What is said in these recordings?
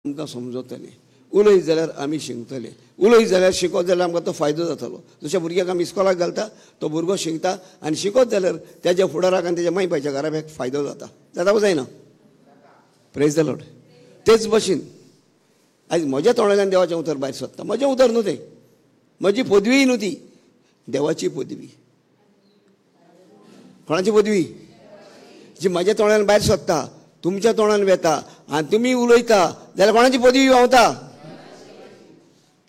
आमकां समजतलें. उलयत जाल्यार आमी शिंकतले. उलयत जाल्यार शिकत जाल्यार आमकां तो फायदो जातलो. जशें भुरग्याक आमी इस्कॉलाक घालता तो भुरगो शिंकता आनी शिकत जाल्यार त्याच्या फुडाराक आनी त्याच्या माय बापायच्या घराब्याक फायदो जाता. जाता जायना? Praise the Lord. तेच भशेन आयज म्हज्या तोंडांतल्यान देवाचें उतर भायर सरता. म्हजें उतर न्हू तें, म्हजी पदवी न्हू ती, देवाची पदवी. कोणाची पदवी? जी म्हाज्या तोंडान भायर सरता, तुमच्या तोंडान वेता आनी तुमी उलयता जाल्यार कोणाची पदवी व्हांवता?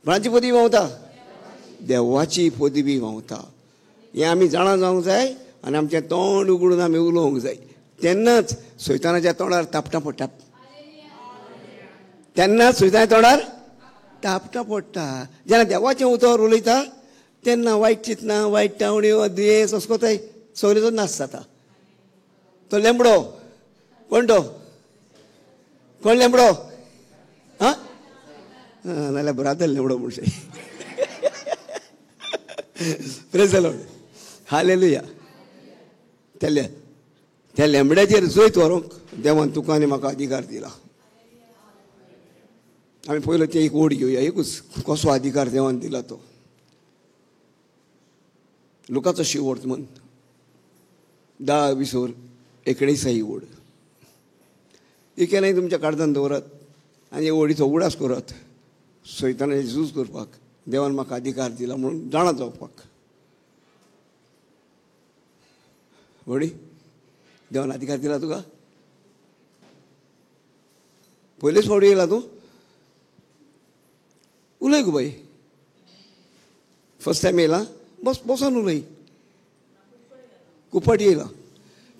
कोणाची पदवी व्हांवता? देवाची पदवी व्हांवता. हें आमी जाणा जावंक जाय आनी आमचें तोंड उगडून आमी उलोवंक जाय. तेन्नाच सैतानाच्या तोंडार तापटां पडटा. तेन्नाच सैतानाच्या तोंडार तापटां पडटा. जेन्ना देवाचें उतर उलयता तेन्ना वायट चिंतनां, वायट टावण्यो, दुयेंस अस्कोताय सगळेचो नाश जाता. तो लेंबडो कोण? तो कोण लेंबडो? हां नाल्यार ब्रादर लेंबडो म्हणशे. Praise the Lord. हालेलुया. त्या लेंबड्याचेर जैत व्हरूंक देवान तुका आनी म्हाका अधिकार दिला. आमी पयलो ते एक ओड घेवया. एकूच कसो अधिकार देवान दिला तो. लुकाचो शिवोर्त म्हण 10:20 ओड. ही केलें तुमच्या काळजांत दवरात आनी ओडीचो उगडास करात. सैतानाची झूज करपाक देवान म्हाका अधिकार दिला म्हणून जाणा जावपाक. व्हडी देवान अधिकार दिला तुका? पयलेच फावटी येयला तूं? उलय गो बाई. फर्स्ट टायम येयला? बसून उलय. कुपट येयला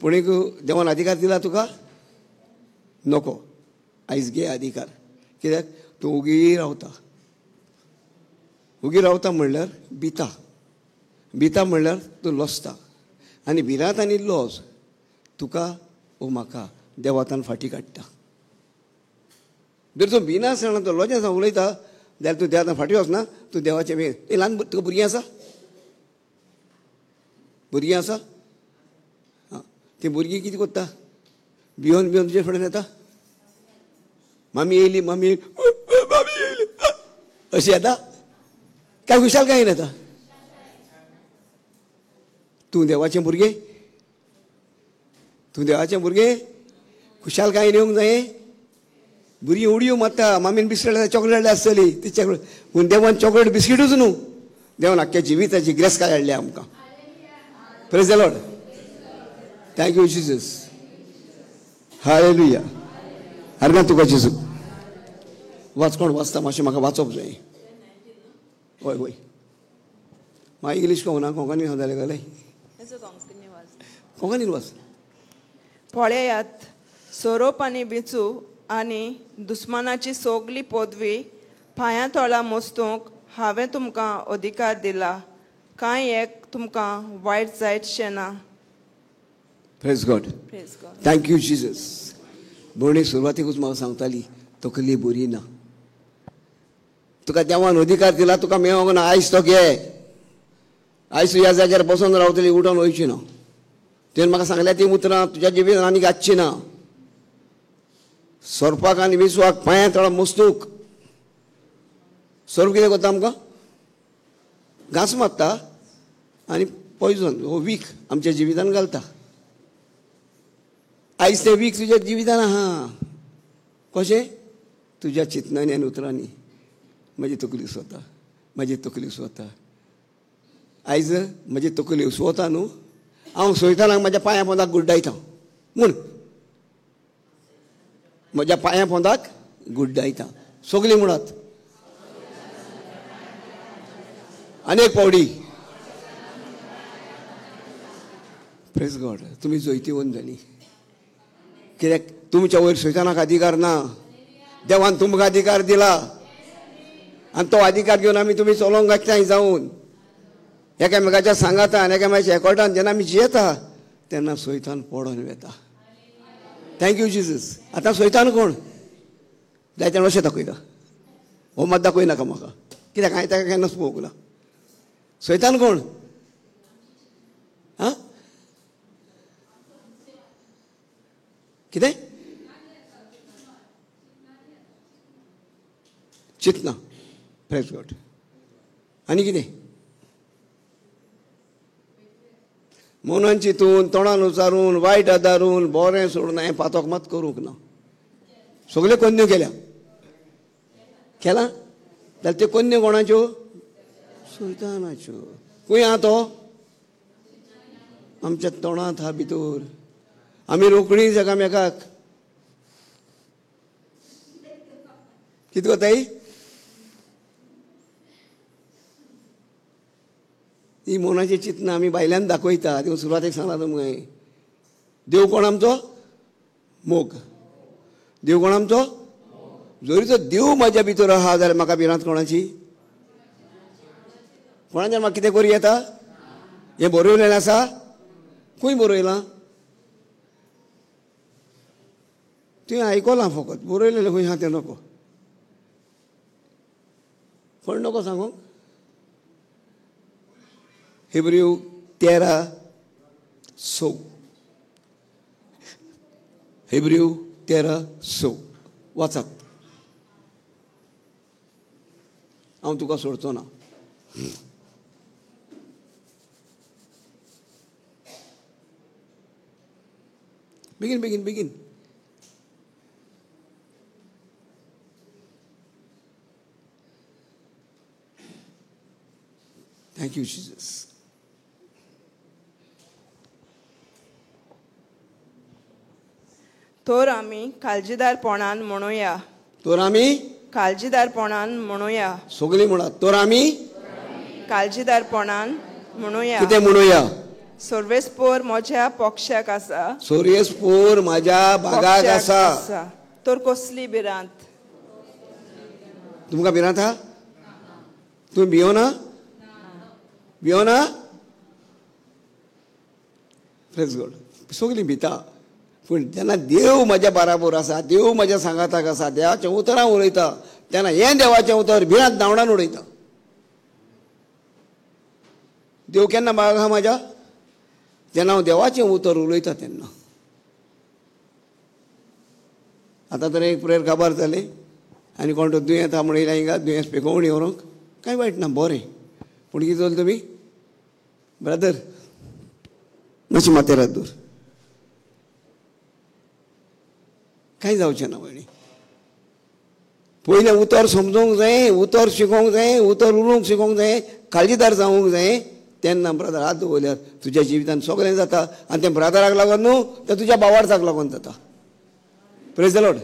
पूण एक देवान अधिकार दिला तुका? नको. आयज घे अधिकार. कित्याक तूं उगी रावता. उगी रावता म्हणल्यार भिता. भिता म्हणल्यार तूं लजता. आनी भिरांत आनी लज तुका वो म्हाका देवातान फाटी काडटा. जर तूं भिनासतना तो लजान उलयता जाल्यार तूं देवातान फाटी वचना. तूं देवाचें वेळ. ल्हान तुका भुरगीं आसा? भुरगीं आसा? हां. तीं भुरगीं कितें कोत्ता? भियोन तुजे फुड्यान येता. मामी येयली, मामी येयली अशी येता काय खुशालकायेन येता? तूं देवाचें भुरगें? तूं देवाचें भुरगें? खुशालकायेन येवंक जाये. भुरगीं उडयो मारता. मामीन बिस्कीट चॉकलेट आसतली तिच्या कडेन. पूण देवान चॉकलेट बिस्कीटूच न्हू, देवान आख्ख्या जिविताची गिरेस्त हाडल्या आमकां. Praise the Lord. Thank you Jesus. Hallelujah. हारना तुका जेजू. वाच कोण वाचता मातशें म्हाका वाचप जाय. हय हय. म्हाका इंग्लीश कळना. कोंकणी जालें गले. कोंकणीन वाच. पळयात सोरोप आनी बिचू आनी दुस्मानाची सोगली पदवी पांयां तळा मोस्तूंक हांवें तुमकां अधिकार दिला. कांय एक तुमकां वायट जायतशें ना. Praise God. Thank you Jesus. भोंवडी सुरवातीकूच म्हाका सांगताली तकली बरी ना. तुका देवान अधिकार दिला तुका मेळोंक ना. आयज तो घे. आयज ह्या जाग्यार बसून रावतली, उठोन वयची ना. तुवें म्हाका सांगल्या ती उतरां तुज्या जिबेन आनी घातची ना. सोरपाक आनी विसवाक पांयां तळा मोस्तूक. सोर्प कितें करता आमकां? घास मारता आनी पॉयझन हो वीख आमच्या जिवितान घालता. आयज तें वीख तुज्या जिवितान आहा. कशें? तुज्या चिंतनांनी आनी उतरांनी. म्हजी तकली उसवता, म्हजी तकली उसवता. आयज म्हजी तकली उसवता न्हू. हांव सैतानाक म्हाज्या पांयां पोंदाक गुड्डायता म्हूण. म्हज्या पांयां पोंदाक गुड्डायता. सगळीं म्हणत अनेक पावडी. Praise God. तुमी जैतिवंत जाली. कित्याक तुमच्या वयर सैतानाक अधिकार ना. देवान तुमकां अधिकार दिला आनी तो अधिकार घेवन आमी तुमी चलोवंक गांठताय जावन एकामेकाच्या सांगातान एकामेकाच्या एकवटान जेन्ना आमी जियेता तेन्ना सैतान पडोन वेता. Thank you Jesus. आतां सैतान कोण? जाय तेन्ना अशें दाखयता. हो मात दाखयनाका म्हाका. कित्याक हांवें ताका केन्नाच पळोवंक ना. सैतान कोण? हां कितें? चिंतना प्रेज गॉड. आनी कितें मनान चिंतून तोंडान उचारून वायट आदारून बरें सोडून हांवें पातोक मात करूंक ना. सगल्यो कन्यो केल्या जाल्यार त्यो कन्यो कोणाच्यो? सैतानाच्यो. खंय आहा तो? आमच्या तोंडांत आहा भितर. आमी रोखडीच एकामेकाक कितें कोताय? ही मनाची चिंतना आमी भायल्यान दाखयता. देव सुरवातेक सांगला तुमकां देव कोण आमचो? मोग. देव कोण आमचो? जरी तो देव म्हाज्या भितर आहा जाल्यार म्हाका भिरांत कोणाची? कोणाच्यान म्हाका कितें करूं येता? हें बरयलेलें आसा? खंय बरयलां? तुवें आयकलां फकत. बरयलेलें खंय आहा तें नको. कोण नको सांगूंक? हिब्रू 13:6. हिब्रू 13:6 वाचात. हांव तुका सोडचो ना. बेगीन बेगीन बेगीन. Thank you Jesus. तर आमी काळजीदारपणान म्हणुया. तर आमी काळजीदारपणान म्हणुया. सगळीं म्हणा. तर आमी काळजीदारपणान म्हणुया. कितें म्हणुया? सर्वेस्पोर म्हज्या पक्षाक आसा. सूर्यस्पोर म्हाज्या बागाक आसा. तर कसली भिरांत? तुमकां भिरांत आहा? तुमी भियोना? भियोना? Praise God. सगळीं भिता. पूण जेन्ना देव म्हाज्या बाराबर आसा, देव म्हाज्या सांगाताक आसा, देवाचें उतर हांव उलयता तेन्ना हें देवाचें उतर भिरांत धांवडान उडयता. देव केन्ना बागाक आहा म्हाज्या? जेन्ना हांव देवाचें उतर उलयता तेन्ना. आतां तर एक प्रेयर काबार जाले आनी कोण तो दुयेंत आहा म्हणून येयला हिंगा दुयेंस पेकोवण व्हरूंक. कांय वायट ना, बरें. पूण कितें जालें तुमी? ब्रदर मातशें माथेरात दवर. कांय जावचें ना वयणी. पयलें उतर समजूंक जाय, उतर शिकोवंक जाय, उतर उलोवंक शिकोवंक जाय, काळजीदार जावंक जाय. तेन्ना ब्रदर हात दवरल्यार तुज्या जिवितांत सगळें जाता. आनी तें ब्रदराक लागून न्हू, तें तुज्या बावार्थाक लागून जाता. Praise the Lord.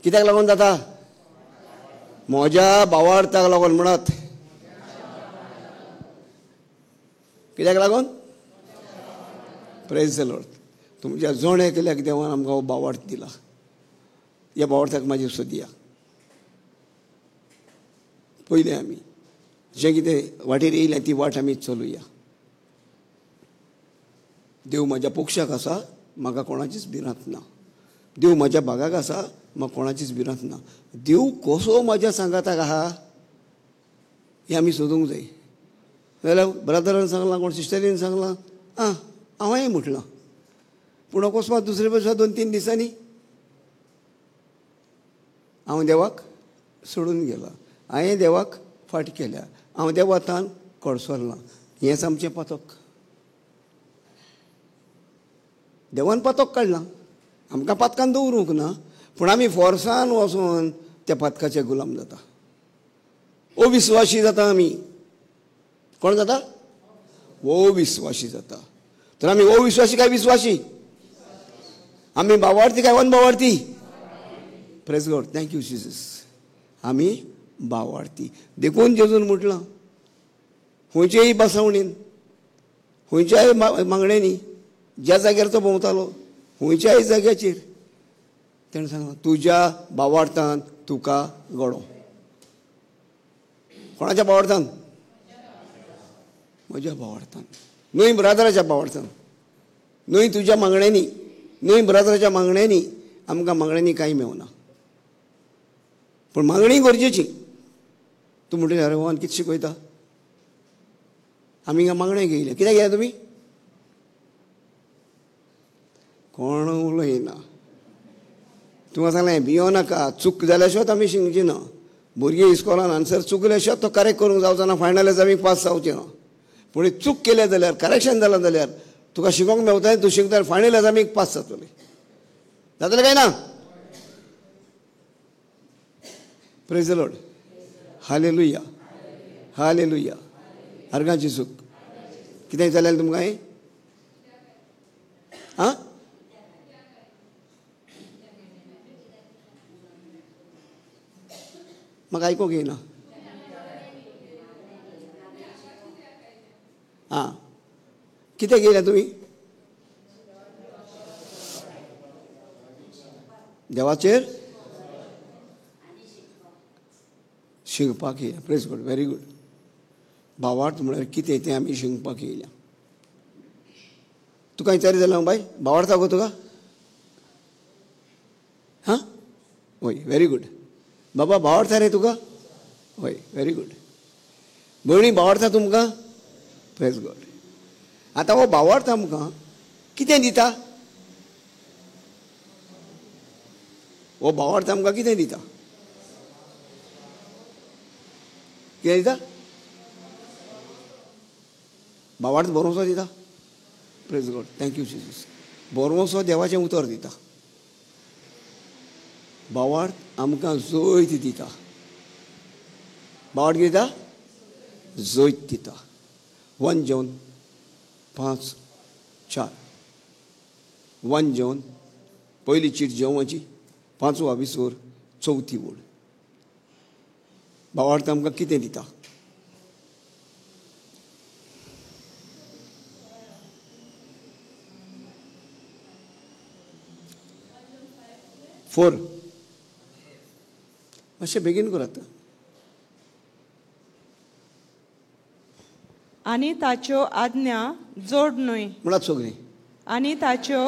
कित्याक लागून जाता? म्हज्या बावार्थाक लागून म्हणत. कित्याक लागून? Praise the Lord. तुमच्या जोणे केल्याक देवान आमकां हो बावार्थ दिला. ह्या बावार्थाक म्हाजी दिया. पयलें आमी जें कितें वाटेर येयलें ती वाट आमी चलुया. देव म्हाज्या पक्षाक आसा, म्हाका कोणाचीच भिरांत ना. देव म्हाज्या बागाक आसा, म्हाका कोणाचीच भिरांत ना. देव कसो म्हाज्या सांगाताक आहा हें आमी सोदूंक जाय. जाल्यार ब्रदरान सांगलां, कोण सिस्टरीन सांगलां, आं हांवें म्हटलां. पूण अकस्मात दुसरे वर्सा 2-3 दिसांनी हांव देवाक सोडून गेला. हांवें देवाक फाट केल्या. हांव देवातान कडसरलां. हेंच आमचें पातक. देवान पातक काडलां. आमकां पातकान दवरूंक ना. पूण आमी फोर्सान वचून त्या पातकाचे गुलाम जाता. अविस्वासी जाता आमी. कोण जाता? अविस्वासी जाता. तर आमी अविस्वासी काय विस्वासी? आमी भावार्थी काय अनभावार्थी? Praise God. Thank you Jesus. आमी भावार्थी. देखून जेजून म्हटलां खंयचेय बसवणेन, खंयच्याय मागण्यांनी, ज्या जाग्यार तो भोंवतालो खंयच्याय जाग्याचेर तेणें सांगलां तुज्या भावार्थान तुका गडो. कोणाच्या भावार्थान? म्हज्या भावार्थान. न्हय ब्रदराच्या भावार्थान. न्हय तुज्या मागण्यांनी, न्हय ब्रदराच्या मागण्यांनी. आमकां मागण्यांनी कांय मेवना. पूण मागणी गरजेची. तूं म्हणटलें अरे वान कितें शिकयता? आमी हिंगा मागण्या घेयल्या. कित्याक घेया तुमी? कोण उलयना. तुमकां सांगलें भियो नाका. चूक जाल्या शिवाय आमी शिंगची ना. भुरगे इस्कॉलान आन्सर चुकले अशें तो करेक्ट करूंक जावचो ना, फायनल एग्जामीक पास जावचें ना. पूण चूक केलें जाल्यार करेक्शन जालां जाल्यार तुका शिकोंक मेवता, तूं शिकता फायनल एग्जामीक पास जातलें. जातलें काय ना? Praise the Lord. Hallelujah, hallelujah. अर्गांची चूक कितें जालें तुमकां? आं म्हाका आयकूंक येना. आं कितें केलें तुमी? देवाचेर शिंकपाक येयल्या. Praise God, very good. भावार्थ म्हळ्यार कितें तें आमी शिंकपाक येयल्या. तुका विचारी जालें बाय, भावार्थ गो तुका? हां हय, व्हेरी गुड. बाबा भावार्थ रे तुका? हय, व्हेरी गुड. भयणी भावार्थ तुमकां? Praise God. आतां हो भावार्थ आमकां कितें दिता? हो भावार्थ आमकां कितें दिता? कितें दिता? भावार्थ बरोवचो दिता. Praise God, thank you Jesus. बरोवचो देवाचें उतर दिता. भावार्थ आमकां जैत दिता. भावार्थ कितें दिता? जैत दिता. 1 जॉन 5:4. 1 जॉन पयली चीट जॉनाची 5वा विसर 4थी ओळ. भावार्थ आमकां कितें दिता? फोर. मातशें बेगीन करात. आनी ताच्यो आज्ञा जोड न्हय. म्हणात सगळीं. आनी ताच्यो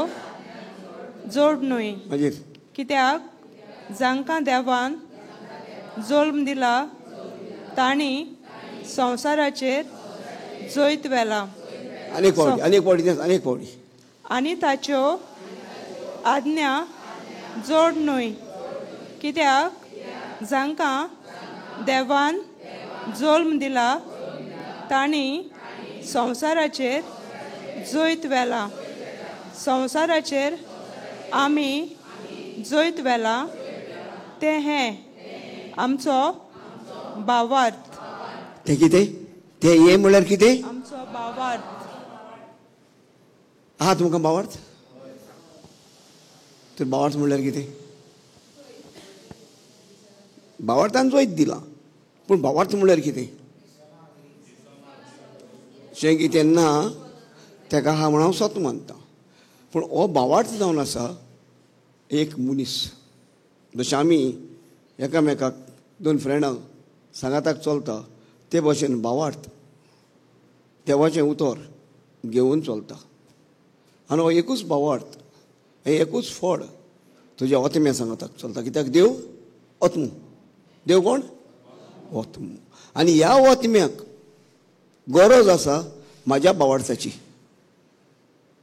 जोड न्हय. मागीर कित्याक जांकां देवान जल्म दिला तांणी संवसाराचेर जैत व्हेला. अनेक पावटी. आनी ताच्यो आज्ञा जोड न्हय. कित्याक जांकां देवान जल्म दिला तांणी संवसाराचेर जैत व्हेला. संवसाराचेर आमी जैत व्हेला तें हें आमचो भावार्थ. तें कितें? तें हें म्हळ्यार कितें? आमचो भावार्थ. आहा तुमकां भावार्थ? तर भावार्थ म्हळ्यार कितें? भावार्थान जैत दिला, पूण भावार्थ म्हळ्यार कितें? शें की तेन्ना तेका हा म्हणून हांव सत मानता. पूण हो भावार्थ जावन आसा एक मनीस. जशें आमी एकामेकाक 2 फ्रेंडांक सांगाताक चलता ते भाशेन भावार्थ देवाचें उतर घेवन चलता. आनी हो एकूच भावार्थ, हें एकूच फळ तुज्या ओतम्या सांगाताक चलता. कित्याक देव ओतमू. देव कोण? ओतमू. आनी ह्या ओतम्याक गरज आसा म्हाज्या भावार्थाची.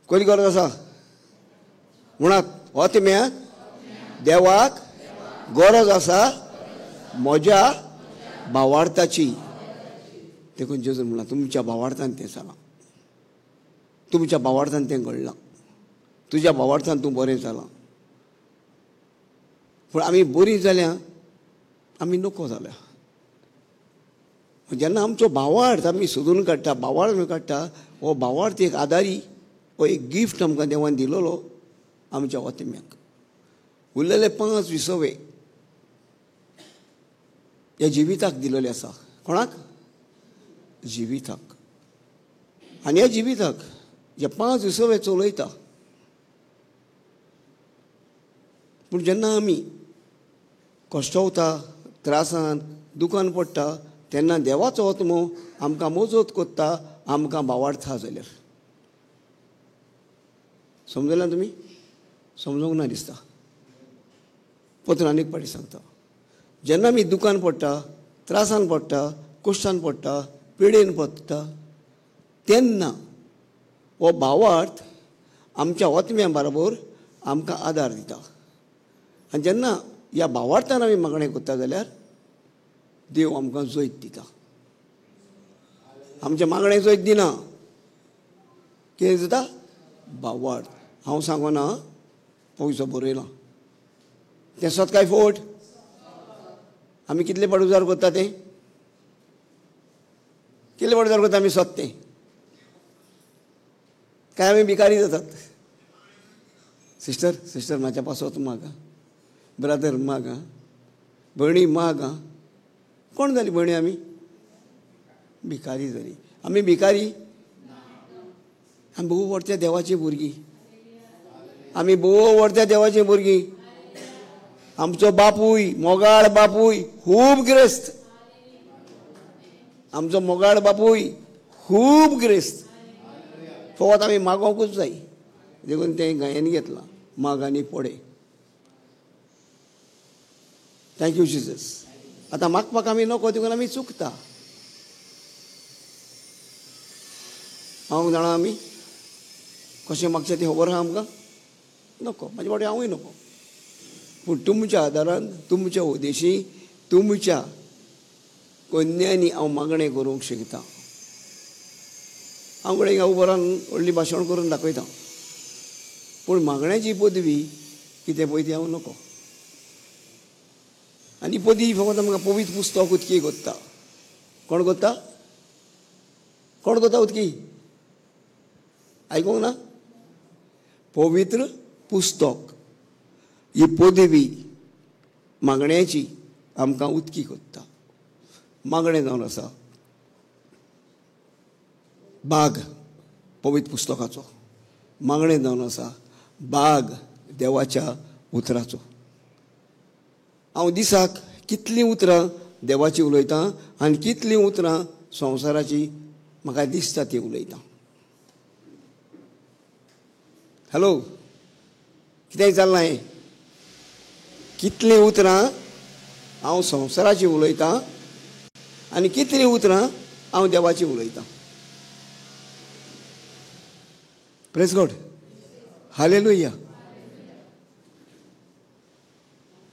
कोणी गरज आसा? म्हणात, ओतम्याक देवाक गरज आसा म्हज्या भावार्थाची. देखून जेजून म्हणला तुमच्या भावार्थान तें जालां. तुमच्या भावार्थान तें घडलां. तुज्या भावार्थान तूं बरें जालां. पूण आमी बरीं जाल्या, आमी नको जाल्या. जेन्ना आमचो भावार्थ आमी सोदून काडटा, भावार्थ आमी काडटा, हो भावार्थ एक आदारी, हो एक गिफ्ट आमकां देवान दिलोलो आमच्या ओतम्याक. उरलेले 5 विसवे ह्या जिविताक दिलेले आसा. कोणाक? जिविताक. आनी ह्या जिविताक जे 5 विसवे चलयता. पूण जेन्ना आमी कश्टावता, त्रासान, दुखान पडटा, तेन्ना देवाचो आत्मो आमकां मजत कोत्ता आमकां भावार्था जाल्यार. समजलें तुमी? समजूंक ना दिसता. पत्र आनीक पाटी सांगता. जेन्ना आमी दुखान पडटा, त्रासान पडटा, कश्टान पडटा, पिडेन पडटा, तेन्ना हो भावार्थ आमच्या ओतम्या बरोबर आमकां आदार दिता. आनी जेन्ना ह्या भावार्थान आमी मागणें कोत्ता जाल्यार देव आमकां जैत दिता. आमचे मागणे जैत दिना. कितें जाता? भावार्थ. हांव सांगना, पयसो बरयला तें सत काय फोट. आमी कितले पाडूजार करता तें? कितले पाडूजार करता आमी सत तें? काय आमी भिकारी जातात? सिस्टर म्हाज्या पासत माग, ब्रदर माग, भयणी माग. कोण जाली भयणी आमी? भिकारी जाली. आमी भिकारी? आमी भोव व्हडच्या देवाची भुरगीं. आमी भोव व्हडच्या देवाची भुरगीं. आमचो बापूय, मोगाळ बापूय खूब गिरेस्त. आमचो मोगाळ बापूय खूब गिरेस्त. फकत आमी मागोंकूच जाय. देखून तें गायन घेतलां, माग आनी पडे. Thank you Jesus. आतां मागपाक आमी नको, देखून आमी चुकता. हांव जाणा आमी कशें मागचें तें खबर आहा आमकां? नको, म्हाजे फावटी हांवूय नको. पूण तुमच्या आदारान, तुमच्या उद्देशी, तुमच्या कन्यांनी हांव मागणें करूंक शिकता. हांव कडेन हांव उबो रावन व्हडली भाशण करून दाखयता. पूण मागण्याची पदवी कितें पळय ती हांव नको. आनी पदवी फकत आमकां पवित्र पुस्तक उदकी कोत्ता. कोण कोत्ता? कोण कोत्ता उदकी? आयकूंक ना? पवित्र पुस्तक ही पदवी मागण्याची आमकां उदकी कोत्ता. मागणें जावन आसा बाग पवित्र पुस्तकाचो. मागणें जावन आसा बाग देवाच्या उतराचो. हांव दिसाक कितलीं उतरां देवाची उलयतां आनी कितलीं उतरां संवसाराची म्हाका दिसता ती उलयतां. हॅलो, कितें जाल्लां हें? कितलीं उतरां हांव संवसाराची उलयतां आनी कितलीं उतरां हांव देवाची उलयतां. Praise God. हालेलुया.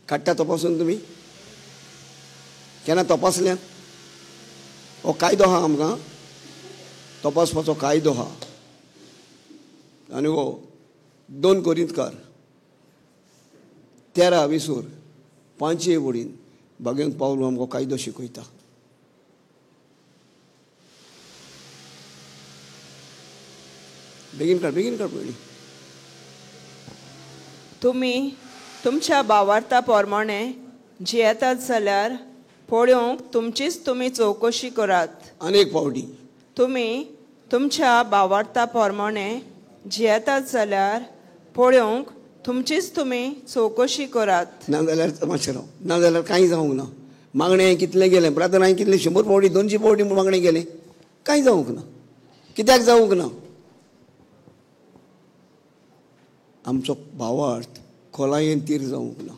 काडटा तपासून तुमी? केन्ना तपासल्यात? हो कायदो आहा आमकां तपासपाचो कायदो आहा. आनी हो 2 कोरिंथकार 13:20 वडीन भगवंत पावलो आमकां कायदो शिकयता. बेगीन काड पयलीं. तुमी तुमच्या भावार्था प्रमाणे जियेतात जाल्यार पळोवंक तुमचीच तुमी चवकशी करात. अनेक फावटी तुमी तुमच्या भावार्था प्रमाणे जियेतात जाल्यार पळोवंक तुमचीच तुमी चवकशी करात. नाजाल्यार मातशें राव. नाजाल्यार कांय जावंक ना. मागणें कितलें गेलें? ब्रादर हांवें कितलें 100 फावटी 200 फावटी मागणें गेलें. कांय जावंक ना. कित्याक जावंक ना? आमचो भावार्थ खोलायेन तीर जावंक ना.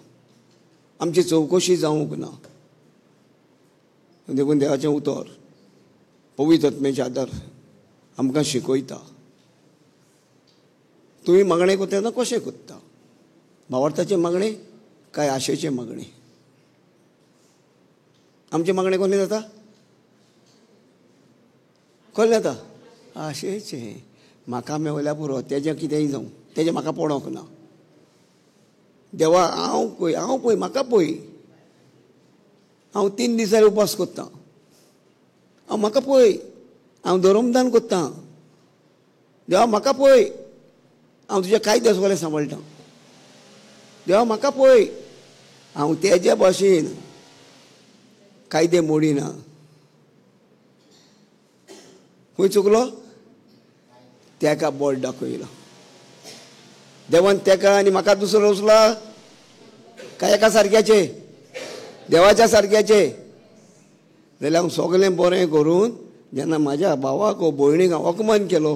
आमची चवकशी जावंक ना. देखून देवाचें उतर पवित्र आत्म्याच्या आदार आमकां शिकयता. तुमी मागणें कोत्ता तेन्ना कशें कोत्ता? भावार्थाचें मागणें काय आशेचें मागणें? आमचें मागणें कसलें जाता? कसलें जाता? आशेचें. म्हाका मेवल्यार पुरो, तेजें कितेंय जावं, तेजें म्हाका पडोंक ना. देवा हांव पळय म्हाका पळय. हांव 3 दिसांनी उपास कोत्तां. म्हाका पळय. हांव धर्मदान कोत्तां. देवा म्हाका पळय. हांव तुजे कायदे सगळे सांबाळटां. देवा म्हाका पळय. हांव तेज्या भाशेन कायदे मोडिना. खंय चुकलो? तेका बोट दाखयला. देवान तेका आनी म्हाका दुसरो उचला काय एका सारक्याचे? देवाच्या सारक्याचे. जाल्यार हांव सगळें बरें करून जेन्ना म्हाज्या भावाक वा भयणीक हांव अपमान केलो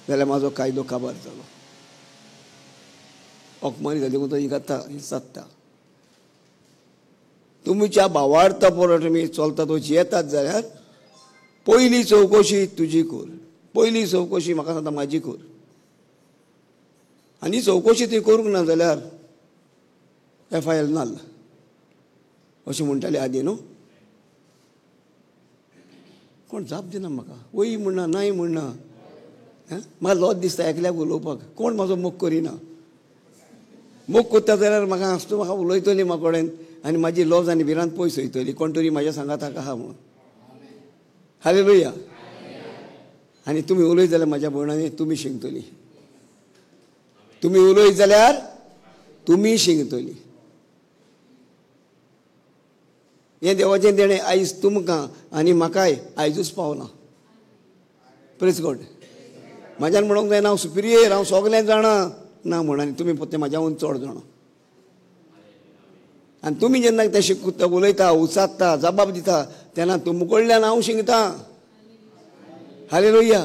जाल्यार म्हाजो कायदो काबार जालो. अपमान जाली देखून तो इगता सत्ता. तुमच्या भावार्था परस तुमी चलता तो जियेतात जाल्यार पयली चवकशी तुजी कर. पयली चवकशी म्हाका सांगता म्हाजी कर. आनी चवकशी ती करूंक ना जाल्यार FIR नाल अशें म्हणटाले आदी न्हू. कोण जाप दिना म्हाका, वय म्हणना नाही म्हणना. म्हाका लज दिसता एकल्याक उलोवपाक, कोण म्हाजो मोग करिना. मोग कोत्ता जाल्यार म्हाका आसता म्हाका उलयतली म्हाका कडेन आनी म्हाजी लज आनी भिरांत पयस वयतली, कोण तरी म्हाज्या सांगाताक आहा म्हणून. हालेलुया. आनी तुमी उलयत जाल्यार म्हाज्या भयणांनी तुमी शिंगतली. तुमी उलयत जाल्यार तुमी शिंगतली. हें देवाचें देणें आयज तुमकां आनी म्हाकाय आयजूच पावलां. Praise God. म्हाज्यान म्हणूंक जायना हांव सुपिरियर, हांव सगलें जाणा ना म्हण, आनी तुमी फक्त म्हाज्याहून चड जाणा. आनी तुमी जेन्ना तें शिकता, उलयता, उचात्ता, जबाब दिता, तेन्ना तुमचे कडल्यान हांव शिंगता. हालेलुया.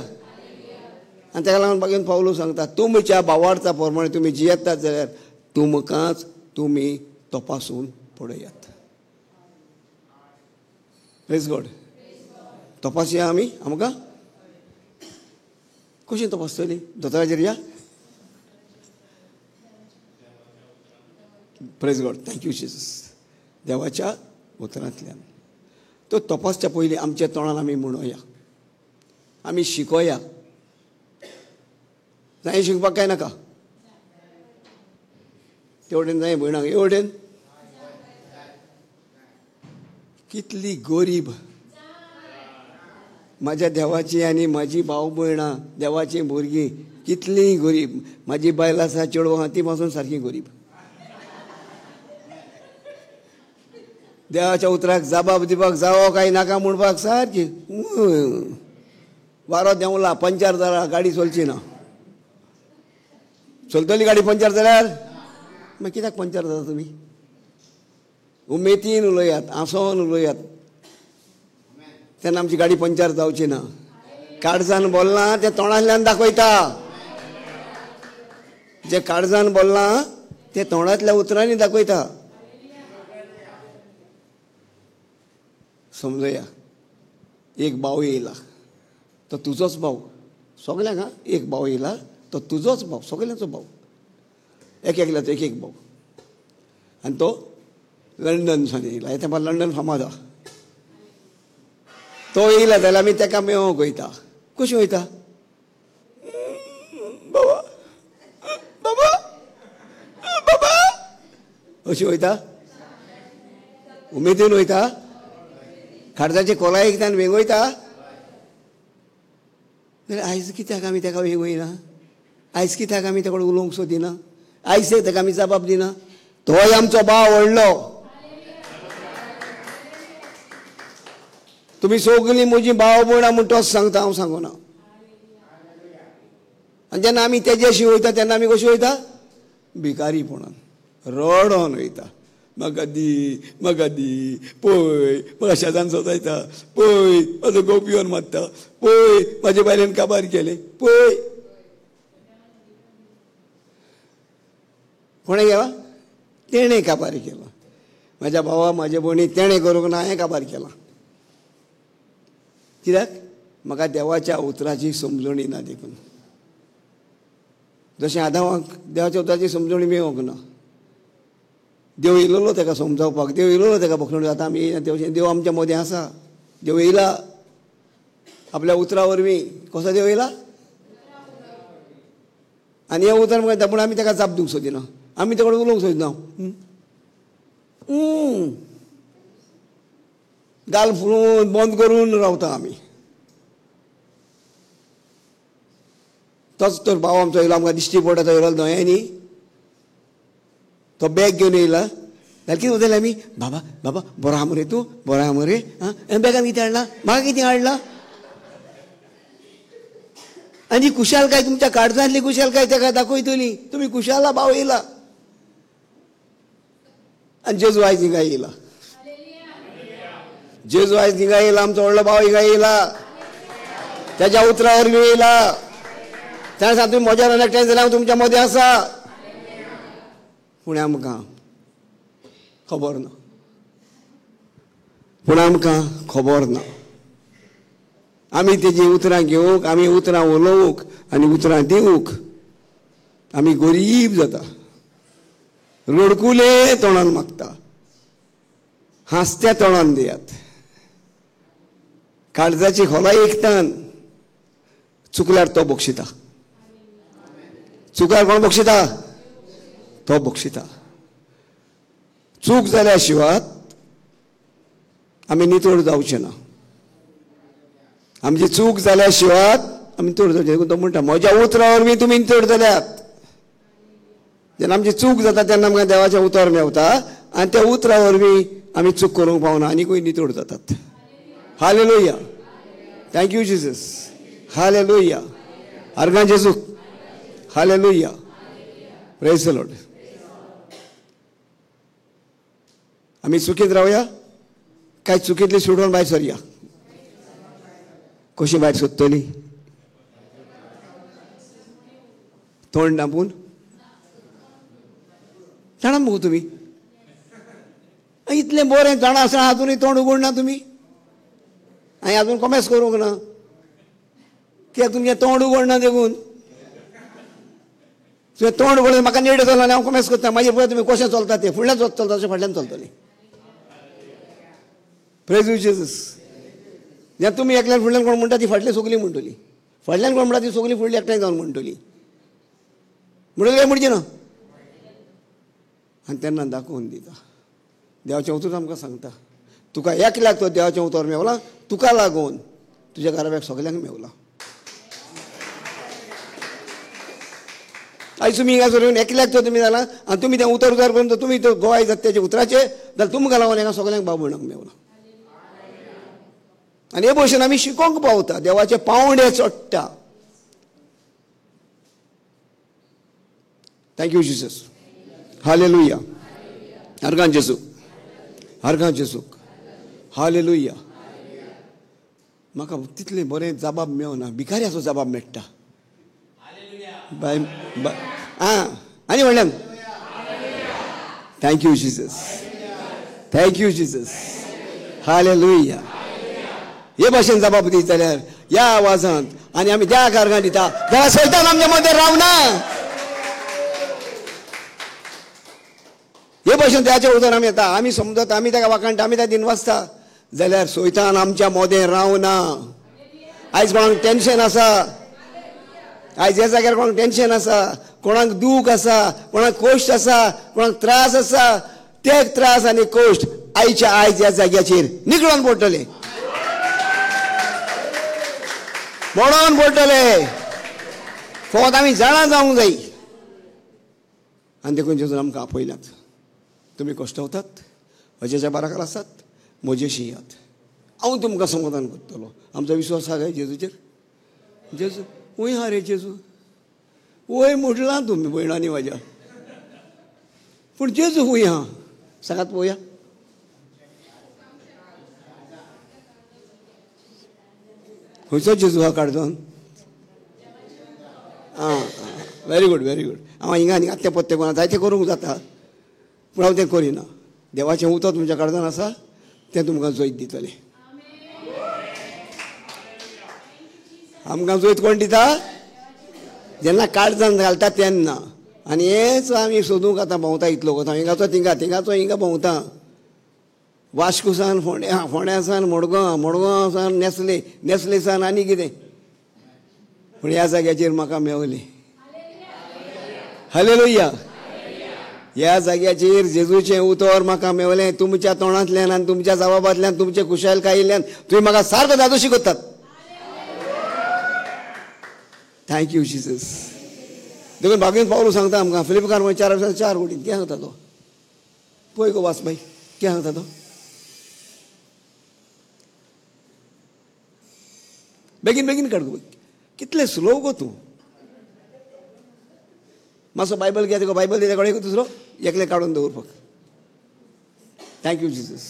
आनी ताका लागून बागेन पावलो सांगता, तुमच्या भावार्था प्रमाणे तुमी जियेतात जाल्यार तुमकांच तुमी तपासून पळयात. Praise God. तपासया आमी. आमकां कशी तपासतली? दोतोराचेर या. Praise God. Thank you Jesus. देवाच्या उतरांतल्यान तो तपासच्या पयलीं आमच्या तोंडान आमी म्हणोया, आमी शिकोया. जाय शिकपाक कांय नाका. तेवटेन जाय भयणाक एवटेन कितली गरीब म्हाज्या देवाची आनी म्हाजी भाव भयणां, देवाची भुरगीं कितलीं गरीब. म्हाजी बायल आसा, चेडवां आहा, ती पासून सारकी गरीब. देवाच्या उतराक जबाब दिवपाक जावो काय नाका म्हणपाक सारकी. वारो देंवला, पंचार जाला, गाडी चलची ना. चलतली गाडी पंचार जाल्यार? मागीर कित्याक पंचार जाता तुमी? उमेदीन उलयात, आसोन उलयात, तेन्ना आमची गाडी पंचार जावची ना. काळजान बोलना तें तोंडांतल्यान दाखयता. जे काळजान बोलना तें तोंडांतल्या उतरांनी दाखयता. समजया, एक भाव येयला, तो तुजोच भाव. सगल्यांक हा, एक भाव येयला, तो तुजोच भाव, सगल्यांचो भाव. एकल्याचो एक एक भाव. आनी तो लंडनसान येयला. हे तेंपार लंडन फामाद आहा. तो येयला जाल्यार आमी तेका मेळोंक वयता. कशी वयता? बाबा बाबा बाबा अशी वयता. उमेदीन वयता. काळजाचे कोलाय आयकतान वेग वयता. जाल्यार आयज कित्याक आमी तेका वेग वयना? आयज कित्याक आमी तेका उलोवंक सोदिना? आयज तेका आमी जबाब दिना? तोय आमचो भाव व्हडलो. तुमी सगलीं म्हजी भाव भयणां म्हूण तोच सांगता, हांव सांगना. आनी जेन्ना आमी तेज्याशी वयता तेन्ना आमी कशी वयता? भिकारीपणान रडोन वयता. म्हाका दी, म्हाका दी, पळय म्हाका शेजान सतायता, पळय म्हाजो घोव पिवन मारता, पळय म्हाजे बायलेन काबार केले, पळय. कोणें केला? तेणें काबार केला. म्हाज्या भावा, म्हाजे भयणी, तेणें करूंक ना, हांवें काबार केला. कित्याक? म्हाका देवाच्या उतराची समजणी ना. देखून जशें आदामाक देवाच्या उतराची समजणी मेळोंक ना. देव येयलो ताका समजावपाक, देव येयलो ताका पकडून. आतां आमी येयना तशें. देव आमच्या मदें आसा. देव येयला आपल्या उतरा वरवीं. कसो देव येयला? आनी हें उतर म्हणटा पूण आमी ताका जाप दिवंक सोदिना. आमी तेका उलोवंक सोदिना. गाल फुलोवन बंद करून रावता आमी. तोच तर भाव आमचो येयलो, आमकां दिश्टी पडटा तो येयलो न्हय. तो बॅग घेवन येयला जाल्यार कितें उलयलें आमी? बाबा बाबा बरो आहा मरे तूं, बरो आहा मरे. बॅगान कितें हाडला? म्हाका कितें हाडला? आनी खुशालकाय, तुमच्या काळजांतली खुशालकाय ताका दाखयतली. तुमी खुशाला भाव येयला. आनी जेजू आयज हिंगा येयला. जेजू आयज हिंगा येयला. आमचो व्हडलो भाव हिंगा येयला. त्याच्या उतरा वरवीं येयला. ताणें सांगता तुमी म्हज्या एकठांय जाल्यार हांव तुमच्या मदें आसा. पूण आमकां खबर ना. पूण आमकां खबर ना. आमी तेजी उतरां घेवंक, आमी उतरां उलोवंक आनी उतरां दिवंक आमी गरीब जाता. रडकुले तोंडान मागता. हांसत्या तोंडान दियात. काळजाची खोलाय एकतान चुकल्यार तो बक्षिता. चुकार कोण बक्षिता? तो बक्षिता. चूक जाल्या शिवाय आमी नितळ जावचे ना. आमची चूक जाल्या शिवाय आमी नितळ जावचे. तो म्हणटा म्हज्या उतरा वरवीं तुमी नितळ जाल्यात. जेन्ना आमची चूक जाता तेन्ना आमकां देवाचें उतर मेवता आनी त्या उतरा वरवीं आमी चूक करूंक पावना आनीकूय नितळ जातात. Hallelujah. Thank you Jesus. Hallelujah. आर्गां जेजूक. हालेलुया. Praise the Lord. आमी चुकीत रावया काय चुकीतली सोडून भायर सरया? कशी भायर सोदतली? तोंड दांपून जाणा मगो तुमी इतलें बरें जाणा आसतना आजुनूय तोंड उगडना तुमी. हांवें आजून कमेस करूंक ना. कित्याक तुमचें तोंड उगडना देखून. तुवें तोंड उगडलें म्हाका नीट जालो आनी हांव कमेस करता. मागीर पळय तुमी कशें चलता तें. फुडल्यान चलता तशें फाटल्यान चलतलें. Praise you Jesus. जेन्ना तुमी एकल्यान फुडल्यान कोण म्हणटा ती फाटली सगलीं म्हणटली. फाटल्यान कोण म्हणटा ती सगलीं फुडलीं एकठांय जावन म्हणटली. म्हणटली काय म्हणची ना. आनी तेन्ना दाखोवन दिता. देवाचें उतर आमकां सांगता तुका एकल्याक तो देवाचें उतर मेवलां. तुका लागून तुज्या घराब्याक सगल्यांक मेवलां. आयज तुमी हिंगा सरून एकल्याक तो तुमी जालां आनी तुमी तें उतर करून तुमी तो गोवाय जाता तेच्या उतराचे जाल्यार तुमकां लागून हांगा सगल्यांक बाबूणाक मेवलां. आनी हे भशेन आमी शिकोवंक पावता. देवाचे पावंडे चडटा. Thank you Jesus. हालेलुया. आर्गां जेजूक. आर्गां जेजूक. हालेलुया. म्हाका तितलें बरें जबाब मेवना. भिकाऱ्याचो जबाब मेळटा. आनी म्हणल्यार thank you Jesus. Thank you Jesus. Hallelujah. हे भाशेन जबाब दीत जाल्यार ह्या आवाजांत आनी आमी त्या कारगां दिता जाल्यार सैतान आमच्या मदें रावना. हे भाशेन देवाचें उतर आमी येता. आमी समजत आमी ताका वाखाणटा आमी ताका दिन वाचता जाल्यार सैतान आमच्या मदें रावना. आयज कोणाक टेन्शन आसा. आयज ह्या जाग्यार कोणाक टेन्शन आसा. कोणाक दूख आसा. कोणाक कोश्ट आसा. कोणाक त्रास आसा. ते त्रास आनी कोश्ट आयच्या आयज ह्या जाग्याचेर निखळून पडटले. मोडोन पडटले. फकत आमी जाणा जावंक जाय. आनी देखून जेजून आमकां आपयल्यात. तुमी कश्टवतात अजेच्या बाराकार आसात म्हजेशी यात. हांव तुमकां समाधान करतलो. आमचो विश्वास आसा काय जेजूचेर? जेजू वय हा रे जेजू. वय म्हटलां तुमी भयणांनी म्हाज्या. पूण जेजू वय हा सांगात पळोवया. खंयचो जेजू हा काळजान? आं वेरी गूड वेरी गूड. हांव हिंगा आनी आत्ते पत्ते कोणा जायते करूंक जाता पूण हांव तें करिना. देवाचें उतर तुमच्या काळजान आसा तें तुमकां जैत दितलें. आमकां जैत कोण दिता? जेन्ना काळजान घालता तेन्ना. आनी हेच आमी सोदूंक आतां भोंवता इतलो वता. हिंगाचो थिंगा थिंगाचो हिंगा भोंवता. वास्कोसान फोंड्या फोंड्यासान मडगांव मडगांवसान नेसले नेसलेसान आनी कितें. पूण ह्या जाग्याचेर म्हाका मेवलें. हालेलुया. ह्या जाग्याचेर जेजूचें उतर म्हाका मेवलें. तुमच्या तोंडांतल्यान आनी तुमच्या जबाबांतल्यान तुमचे खुशालकायेंतल्यान तुमी म्हाका सारको जादूशी करतात. Thank you Jesus. देखून भागीन पावलो सांगता आमकां फिलिपकार 4:4 कोटी कितें सांगता तो? पळय गो वास बाई कितें सांगता तो? बेगीन बेगीन काड गो. कितले स्लो गो तूं. मातसो बायबल घे. तुका बायबल दिता कळ्ळें दुसरो एकलें काडून दवर फक्त. Thank you Jesus.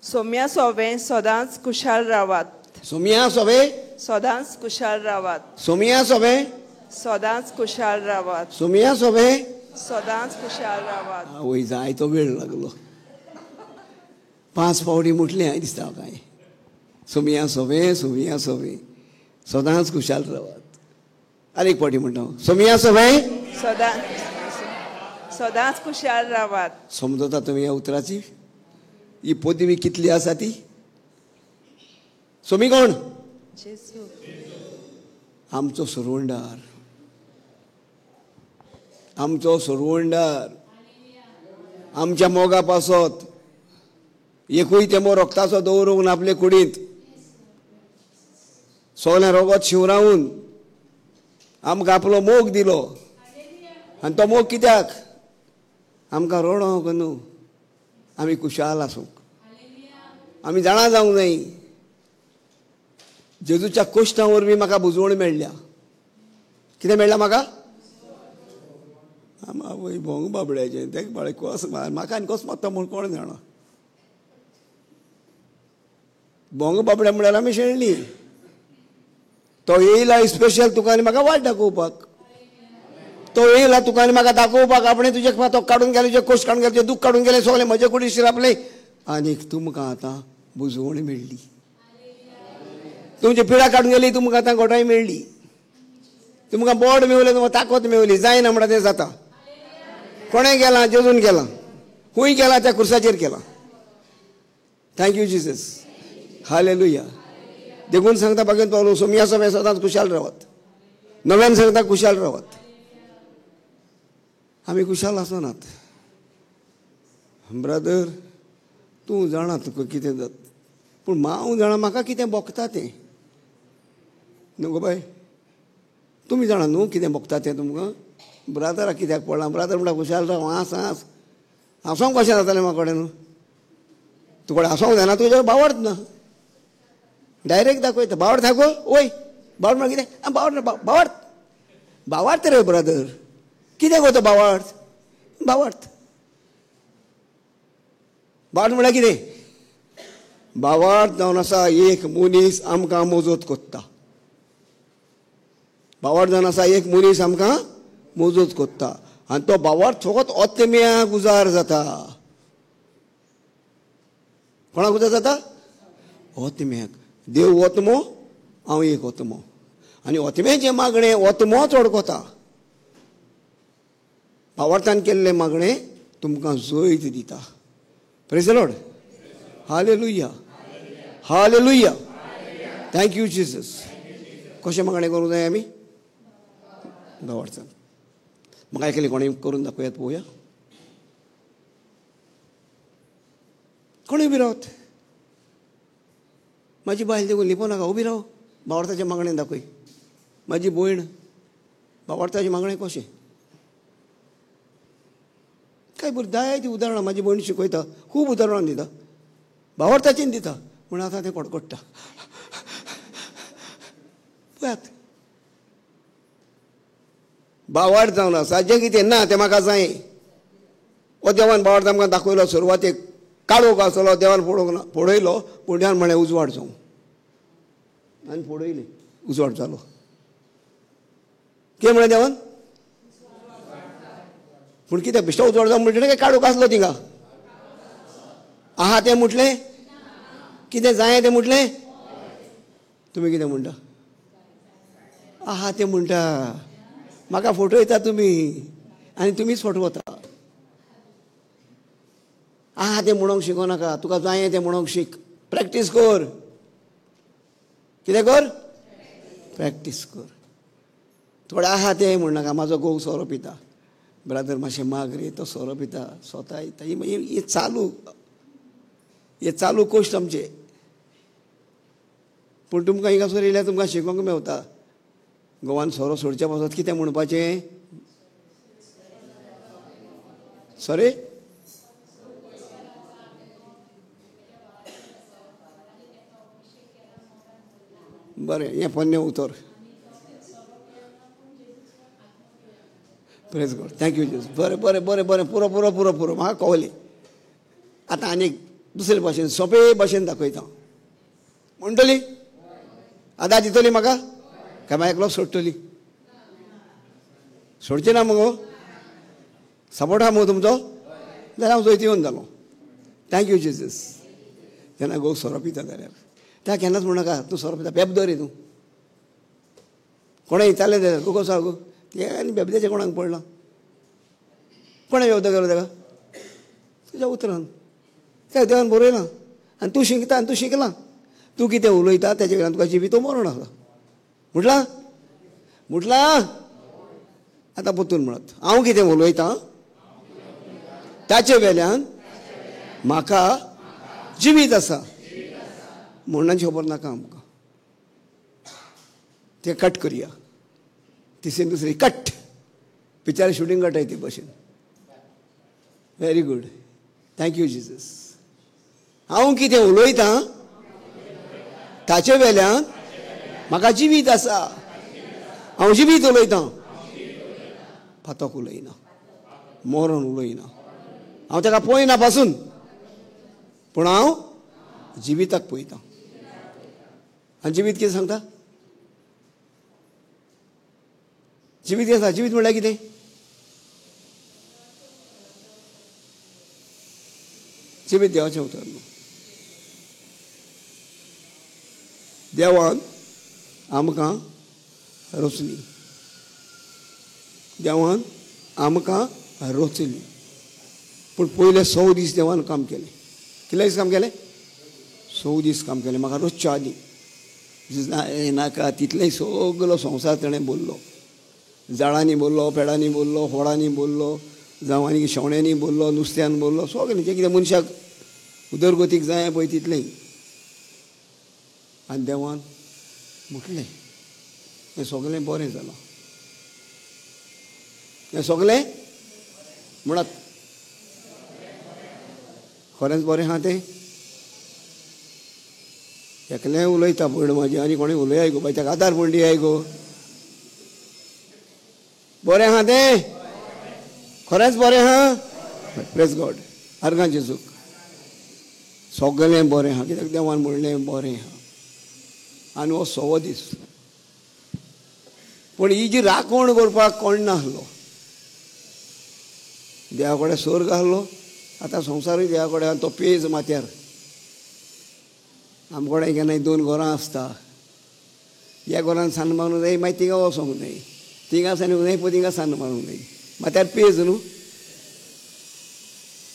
सोम्या सोबे सदांच खुशाल रावात. सोमिया सोबे सदांच खुशाल रावात. सोमिया सोबे सदांच खुशाल रावात. सोमिया सोबे सदांच खुशाल रावात. आवय जाय तो वेळ लागलो. 5 फावटी म्हटलें हांवें दिसता काय. सोमिया सोबे सदांच खुशाल रावात. आनी एक फावटी म्हणटा सोमिया सोबे सदांच खुशाल रावात. समजता तुमी ह्या उतराची? ही पदवी कितली आसा ती? सोमी कोण? जेजू आमचो सुरवंडार, आमचो सुरवंडार. आमच्या मोगा पासत एकूय तेमो रोगताचो दवरूंक ना आपले कुडींत. सगळें रोगत शिवरावून आमकां आपलो मोग दिलो. आनी तो मोग कित्याक? आमकां रडोंक न्हू, आमी खुशाल आसूंक, आमी जाणा जावंक जाय. जेजूच्या कश्टां वरवीं म्हाका बुजवण मेळ्ळ्या. कितें मेळ्ळां म्हाका? आवय भोंग बाबड्याचें तें बाळे कोस मार म्हाका आनी कोस मारता म्हूण कोण जाणा. भोंग बाबड्या म्हळ्यार आमी शेणली. तो येयला स्पेशल तुका आनी म्हाका वाट दाखोवपाक. तो येयला तुका आनी म्हाका दाखोवपाक आपणें तुजे तो काडून गेले, तुजे कोश्ट काडून गेले, तुजें दूख काडून गेलें, सगळें म्हजे कुडींत शिरपलें. आनीक तुमकां आतां बुजवण मेळ्ळी. तुमची पिडा काडून गेली, तुमकां आतां घोटाय मेळ्ळी. तुमकां बोड मेवलें, तुमकां ताकत मेवली. जायना म्हणटा तें जाता. कोणें केलां? जेजून केलां. खूंय केलां? त्या कुर्साचेर केलां. Thank you Jesus. हालेलुया. देखून सांगता बागेन पावलो, सोमया समय सदांच खुशाल रावत. नव्यान सांगता खुशाल रावत. आमी खुशाल आसनात. ब्रदर तूं जाणा तुका कितें जाता, पूण हांव जाणा म्हाका कितें भोगता तें. न्हू गो बाय, तुमी जाणा न्हू कितें भोगता तें तुमकां. ब्रादराक कित्याक पडलां? ब्रादर म्हणटा खुशाल राव, हांस हांस. हांसोंक कशें जातालें म्हाका कडेन न्हू. तुका कडेन हांसोंक जायना, तुजेर बावडत ना. डायरेक्ट दाखयता बावड थाको. वय बावड म्हळ्यार कितें? बावड बावड बावार्थ रे ब्रदर. कितें गो तो बावार्थ? बावार्थ बावड म्हळ्यार कितें? बावार्थ जावन आसा एक मनीस आमकां मोजत कोत्ता. बावार्थ जावन आसा एक मनीस आमकां मोजत कोत्ता. आनी तो बावार्थ फकत ओतम्याक उजार जाता. कोणाक उजार जाता? ओतम्याक. देव ओतमो, हांव एक ओतमो. आनी ओतम्याचें मागणें ओतमोच ओडकोता. बावार्थान केल्लें मागणें तुमकां जैत दिता. Praise the Lord. Hallelujah. Hallelujah. Thank you Jesus. कशें मागणें करूंक जाय आमी? बावार्थान. म्हाका आयकलें कोणें करून दाखयात पळोवया. कोणूय उबी रावत. म्हाजी बायल देखून लिपो नाका, उबी राव. बावार्थाचें मागणें दाखय. म्हाजी भयण, बावार्थाचें मागणें कशें? काय बरें जायतीं उदाहरणां म्हाजी भयण शिकयता. खूब उदाहरणां दिता. बावार्थाचें दिता. पूण आतां तें कडकडटा. पळयात. बावार्थ जावन आसा जें कितें ना तें म्हाका जाय. हो देवान बावार्थ आमकां दाखयलो. सुरवातेक काळोख आसलो, देवान पळयलो, पूण देवान म्हळें उजवाड जावं. आनी पळयलें, उजवाड जालो. कितें म्हळें देवान? पूण कितें बेश्टो उजवाड जावं म्हणटलें काय काळोख आसलो थिंगा? आहा तें म्हटलें? कितें जाय तें म्हटलें? तुमी कितें म्हणटा? आहा तें म्हणटा. म्हाका फटयता तुमी आनी तुमीच फटवता. आहा तें म्हणूंक शिको नाका. तुका जाय तें म्हणूंक शीक. प्रॅक्टीस कर. कितें कर? प्रॅक्टीस कर. थोडें आहा तें म्हणनाका. म्हाजो घोव सोरो पिता. ब्रादर मातशें माग रे, तो सोरो पिता, स्वता येता. हे चालू कोश्ट आमचे. पूण तुमकां हिंगासर येयल्यार तुमकां शिकोवंक मेवता. गोवान सोरो सोडच्या पासत कितें म्हणपाचें? सॉरी? बरें, हें पोन्नें उतर. Praise God. Thank you Jesus. बरें बरें बरें बरें. पुरो पुरो पुरो पुरो म्हाका कळ्ळें. आतां आनीक दुसरे भाशेन सोंपे भाशेन दाखयता. म्हणटली आतां दितली म्हाका काय म्हाका एकलो सोडटली? सोडची ना मगो. सपोर्ट आहा मगो तुमचो? जाल्यार हांव जैत येवन जालो. Thank you Jesus. जेन्ना घोव सोरो पिता जाल्यार त्या केन्नाच म्हणनाका तूं सोरो पिता, बेबदो रे तूं. कोणें विचारलें जाल्यार गो सांग गो तें आनी बेबद्याचें कोणाक पडलां? कोणें बेबदो केलो ताका? तुज्या उतरान. त्या देवान बरयलां. आनी तूं शिकता आनी तूं शिकलां. तूं कितें उलयता तेजे वयल्यान तुका जिवीत मरण आसा. म्हटला आतां परतून म्हणत, हांव कितें उलयतां ताचे वेल्यान म्हाका जिवीत आसा. म्हणण्याची खबर नाका आमकां. ते कट करया. तिसरी दुसरी कट. पिक्चर शुटींग कट ती भशेन. Very good. Thank you Jesus. हांव कितें उलयतां ताचे वेल्यान म्हाका जिवीत आसा. हांव जिवीत उलयतां, फातोक उलयना, मरण उलयना. हांव ताका पळयना पासून, पूण हांव जिविताक पळयतां. आनी जिवीत कितें सांगता? जिवीत कितें सांगता? जिवीत म्हणल्यार कितें? जिवीत देवाचें उतर न्हू. देवान आमकां रचली. देवान आमकां रचली. पूण पयले 6 दीस देवान काम केलें. कितले दीस काम केलें? 6 दीस काम केलें. म्हाका रोजच्या आदी नाका तितलें सगलो संवसार ताणें बोल्लो. जाळांनी बोल्लो, पेडांनी बोल्लो, व्हडांनी बोल्लो, जावं आनी शेवण्यांनी बोल्लो, नुस्त्यान बोल्लो, सगळें जें कितें मनशाक उदरगतीक जाय पळय तितलें. आनी देवान म्हटलें हें सगळें बरें जालां. हें सगळें म्हणत खरेंच बरें आहा तें. एकलें उलयता भयण म्हाजी, आनी कोणें उलयाय गो बाय, ताका आदार पूण दियाय गो. बरें आहा तें? खरेंच बरें आहा? Praise God. आर्गां जेजूक. सगळें बरें आहा कित्याक देवान म्हणलें बरें आहा. आनी हो 6वो दीस. पूण ही जी राखण करपाक कोण नासलो. देवा कडेन सर्ग आसलो, आतां संवसारूय देवा कडेन आहा. तो पेज माथ्यार. आमचे कडेन केन्नाय 2 घरां आसता. ह्या घरान सान्न मारूंक जाय, मागीर थिंगा वचोंक जाय. थिंगा सान्न जाय पळय, थिंगा सान्न मारूंक जाय. माथ्यार पेज न्हू.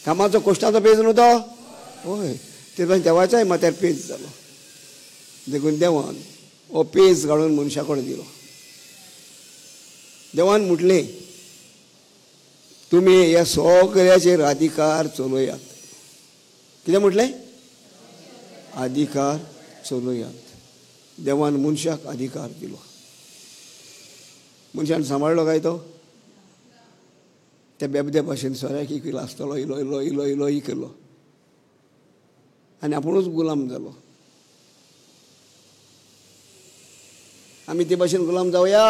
कामाचो कश्टाचो पेज न्हू तो. हय, ते देवाच्याय माथ्यार पेज जालो. देखून देवान हो पेज काडून मनशा कडेन दिलो. देवान म्हटलें तुमी ह्या सगळ्याचेर अधिकार चलोयात. कितें म्हटलें? अधिकार चलोयात. देवान मनशाक अधिकार दिलो. मनशान सांबाळलो काय तो? त्या बेबद्या भाशेन सोऱ्याक इलो आसतलो. इलो इलो इलो इलो ही केलो आनी आपुणूच गुलाम जालो. आमी ते भाशेन गुलाम जावया?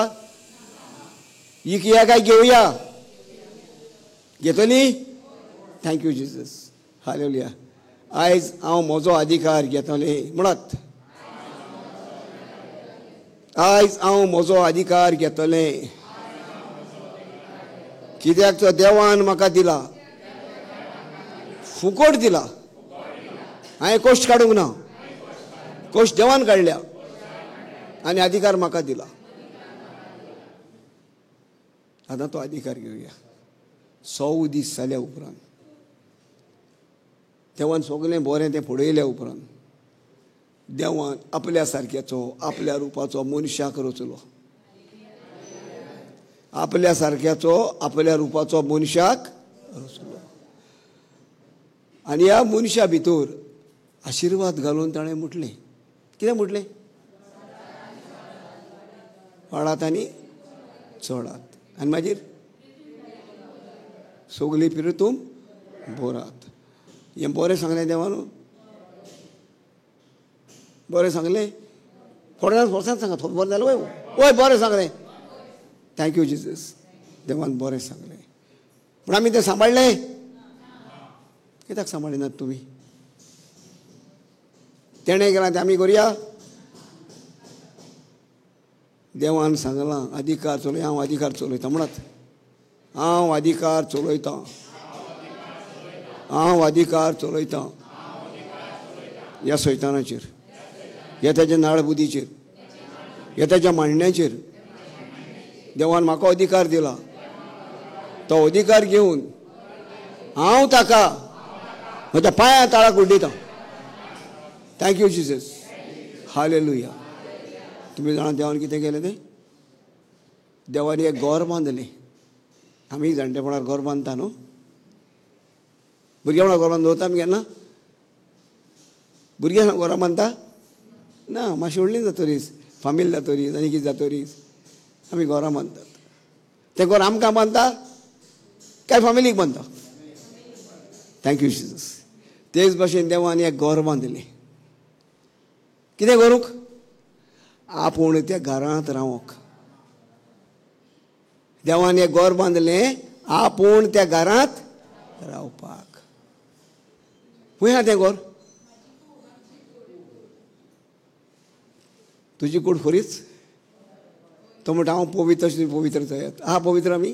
इकया काय घेवया? घेतली? Thank you Jesus. हालेलुया. आयज हांव म्हजो अधिकार घेतलें म्हणत. आयज हांव म्हजो अधिकार घेतलें. कित्याक तो देवान म्हाका दिला. फुकट दिला. हांवें कश्ट काडूंक ना. कश्ट देवान काडल्या आनी अधिकार म्हाका दिला. आतां तो अधिकार घेवया. 6 दीस जाल्या उपरांत देवान सगळें बरें तें पळयल्या उपरांत देवान आपल्या सारक्याचो, आपल्या रुपाचो मनशाक रचलो. आपल्या सारक्याचो, आपल्या रुपाचो मनशाक रचलो. आनी ह्या मनशा भितर आशिर्वाद घालून ताणें म्हटलें. कितें म्हटलें? वाडात आनी चडात. आनी मागीर सगळी पिरतूम बोरात. हें बरें सांगलें देवान. बरें सांगलें. फोर्सान सांगात. बरें जालें वय. वय बरें सांगलें. Thank you Jesus. देवान बरें सांगलें. पूण आमी तें सांबाळलें? कित्याक सांबाळिनात तुमी? तेणें केलां तें आमी करुया? देवान सांगलां अधिकार चलय. हांव अधिकार चलयता म्हणत. हांव अधिकार चलयतां. हांव अधिकार चलयतां ह्या सैतानाचेर, ह्या तेज्या नाळबुदीचेर, ह्या तेज्या मांडण्याचेर. देवान म्हाका अधिकार दिला. तो अधिकार घेवन हांव ताका म्हज्या पांया ताळाक उड्डयतां. Thank you Jesus. हालेलुया. तुम्ही जाणा देवान कितें केलें तें? देवानी एक घर बांदलें. आमी जाणटेपणार घर बांदता न्हू. भुरग्यां वांगडा घर बांदून दवरता आमी केन्ना? भुरग्यां घरां बांदता ना, मातशी व्हडलीं जातरीच, फामील जातरीच आनी कितें जातरीच आमी घरां बांदतात. तें घर आमकां बांदता काय फामिलीक बांदता? Thank you Jesus. तेच भाशेन देवान एक घर बांदलें. कितें करूंक? आपूण त्या घरांत रावंक. देवान एक घर बांदलें आपूण त्या घरांत रावपाक. खंय आहा तें घर? तुजी कूड खरीच? तो म्हणटा हांव पवित्र अशें पवित्र जायात. आहा पवित्र आमी?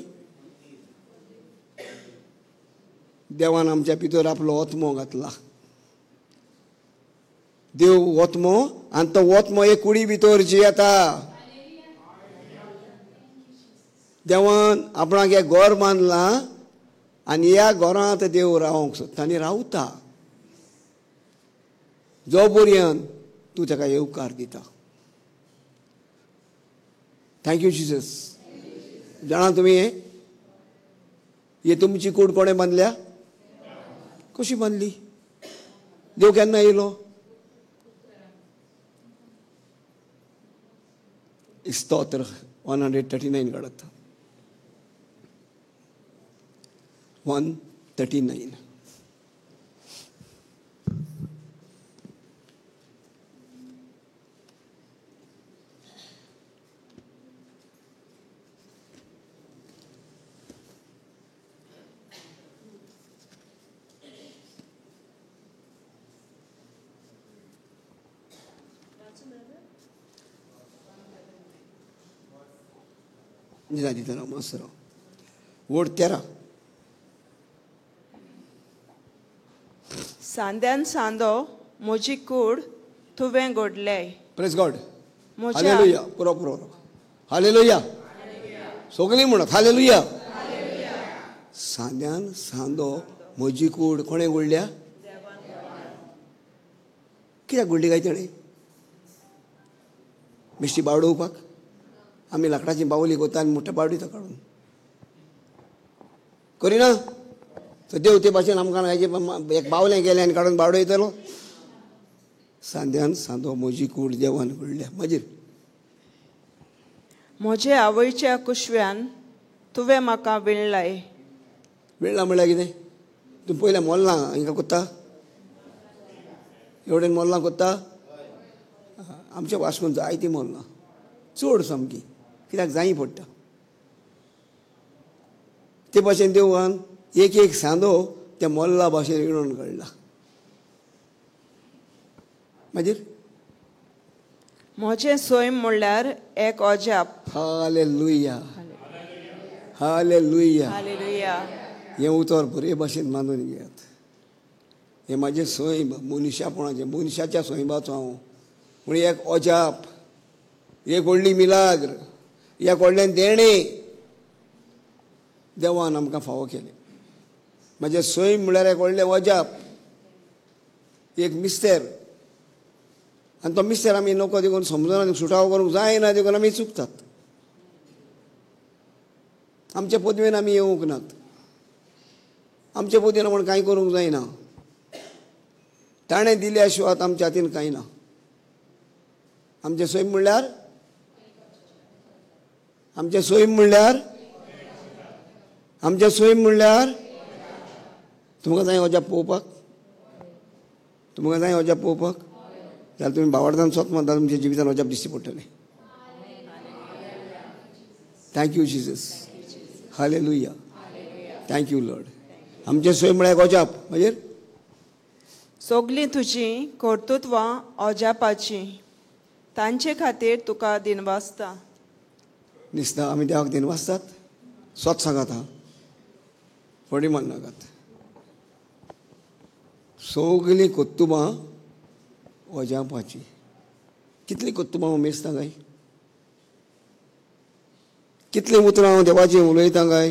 देवान आमच्या भितर आपलो ओतमो घातला. देव ओतमो आनी तो ओतमो एक कुडी भितर जियेता. देवान आपणाक एक घर बांदलां आनी ह्या घरांत देव रावंक सोदता आनी रावता जो पर्यंत तूं ताका येवकार दिता. Thank you Jesus. जाणा तुमी हे तुमची कूड कोणें बांदल्या? कशी बांदली? देव केन्ना येयलो? स्तोत्र 139 काडत. 139. निजादिताराव मास्तराव. वोट 13. सांद्यान सांदो म्हजी कूड तुवें घडलें. Praise God. म्हज्या हालेलुया. पुरो पुरो हालेलुया. सगळीं म्हणत हालेलुया. सांद्यान सांदो म्हजी कूड कोणें घडल्या? कित्याक घडली काय तेणें? बेश्टी बावडोवपाक? आमी लाकडाची बावली करता आनी मोठ्या बावडीता काडून करिना. तर देव ते भाशेन आमकां हेजे एक बावलें गेलें आनी काडून बावडयतलो. सांद्यान सांदो म्हजी कूड देवान घडल्या. मागीर म्हजे आवयच्या कुशव्यान तुवें म्हाका विणलाय. वेळा म्हळ्यार कितें? तूं पयलें मोल्लां हिंगा कोत्ता? एवढेन मोल्लां कोत्ता? आमच्या वास्कोन जायतीं मोल्लां, चड सामकी, कित्याक जायी पडटा. ते भाशेन देवान एक एक सांदो त्या मोल्ला भाशेन विणून काडला. मागीर म्हजें सैम म्हणल्यार एक अजाप. हालेलुया. हालेलुया. हालेलुया. हें उतर बरे भाशेन मानून घेयात. हें म्हाजें सैम मनशापणाचें, मनशाच्या सैमाचो हांव. म्हण एक अजाप, एक व्हडली मिलाग्र, एक व्हडलें देणें देवान आमकां फावो केलें. म्हाजें सैम म्हळ्यार एक व्हडलें अजाप, एक मिस्तेर. आनी तो मिस्तेर आमी नोको देखून समजून आनी सुटावो करूंक जायना देखून आमी चुकतात. आमचे पदवेन आमी येवंक नात. आमचे पदवेन म्हण कांय करूंक जायना. ताणें दिल्या शिवाय आमच्या हातीन कांय ना. आमचें सैम म्हणल्यार आमचें सैम म्हणल्यार आमचें सैम म्हणल्यार तुमकां जाय अजाप पळोवपाक? तुमकां जाय अजाप पळोवपाक? जाल्यार तुमी भावार्थान स्वत म्हणटा तुमच्या जिवितान अजाप दिसची पडटलें. Thank you Jesus. Hallelujah. Thank you Lord. आमचें सैम म्हळ्यार अजाप. मागीर सगलीं तुजीं कर्तुत्वां अजापाचीं, तांचे खातीर तुका दिनवासता. दिसता आमी देवाक दिनवासतात? स्वत सांगात हा, फडी मान नाकात. सगलीं कोत्तुबां अजापाचीं. कितलीं कोत्तुबां हांव मेजता काय? कितलीं उतरां हांव देवाचीं उलयतां काय?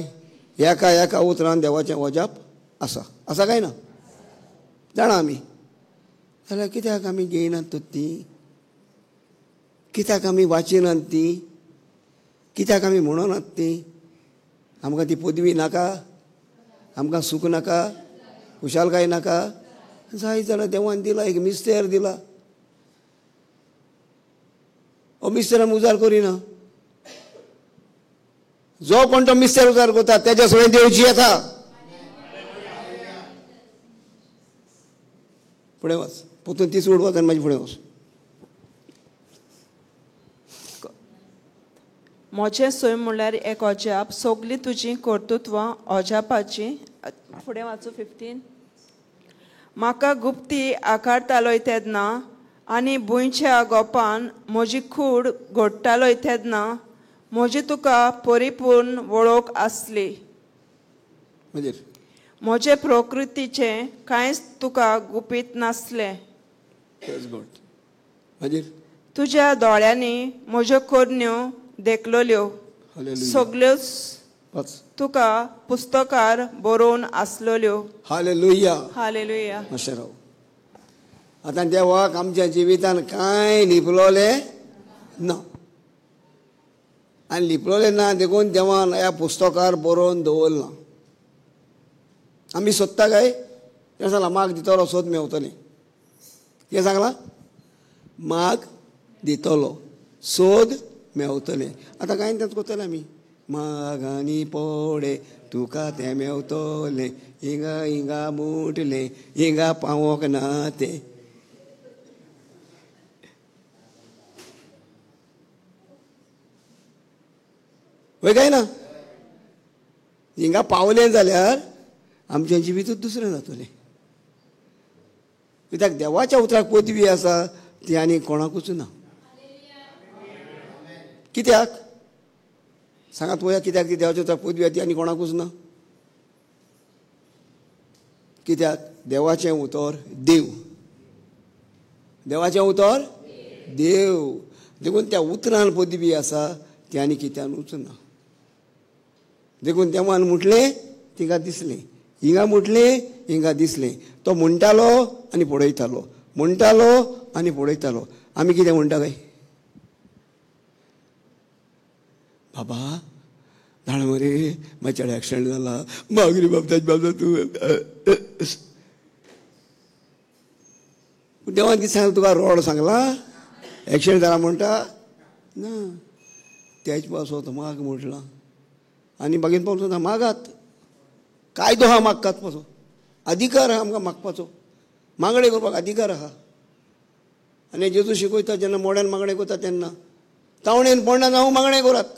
एका एका उतरान देवाचें अजाप आसा. आसा काय ना? जाणा आमी. जाल्यार कित्याक आमी घेयनात तीं? कित्याक आमी वाचिनात ती, कित्याक आमी म्हणनात ती? आमकां ती पदवी नाका, आमकां सूख नाका, खुशालकाय नाका. जाय जाल्यार देवान दिला, एक मिस्तेर दिला. हो मिस्तेर आमी उजार करिना. जो कोण तो मिस्तेर उजार करता तेज्या सगळें देवची येता. फुडें वच, पोतून तीच उडवत आनी मागीर फुडें वच. मोचे सोय म्हणल्यार एक अजाप, सगलीं तुजीं कर्तुत्वां अजापाची. फुडें वाचू 15. म्हाका गुप्ती आकारतालोय तेन्ना आनी भुंयच्या गोपान म्हजी कूड घोडटालोय तेन्ना म्हजी तुका परिपूर्ण वळख आसली. म्हजे प्रकृतीचे कांयच तुका गुपीत नासलें. तुज्या दोळ्यांनी म्हज्यो करण्यो देखलोल्यो सगल्योच तुका पुस्तकार बरोवन आसलोल्यो. हालेलुया. हालेलुया. अशें राव. आतां देवाक आमच्या जिवितान कांय लिपलोलें ना. आनी लिपलोलें ना देखून देवान ह्या पुस्तकार बरोवन दवरलां. आमी सोदता काय? तें सांगलां माग दितलो सोद मेवतलें. कितें सांगलां? माग दितलो सोद मेवतलें. आतां कांय तेंच कोत्तले आमी. माग आनी पोडे तुका तें मेवतलें, हिंगा हिंगा मुटलें, हिंगा पावोंक ना तें. वय काय ना? हिंगा पावलें जाल्यार आमचें जिवीतूच दुसरें जातलें. कित्याक देवाच्या उतराक पदवी आसा ती आनी कोणाकूच ना. कित्याक सांगात पळोवया, कित्याक ती देवाच्या उतराक पदवी ती आनी कोणाकूच ना? कित्याक देवाचें उतर देव. देवाचें उतर देव. देखून त्या उतरान पदवी आसा ती आनी कित्यानूच ना. देखून देवान म्हटलें तिका दिसलें, हिंगा म्हटलें हिंगा दिसलें. तो म्हणटालो आनी पळयतालो, म्हणटालो आनी पळयतालो. आमी कितें म्हणटा काय? बाबा जाणा मरे म्हाज्या चेड्याक एक्सिडेंट जाला, मागरी बाबा बाबा तूं. देवान कितें सांगलें तुका? रोड सांगला एक्सिडेंट जाला म्हणटा ना. तेच पासो तो माग म्हटलां आनी मागीर पावलो मागात. कायदो आहा मागतात पासो, अधिकार आहा आमकां मागपाचो, मागणें करपाक अधिकार आहा. आनी जेजू शिकयता जेन्ना मोड्यान मागणें करता तेन्ना तावणेन पोंडान हांव मागणें करात.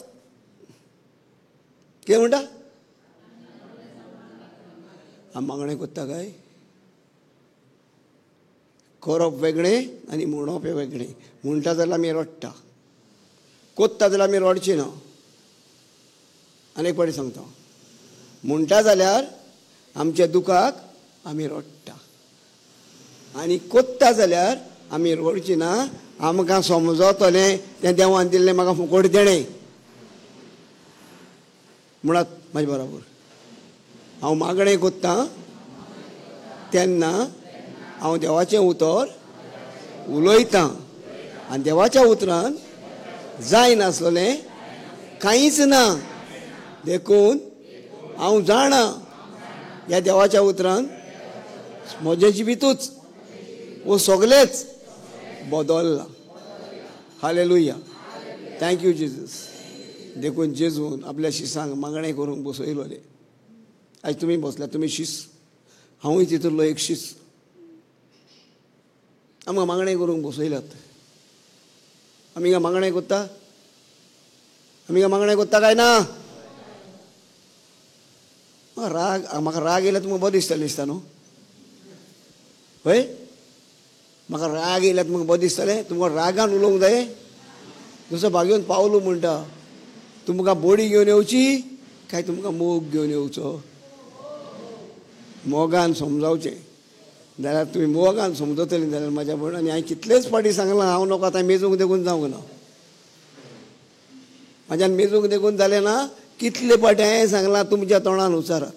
कितें म्हणटा? हांव मागणें कोत्ता काय? करप वेगळें आनी म्हणप वेगळें. म्हणटा जाल्यार आमी रडटा, कोत्ता जाल्यार आमी रडची ना. आनी एक पाटी सांगता, म्हणटा जाल्यार आमच्या दुखाक आमी रडटा आनी कोत्ता जाल्यार आमी रडची ना. आमकां समजतलें तें देवान दिल्लें म्हाका फुकट देणें. म्हणत म्हाजे बरोबर हांव मागणें कोत्ता तेन्ना हांव देवाचें उतर उलयतां आनी देवाच्या उतरान जाय नासलें कांयच ना. देखून हांव जाणा ह्या देवाच्या उतरान म्हजें जिवीतूच वो सगळेंच बदललां. हालेलुया. Thank you Jesus. देखून जेजून आपल्या शिसांक मागणें करूंक बसयलोलें. आयज तुमी बसल्यात, तुमी शीस, हांवूय तितूंतलो एक शीस. आमकां मागणें करूंक बसयल्यात. आमी काय मागणें कोत्ता? आमी काय मागणें कोत्ता काय ना? राग, म्हाका राग येयल्यार तुमकां बरें दिसता न्हू? हय, म्हाका राग येयल्यार तुमकां बरें दिसतलें? तुमकां रागान उलोवंक जाय? जसो भाग्योन पावलो म्हणटा, तुमकां बोडी घेवन येवची काय तुमकां मोग घेवन येवचो? मोगान समजावचें जाल्यार तुमी मोगान समजतलीं जाल्यार म्हाज्या बरोबर. आनी हांवें कितलेच फाटी सांगलां हांव नोको आतां मेजूंक देखून जावंक ना. म्हाज्यान मेजूंक देखून जालें ना. कितले फाटी हांवें सांगलां तुमच्या तोंडान उच्चारात,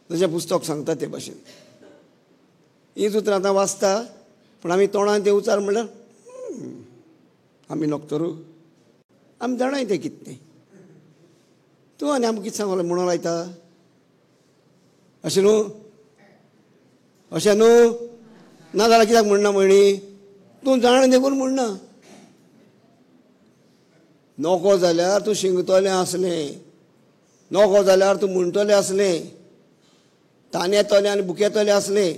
जशें पुस्तक सांगता ते भाशेन. हींच उतरां आतां वाचता पूण आमी तोंडान ते उच्चार म्हणल्यार आमी नोकतरू आमी जाणाय तें कितें तें. तूं आनी आमकां कितें सांगलें म्हणून लायता अशें न्हू, अशें न्हू. ना जाल्यार कित्याक म्हणना म्हणी तूं जाण देखून म्हणना. नोको जाल्यार तूं शिंगतलें आसलें, नोको जाल्यार तूं म्हणटलें आसलें, तानेतलें आनी बुकेतलें आसलें.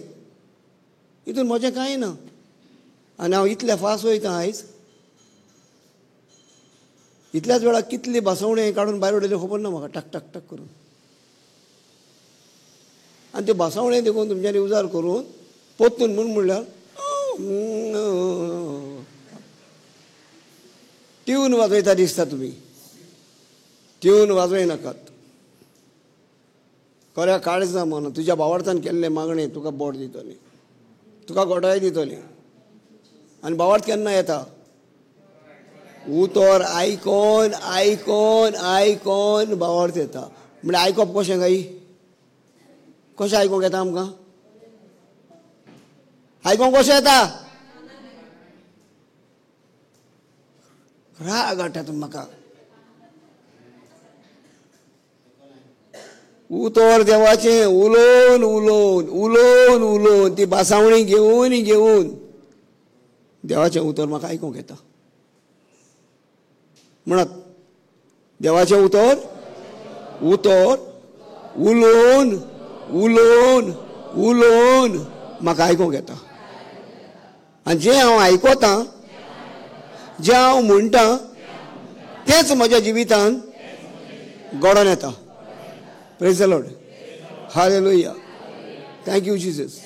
हितून म्हजें कांय ना. आनी हांव इतलें फास्ट वयतां आयज. इतल्याच वेळार कितली भासावणी काडून भायर उडयल्यो खबर ना म्हाका, टक टक टक करून. आनी त्यो भासावणी देखून तुमच्यांनी उजार करून पोत्तून म्हणल्यार ट्यून वाजयता दिसता तुमी. ट्यून वाजयनाकात. खऱ्या काळजा म्हणून तुज्या भावार्थान केल्लें मागणें तुका बोट दितलें, तुका घोटाय दितलें. आनी भावार्थ केन्ना येता? उतर आयकोन आयकोन आयकोन भावार्थ येता. म्हणजे आयकप कशें काय? कशें आयकोंक येता आमकां? आयकोंक कशें येता? राग हाडटा तुमी म्हाका. उतर देवाचें उलोवन उलोवन उलोवन उलोवन ती भासावणी घेवन घेवन देवाचें उतर म्हाका आयकोंक येता. म्हणत देवाचें उतर उतर उलोवन उलोवन उलोवन म्हाका आयकोंक येता. आनी जें हांव आयकोतां, जें हांव म्हणटां तेंच म्हज्या जिवितान घडोवन येता. Praise the Lord. Hallelujah. Thank you Jesus.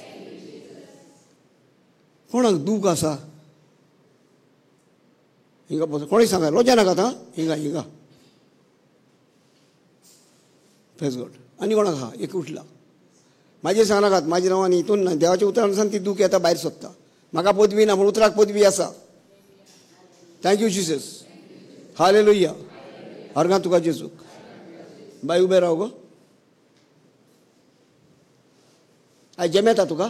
कोणाक दूख आसा हिंगा बस, कोणी सांगा रोजा नाकात हां, हिंगा हिंगा. Praise God. आनी कोणाक आहा? एक उठला. म्हाजेर सांगनाकात, म्हाजे नांवान हितून ना. देवाच्या उतरान ती दूख येता भायर सोदता. म्हाका पदवी ना, पूण उतराक पदवी आसा. Thank you Jesus. हालेलुया. हरगा तुका जेजूक. बाय उबें राव गो. आयज जेम येता तुका?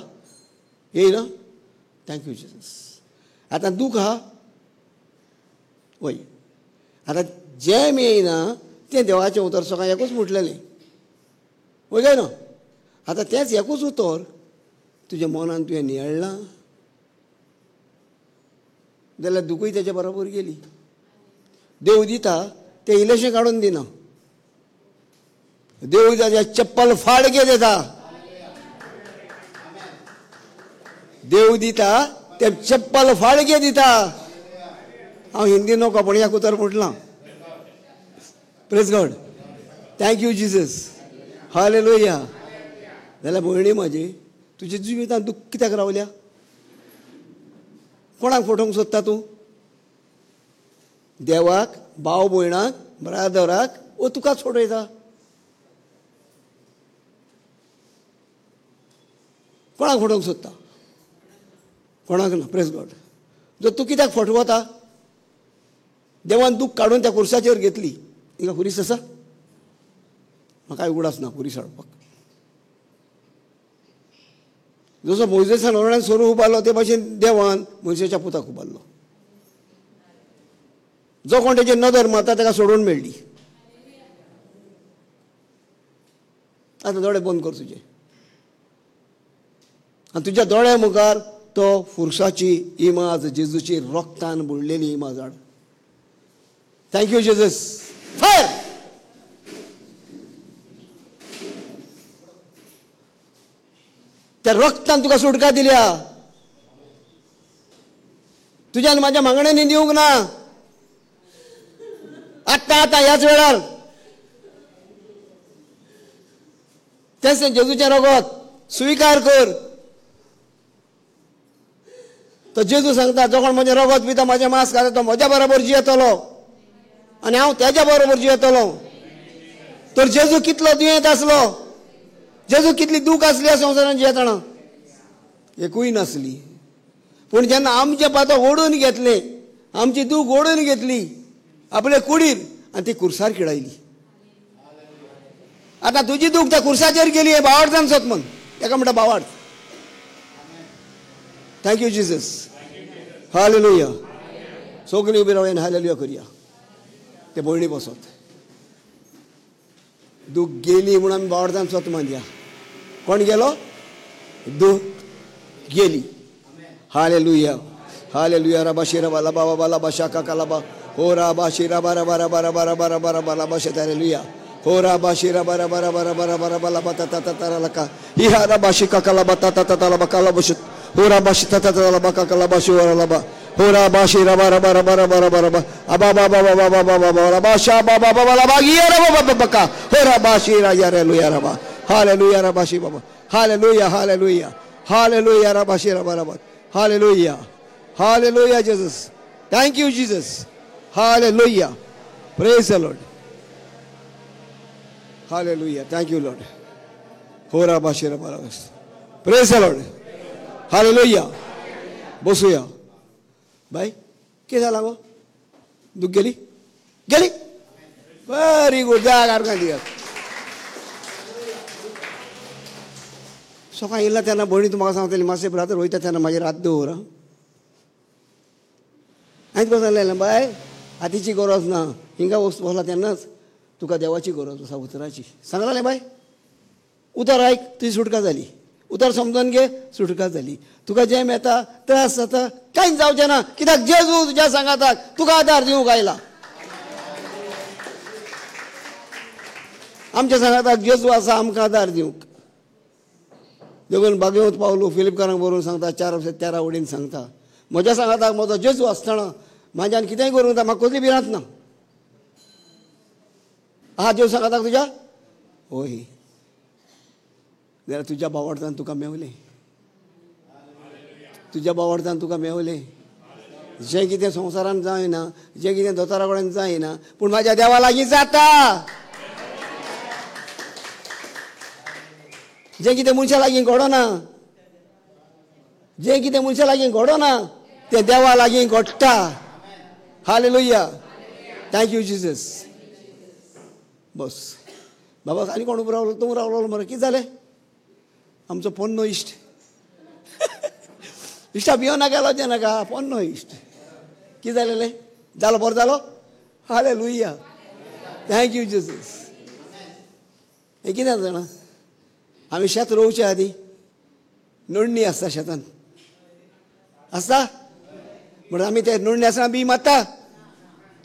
येयना? Thank you Jesus. आतां दूख आहा? वय. आतां जेम येयना तें देवाचें उतर सकाळ एकूच म्हटलेलें. वय काय ना? आतां तेंच एकूच उतर तुज्या मनान तुवें नियळ्ळां जाल्यार दुखूय तेच्या बरोबर गेली. देव दिता तें इल्लेशें काडून दिना. देव ताच्या चप्पल फाडके दिता. देव दिता ते चप्पल फाडके दिता. हांव हिंदी नको पण ह्या उतर म्हटलां. Praise God. Thank you Jesus. Hallelujah. जाल्यार भयणी म्हाजी तुज्या जिवितांत दूख कित्याक रावल्या? कोणाक फटोवंक सोदता तूं? देवाक, भाव भयणाक, ब्रादराक, वो तुकाच फटयता. कोणाक फटोवंक सोदता? कोणाक ना. Praise God. जर तूं कित्याक फटवता? देवान दूख काडून त्या खुर्साचेर घेतली. हिंगा खुरीस आसा? म्हाका उगडास ना खुरीस हाडपाक. जसो मोइजेसान हरणान सोरू उबारलो ते भाशेन देवान मोइजेच्या पुताक उबारलो. जो कोण तेजेर नदर मारता ताका सोडून मेळ्ळी. आतां दोळे बंद कर तुजे. आनी तुज्या दोळ्या मुखार तो फुरसाची इमाज, जेजूची रोगतान बुडलेली इमाज हाड. Thank you Jesus. फायर. त्या रोगतान तुका सुटका दिल्या. तुज्यान म्हाज्या मागण्यांनी दिवंक ना. आत्तां आतां ह्याच वेळार तेच जेजूचें रगत स्विकार कर. तो जेजू सांगता जो कोण म्हजें रगत पिता, म्हाजें मांस खाता तो म्हज्या बरोबर जियेतलो आनी हांव तेज्या बरोबर जियेतलो. तर जेजू कितलो दुयेंत आसलो, जेजू कितली दूख आसली ह्या संवसारांत जियेतना? एकूय नासली. पूण जेन्ना आमचे पातो ओडून घेतले, आमची दूख ओडून घेतली आपले कुडीर आनी ती खुर्सार खिळायली. आतां तुजी दूख त्या खुर्साचेर गेली. हे भावार्थान सोद म्हण. ताका म्हणटा भावार्थ. Thank you Jesus. हालेलुया. सगळीं उबी रावन हालेलुया करुया. ते भयणी बसत दूख गेली म्हणून आमी बावडतान स्वत मानया. कोण गेलो? दूख गेली. Hallelujah hallelujah. रबा शिरबा लबा बाबा लबा शाका कलबा हो राबा शिरबा रबा रबा रबा रबा रबा रबा लबा हालेलुया. हो राबा शिरबा रबा रबा रबा रबा रबा लबा तता तता लका इहा रबा शिका कलबा तता तता लबा कलबा शुत हो राबा शिता तता लबा कलबा शुरा लबा हो राबा शिरबा रबा रबा रबा रबा रबा अबा बाबा बाबा बाबा बाबा रबा शा बाबा बाबा लबा गिया रबा बाबा बका हो राबा शिरा या रेलुया रबा हालेलुया रबा शि बाबा hallelujah hallelujah hallelujah rava शिरबा rava hallelujah hallelujah. Jesus, thank you Jesus. Hallelujah. Praise the Lord. Hallelujah. Thank you Lord. Hora bashira baragas. Praise the Lord. Hallelujah. बसूया. बाय कितें जालां गो? दूख गेली? गेली? Very good. जागार दियात. सकाळीं येयला तेन्ना भयणी तूं म्हाका सांगतली मातशें ब्रादर वयता तेन्ना म्हाजेर हात दवर. हांवें तुका सांगलें बाय हातीची गरज ना. हिंगा बसला तेन्नाच तुका देवाची गरज आसा उतराची. सांगलें बाय उतर आयक तुजी सुटका जाली. उतर समजून घे सुटका जाली. तुका जें मेळटा त्रास जाता कांयच जावचें ना. कित्याक जेजू तुज्या सांगाताक तुका आदार दिवंक आयला. आमच्या सांगाताक जेजू आसा आमकां आदार दिवंक. देखून भागवत पावलो फिलिपकारांक बरोवन सांगता 4:13 वडीन सांगता म्हज्या सांगाताक म्हजो जेजू आसतना म्हाज्यान कितेंय करूंक जाता म्हाका कसली भिरांत ना. आहा जेव सांगाताक तुज्या? होय. जाल्यार तुज्या बावडतान तुका मेवलें. तुज्या बावडतान तुका मेवलें. जें कितें संवसारान जायना जें कितें दोतोरा कडेन जायना पूण म्हाज्या देवा लागीं जाता. जें कितें मनशा लागीं घडना जें कितें मनशा लागीं घडना तें देवा लागीं घडटा. हालेलुया. Thank you Jesus. बस बाबा आनी कोण उबो रावलो? तूं रावलो मरे. कितें जालें? आमचो पोन्नो इश्ट इश्टा भियोना गेलो तें नाका. पोन्नो इश्ट. कितें जालेलें? जालो बरो जालो. हालेलुया. Thank you Jesus. हें कितें जाणा आमी शेत रोवचे आदी नोंदणी आसता शेतान आसता म्हणून आमी ते नोंदणी आसतना बी मारता.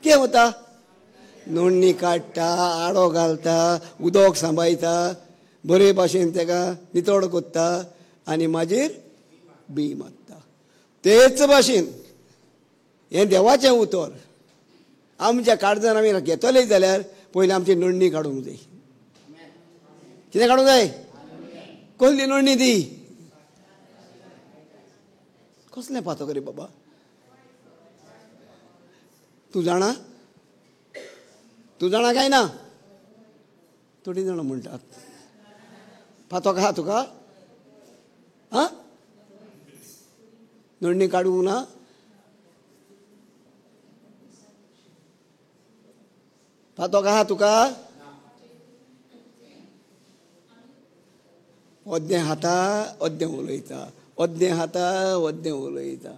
कितें वता? नोंदणी काडटा आडो घालता उदक सांबाळटा बरे भाशेन ताका नितळ कोत्ता आनी मागीर बी मारता. तेच भाशेन हें देवाचें उतर. आमच्या काळजान आमी घेतले जाल्यार पयलीं आमची नोंदणी काडूंक जाय. कितें काडूंक जाय? कसली नोंदणी दी? कसलें पातक रे बाबा? तूं जाणा? तूं जाणा काय ना? थोडी जाणां म्हणटात पातक आहा तुका? आं नोंदणी काडूंक ना? पातक आहा तुका? अद्दें खाता अद्दें उलयता अद्दें खाता अद्दें उलयता.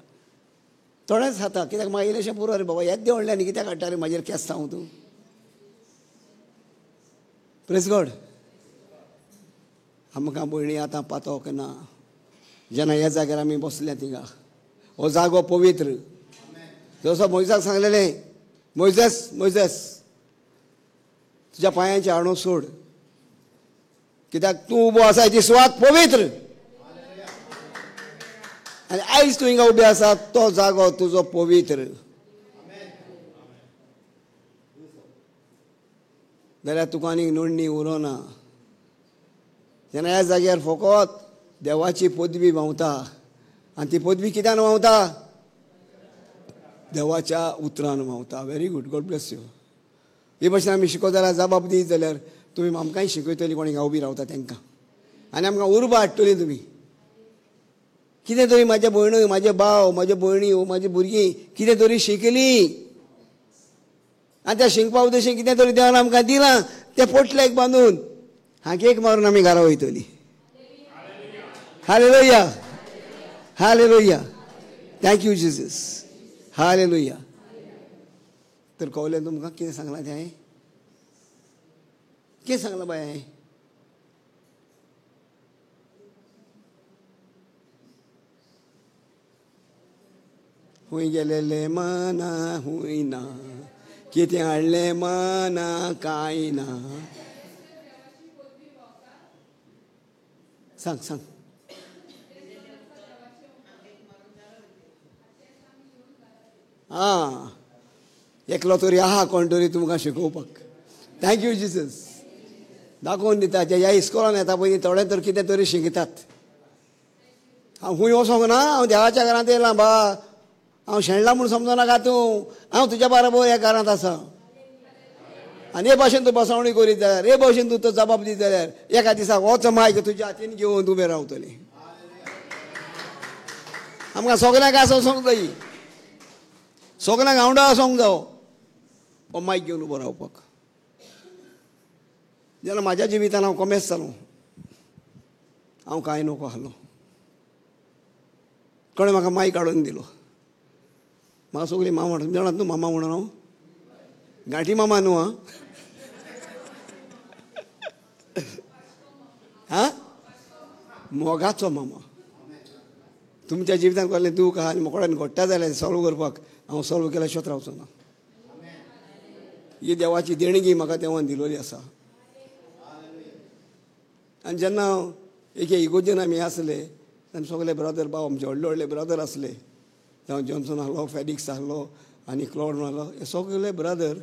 थोडेंच खाता कित्याक म्हाका इल्लेशें पुरो रे बाबा. येद्दें व्हडल्यान कित्याक हाडटा रे म्हाजेर केस सांगू तूं? Praise God. आमकां भयणी आतां पातोक ना. जेन्ना ह्या जाग्यार आमी बसल्या थिंगा हो जागो पवित्र. जसो मोइजाक सांगलेलें मोइजेस मोइजेस तुज्या पांयांची हाडून सोड कित्याक तूं उबो आसा हेची सुवात पवित्र. आनी आयज तूं हिंगा उबे आसा तो जागो तुजो पवित्र. जाल्यार तुका आनीक नोंदणी उरोना. जेन्ना ह्या जाग्यार फकत देवाची पदवी व्हांवता आनी ती पदवी कित्यान व्हांवता? देवाच्या उतरान व्हांवता. Very good. God bless you. हे भाशेन आमी शिकोवंक जाल्यार जबाब दीत जाल्यार तुमी आमकांय शिकयतली कोण हिंगा उबी रावता तांकां आनी आमकां उर्बा हाडटली. तुमी कितें तरी म्हाजे भयण्यो म्हाजे भाव म्हाजे भयण्यो म्हाजी भुरगीं कितें तरी शिकलीं आनी त्या शिकपा उद्देशीन कितें तरी देवान आमकां दिलां तें पोटलेक बांदून हांकेक मारून आमी घरा वयतलीं. Hallelujah hallelujah. Thank you Jesus. Hallelujah. तर कळलें तुमकां कितें सांगलां तें हांवें? कितें सांगलां बाय हांवें? हूंय गेलेले मना हूंय ना, कितें हाडलें मना कांय ना. सांग सांग. आं, एकलो तरी आहा कोण तरी तुमकां शिकोवपाक. Thank you Jesus. दाखोवन दिता जे ह्या इस्कॉलान येता पळय थोडे तर कितें तरी शिकतात. हांव खूंय वचोंक ना, हांव देवाच्या घरांत येयलां बा. हांव शेणला म्हूण समजनाका तूं. हांव तुज्या बरोबर ह्या घरांत आसा. आनी हे भाशेन तूं बसवणी करीत जाल्यार, हे भाशेन तूं तो जबाब दित जाल्यार एका दिसाक होच मायक तुज्या हातीन घेवन उबें रावतली. आमकां सगल्यांक आसोवंक जायी, सगल्यांक हांवडा आसोंक जावो हो मायक घेवन उबो रावपाक. जेन्ना म्हाज्या जिवितान हांव कमेस जालो, हांव कांय नोको आहलो. कोणें म्हाका मायक हाडून दिलो. म्हाका सगळीं मामा म्हणटा. जाणात न्हू मामा म्हणून हांव? गांठी मामा न्हू आं? हां, मोगाचो मामा. तुमच्या जिवितांत कसलें दूख आहा आनी मोकळ्यान घडटा जाल्यार सॉल्व करपाक हांव सॉल्व केल्या शिवाय रावचो ना. ही देवाची देणगी म्हाका देवान दिलोली आसा. आनी जेन्ना एके इगोजेन आमी आसले तेन्ना सगळे ब्रदर भाव आमचे व्हडले व्हडले ब्रदर आसले. जावं जॉन्सन आहलो, फॅडिक्स आहलो आनी क्लॉड आहलो. हे सगळे ब्रदर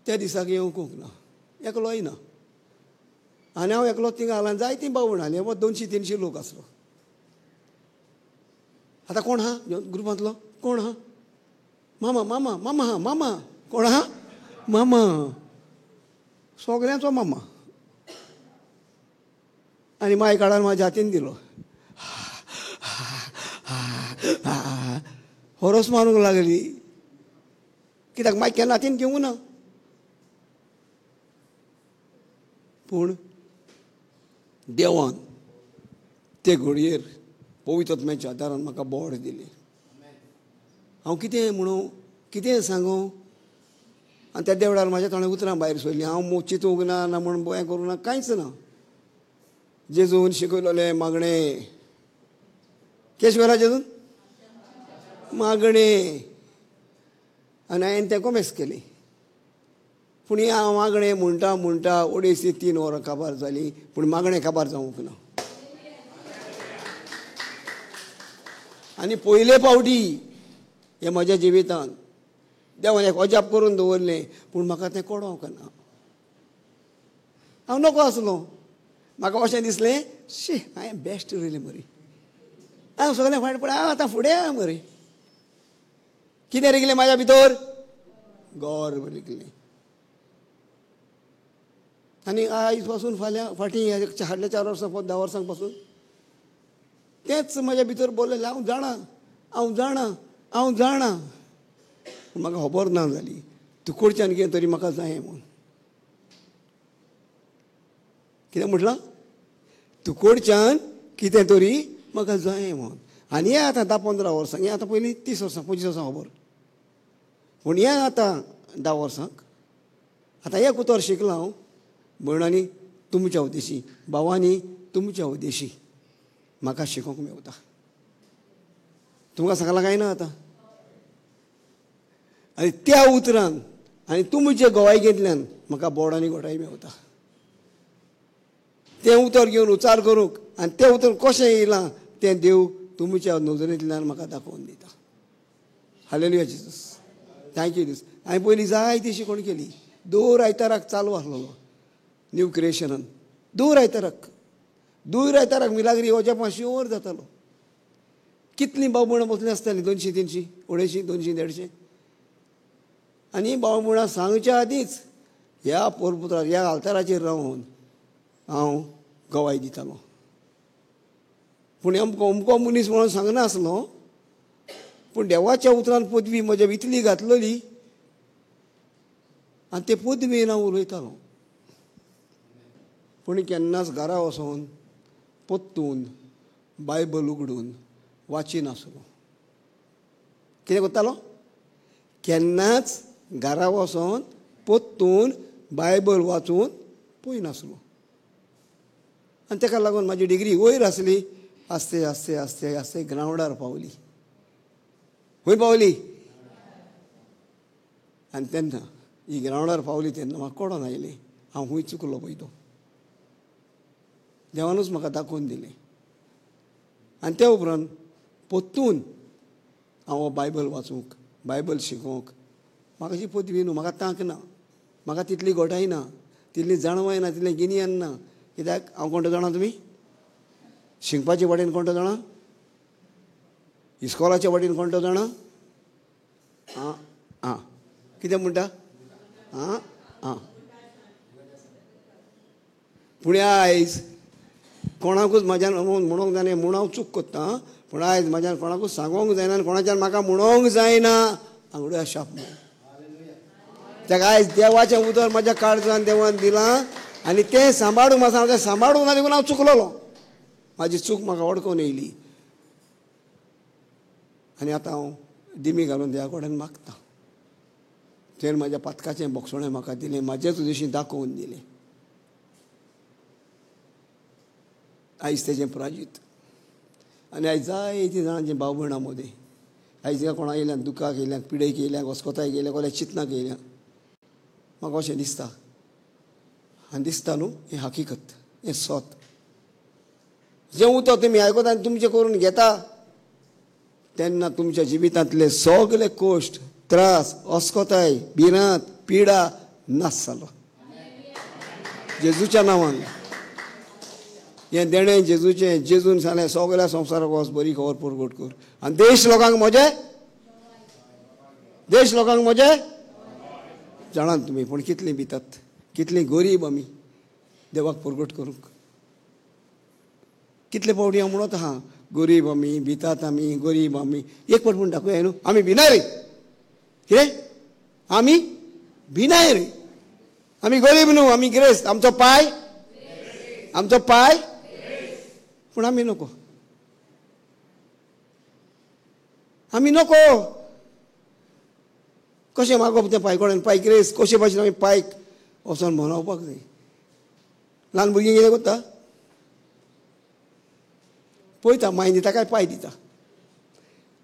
त्या दिसाक येवंकूच ना, एकलो येना. आनी हांव एकलो थिंगा आहलो आनी जायतीं बावण आहलीं. वो 200-300 लोक आसलो. आतां कोण आहा ग्रुपांतलो? कोण आहा? मामा मामा मामा आहा. मामा कोण आहा? मामा. सगळ्यांचो मामा. आनी मायक हाडून म्हाज्या हातीन दिलो. हरोस मारूंक लागली. कित्याक मायक केन्ना हातीन घेवंक ना. पूण देवान ते घडयेर पवित्र आत्म्याच्या आदारान म्हाका बोड दिली. हांव कितें म्हणूं, कितें सांगूं? आनी त्या देवळार म्हाज्या थोड्या उतरां भायर सरलीं. हांव चिंतूंक ना ना म्हणून हें करूं ना, कांयच ना. जेजून शिकयलोलें मागणें. कितें शिकयलां जेजून? मागणें. आनी हांवें तें कमेस केली. पूण हांव मागणें म्हणटा म्हणटा 2.5-3 वरां काबार जालीं, पूण मागणें काबार जावंक ना. आनी पयले फावटी हे म्हज्या जिवितांत देवान एक अजाप करून दवरलें, पूण म्हाका तें कळोंक ना. हांव नोको आसलो. म्हाका अशें दिसलें, शी हांवें बेस्ट रोयलें मरे. हांव सगळें फायट पळय, हांव आतां फुडें आहा मरे. कितें रिगलें म्हाज्या भितर? गर्व रिगलें. आनी आयज पासून फाल्यां फाटीं हाडल्या 4 वर्सां 10 वर्सांक पासून तेंच म्हज्या भितर बोललेलें. हांव जाणा, हांव जाणा, हांव जाणा. म्हाका खबर ना जाली तूं कडच्यान कितें तरी म्हाका जाय म्हूण. कितें म्हटलां? तूं कडच्यान कितें तरी म्हाका जाय म्हूण. आनी हें आतां 10-15 वर्सांक, हें आतां पयलीं 30 वर्सां 25 वर्सां खबर. पूण हें आतां 10 वर्सांक आतां एक उतर शिकलां हांव. भयणांनी तुमच्या उद्देशी, भावांनी तुमच्या उद्देशी म्हाका शिकोवंक मेवता. तुमकां सांगलां काय ना आतां? आनी त्या उतरान आनी तुमचे गोवायकेंतल्यान म्हाका बोड आनी घोटाय मेवता. तें उतर घेवन उचार करूंक आनी तें उतर कशें येयलां तें देव तुमच्या नजरेंतल्यान म्हाका दाखोवन दिता. Hallelujah Jesus. थँक्यू दिस. हांवें पयलीं जायती शिकवण केली. दर आयताराक चालू आसलेलो न्यू क्रिएशनान. दर आयताराक मिलाग्री वचपाक शिवर जातालो. कितलीं बावबणां बसलीं आसतालीं? 200-300 250 200-150. आनी बावबणां सांगच्या आदींच ह्या पोरपुत्रार ह्या आल्ताराचेर रावन हांव गवाय दितालो. पूण अमको मनीस म्हणून सांगनासलो, पूण देवाच्या उतरान पदवी म्हज्या इतली घातलेली आनी ते पदवेन हांव उलयतालो. पूण केन्नाच घरा वचोन पोत्तून बायबल उगडून वाचिनासलो. कितें करतालो? केन्नाच घरा वचोन पोत्तून बायबल वाचून पळयनासलो. आनी ताका लागून म्हाजी डिग्री वयर आसली, आस्ते आस्ते आस्ते आस्ते ग्रावंडार पावली. खंय पावली? आनी तेन्ना ही ग्रावंडार पावली तेन्ना म्हाका कळोन आयलें हांव खंय चुकलो पळय तो. देवानूच म्हाका दाखोवन दिलें. आनी त्या उपरांत पोत्तून हांव बायबल वाचूंक, बायबल शिकोवंक म्हाका अशी पदवी न्हू, म्हाका तांक ना, म्हाका तितली घोटाय ना, तितली जाणवाय ना, तितलें गिन्यान ना. कित्याक हांव कोणतो जाणा तुमी? शिंकपाचे वाटेन कोणतो जाणा? इस्कॉलाच्या वाटेन कोणतो जाणा? आं आं कितें म्हणटा? आं आं पूण आयज कोणाकूच म्हाज्यान म्हणूंक जायना म्हूण हांव चूक कोत्ता. पूण आयज म्हाज्यान कोणाकूच सांगोंक जायना आनी कोणाच्यान म्हाका म्हणोंक जायना आंगडो शाप म्हणून. ताका आयज देवाचें उदक म्हाज्या काळजान देवान दिलां आनी तें सांबाळूंक म्हाका हांव तें सांबाळूंक ना देखून हांव चुकलोलो. म्हाजी चूक म्हाका वळखून येयली आनी आतां हांव दिमी घालून देवा कडेन मागतां. तेणें म्हाज्या पातकाचें बोगसोणें म्हाका दिलें, म्हाजेच उद्देशीं दाखोवन दिलें. आयज तेजें प्राजीत. आनी आयज जायतीं जाणांचीं भाव भयणां मदें आयज कोणा येयल्यांक दुखाक येयल्यांक पिडेक येयल्यांक वस्कोतायक येयल्यांक कोल्या चिंतनाक येयल्यांक म्हाका अशें दिसता. आनी दिसता न्हू हें हकिकत, हें सत. जें उतर तुमी आयकता आनी तुमचें करून घेता तेन्ना तुमच्या जिवितांतले सगळे कोश्ट, त्रास, अस्कोताय, भिरांत, पिडा नास जालो जेजूच्या नांवान. हें देणें जेजूचें, जेजून सांगलें सगळ्या संवसाराक वच बरी खबर परगट कर आनी देश लोकांक म्हजें, देश लोकांक म्हजें जाणात तुमी. पूण कितलीं भितात, कितलीं गरीब आमी देवाक परगट करूंक. कितले फावटी हांव म्हणत आहा गरीब आमी, भितात आमी, गरीब आमी. एक फावट म्हूण दाखोवया न्हू, आमी भिनाय रे. कितें? आमी भिनाय रे. आमी गरीब न्हू, आमी गिरेस्त. आमचो पाय, आमचो पाय, पूण आमी नको, आमी नको. कशें मागप तें पांय कडेन? पांय गिरेस्त कशे भाशेन आमी पांयक वचोन मनवपाक जाय. ल्हान भुरगीं कितें करता? पळयता माय दिता काय पांय दिता,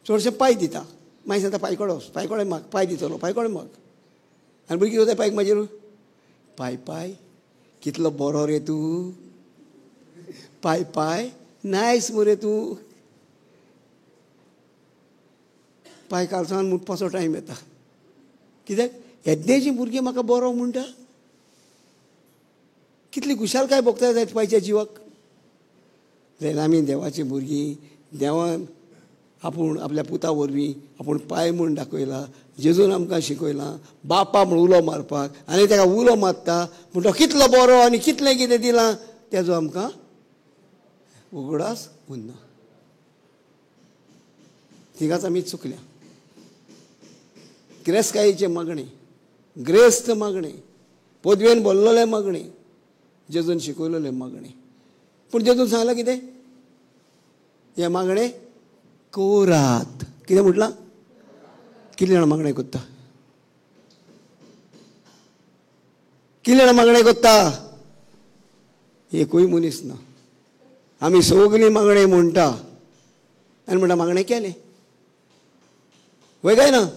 चडशे पांय दिता. माय सांगता पांय कडेन वच, पांय कडेन माग, पांय दितलो, पांय कडेन माग. आनी भुरगीं वता पांयक म्हाजेर, पांय पांय कितलो बरो रे तूं, पांय पांय नायस मरे तूं. पांय कालसान मुटपाचो टायम येता. कित्याक येद्देचीं भुरगीं म्हाका बरो म्हणटा. कितली खुशालकाय भोगता जायत पांयच्या जिवाक. जाल्यार आमी देवाचीं भुरगीं, देवान आपूण आपल्या पुता वरवीं आपूण पांय म्हूण दाखयला, जेजून आमकां शिकयलां बापा म्हूण उलो मारपाक. आनी ताका उलो मारता पूण तो कितलो बरो आनी कितलें कितें दिलां तेजो आमकां उगडास उरना. थिंगाच आमी चुकल्या. गिरेस्तकायेचें मागणें, ग्रेस्त मागणें, पदवेन भरलेलें मागणें, जेजून शिकयलेलें मागणें. पूण जेजून सांगलां कितें? हें मागणें कोरात. कितें म्हटलां? कितले जाणां मागणें कोत्ता? कितले जाणां मागणें कोत्ता? एकूय मनीस ना. आमी सगळीं मागणें म्हणटा आनी म्हणटा मागणें केलें. वय काय ना?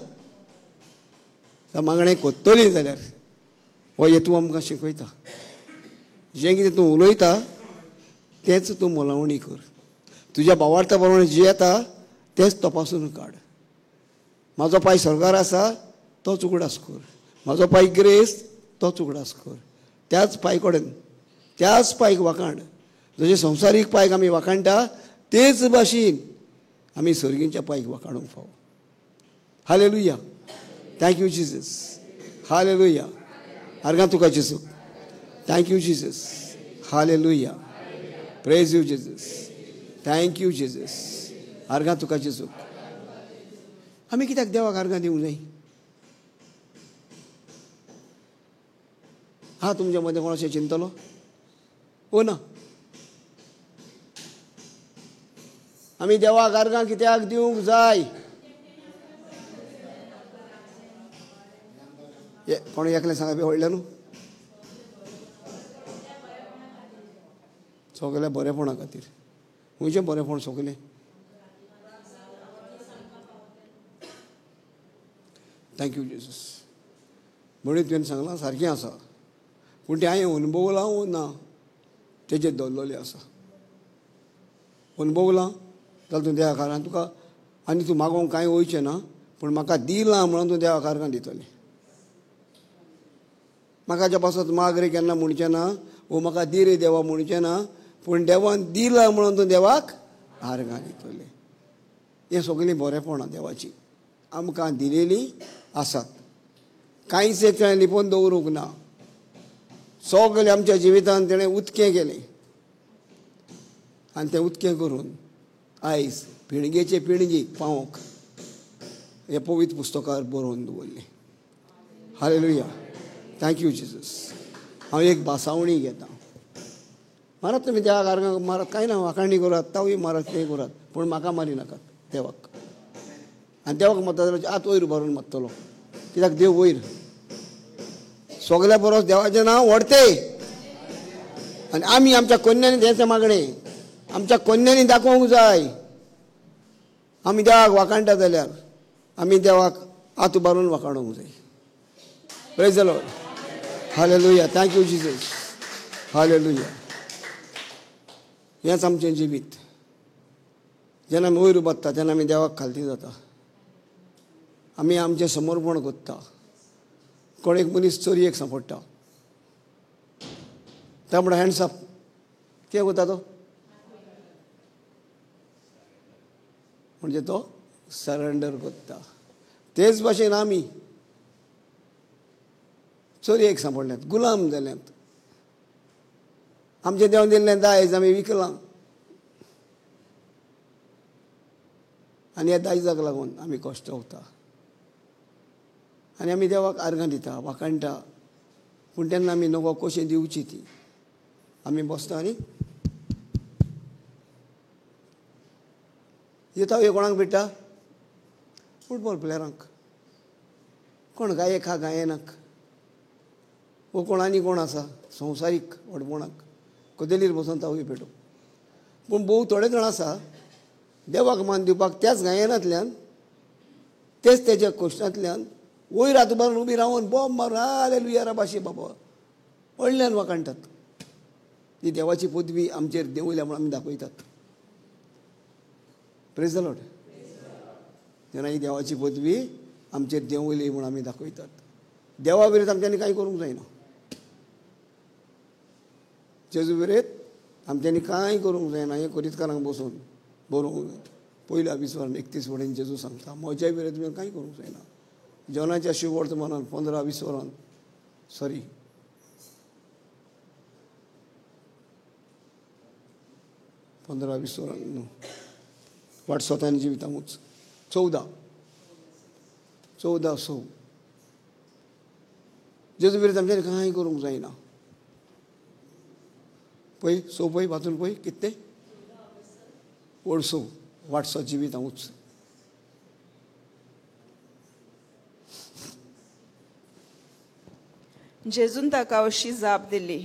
मागणें कोत्तलीं जाल्यार हो हेतू आमकां शिकयता. जें कितें तूं उलयता तेंच तूं मोलावणी कर. तुज्या भावार्था प्रमाणे जें येता तेंच तपासून काड. म्हाजो पांय सरकार आसा तोच उगडास कर, म्हाजो पांय गिरेस्त तोच उगडास कर. त्याच पांय कडेन, त्याच पांयक वाखाण. जशे संवसारीक पांयक आमी वाखाणटा तेच भाशेन आमी सर्गींच्या पांयक वाखाणूंक फाव. Hallelujah. Thank you Jesus. Hallelujah. आर्गां तुका जेजू. Thank you Jesus. Hallelujah. Praise you Jesus. Thank you Jesus. आर्गां तुका जेजू. आमी कित्याक देवाक आर्गां दिवंक जाय? हा तुमच्या मदें कोण अशें चिंतलो? हो ना? आमी देवाक आर्गां कित्याक दिवंक जाय? कोण एकलें सांगा बी व्हडलें न्हू सगळ्या बरेपणा खातीर खंयचें बरेपण सगळें थँक्यू जेजस म्हणून तुवें सांगलां सारकें आसा पूण तें हांवें अनुभवलां वो ना तेजेर दवरलेलें आसा अनुभवलां जाल्यार तूं देवा कारणान तुका आनी तूं मागोवंक कांय वयचें ना पूण म्हाका दिलां म्हणून तूं देवा कारणान दितलें म्हाका जे पासत माग रे केन्ना म्हणचें ना वो म्हाका दी रे देवा म्हणचें ना पूण देवान दिलां म्हणून तूं देवाक आर्गां दितलें हें सगळीं बरेपणां देवाची आमकां दिलेलीं आसात कांयच एक लिपोवन दवरूंक ना सगळें आमच्या जिवितांत तेणें उतकें केलें आनी तें उतकें करून आयज पिळगेचे पिळगेक पावोवंक हे पवित्र पुस्तकार बरोवन दवरलें हालेलुया थँक्यू जेजस हांव एक भासावणी घेतां मारात तुमी देवाक आर्गां मारात कांय ना वाखाणणी करात तावूय मारात तें करात पूण म्हाका मारी नाकात देवाक आनी देवाक मारता जाल्यार आत वयर भरून मारतलो कित्याक देव वयर सगल्या परस देवाचें नांव व्हडतें आनी आमी आमच्या कन्यांनी तेंचें मागणें आमच्या कन्यांनी दाखोवंक जाय आमी देवाक वाखाणटा जाल्यार आमी देवाक आत उबारून वाखाणूंक जाय praise the Lord hallelujah thank you Jesus hallelujah हेंच आमचें जिवीत जेन्ना आमी वयर उबारता तेन्ना आमी देवाक खालती जाता आमी आमचें समर्पण करता कोण एक मनीस चोरयेक सांपडटा त्या म्हणटा हँड्स अप कितें करता तो म्हणजे तो सरेंडर करता तेच भाशेन आमी चोरयेक सांपडल्यात गुलाम जाल्यात आमचें देवान दिल्लें दायज आमी विकलां आनी ह्या दायजाक लागून आमी कश्ट भोगता आनी आमी देवाक आर्गां दिता वाखाणटा पूण तेन्ना आमी नगो कशें दिवची ती आमी बसता आनी येता हे कोणाक भेटटा फुटबॉल प्लेयरांक कोण गायक हा गायनाक वो कोण आनी कोण आसा संवसारीक व्हडपणाक कदेलीर बसून तावूय पेटो पूण भोव थोडे जाण आसा देवाक मान दिवपाक त्याच गायनांतल्यान तेच तेच्या कश्टांतल्यान वयर हात उबारून उबी रावन बॉम्ब मारून हालेलुया राबाशी बाबा व्हडल्यान वाखाणटात ही देवाची पदवी आमचेर देंवयल्या म्हणून आमी दाखयतात प्रेज द लॉर्ड तेन्ना ही देवाची पदवी आमचेर देंवयली म्हणून आमी दाखयतात देवा विरोध आमच्यांनी कांय करूंक जायना जेजू विरेत आमच्यांनी कांय करूंक जायना हें करीतकारांक बसून बरोवंक जाय पयल्या विसवान 31 वडेन जेजू सांगता म्हज्या विरेत तुवें कांय करूंक जायना जॉनाच्या शुभ वर्तमानान 15-20 वरान सॉरी 15-20 वरान न्हू वाट स्वतानी जिवितांच 14 जेजू विरेत आमच्यांनी कांय करूंक जायना पळय सो पळय वाचून पळय कितें तें ओडसो वाटसो जिवितांच जेजून ताका अशी जाप दिली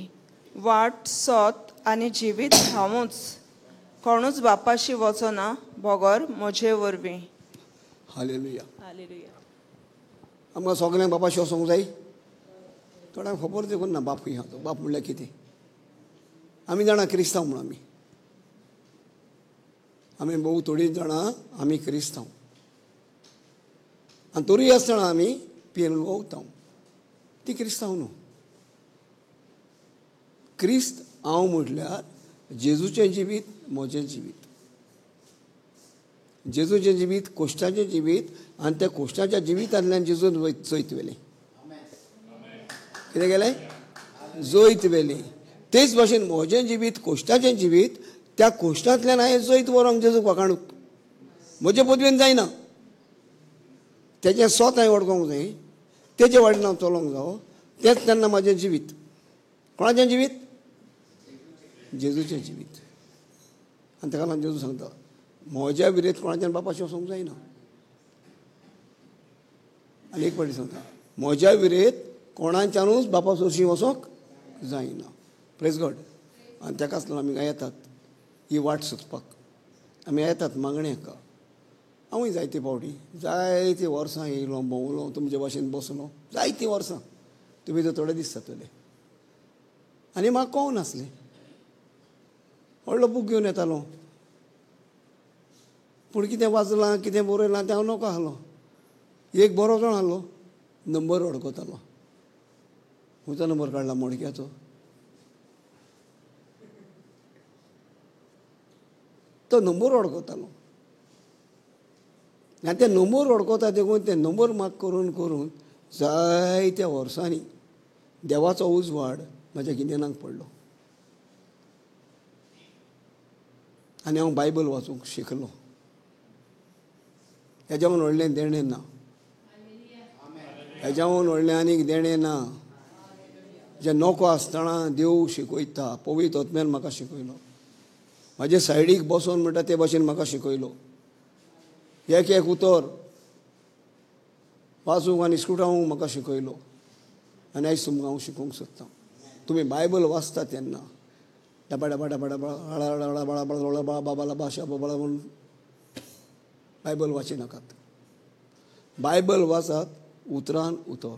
वाट सोत आनी जिवीत हांवूच कोणूच बापाशी वचना भोगोर म्हजे वरवीं हालेलुया हालेलुया आमकां सगळ्यांक बापाशी वचोंक जाय थोड्यांक खबर देखून ना बाप खंय आहा तो बाप म्हणल्यार कितें आमी जाणा क्रिस्तांव म्हणून आमी भोव थोडीं जाणां आमी क्रिस्तांव आनी तोरी आसतना आमी पियेन भोंवता ती क्रिस्तांव न्हू क्रिस्त हांव म्हटल्यार जेजूचें जिवीत म्हजें जिवीत जेजूचें जिवीत कोश्टाचें जिवीत आनी त्या कोश्टाच्या जिवितांतल्यान जेजून जैत वेलें कितें केलें जैत वेलें तेच भाशेन म्हजें जिवीत कोश्टाचें जिवीत त्या कोश्टांतल्यान हांवें जैत व्हरोंक जेजूक वाखाणूक म्हजे पदवेन जायना तेजें स्वत हांवें वडकोंक जाय तेजे वाटेन हांव चलोंक जावो तेंच तेन्ना म्हाजें जिवीत कोणाचें जिवीत जेजूचें जिवीत आनी ताका लागून जेजू सांगता म्हज्या विरेत कोणाच्यान बापाशी वचोंक जायना आनी एक फावटी सांगता म्हज्या विरेत कोणाच्यानूच बापा सोशी वचोंक जायना. Praise God. आनी ताकाच लागून आमी येतात ही वाट सोदपाक. आमी येतात मागणेक. हांवूय जायते फावटी जायती वर्सां येयलो भोंवलो तुमचे भाशेन बसलो जायतीं वर्सां. तुमी तर थोडे दीस जातले. आनी म्हाका कळूंक नासलें. व्हडलो बूक घेवन येतालो पूण कितें वाचलां कितें बरयलां तें हांव नोको आहलो. एक बरो जाण आहलो नंबर वडकोतालो. खंयचो नंबर काडला मडक्याचो. तो नंबर वडकोतालो आनी ते नंबर वडकोता देखून ते नंबर मार्क करून करून जायत्या वर्सांनी देवाचो उजवाड म्हाज्या गिन्यानाक पडलो. आनी हांव बायबल वाचूंक शिकलो. हेज्याहून व्हडलें देणें ना. हेज्याहून व्हडलें आनीक देणें ना. जे नोको आसतना देव शिकयता. पवित्र आत्म्यान म्हाका शिकयलो. म्हाजे सायडीक बसोन म्हणटा ते भाशेन म्हाका शिकयलो. एक एक उतर वाचूंक आनी स्कुटावंक म्हाका शिकयलो. आनी आयज तुमकां हांव शिकोवंक सोदतां. तुमी बायबल वाचता तेन्ना डबा डबा डबा डबा हळा हळा हळा बळा बळा बळा बळा बाबाला भाशा बाबाला म्हणून बायबल वाची नाकात. बायबल वाचात उतरान उतर.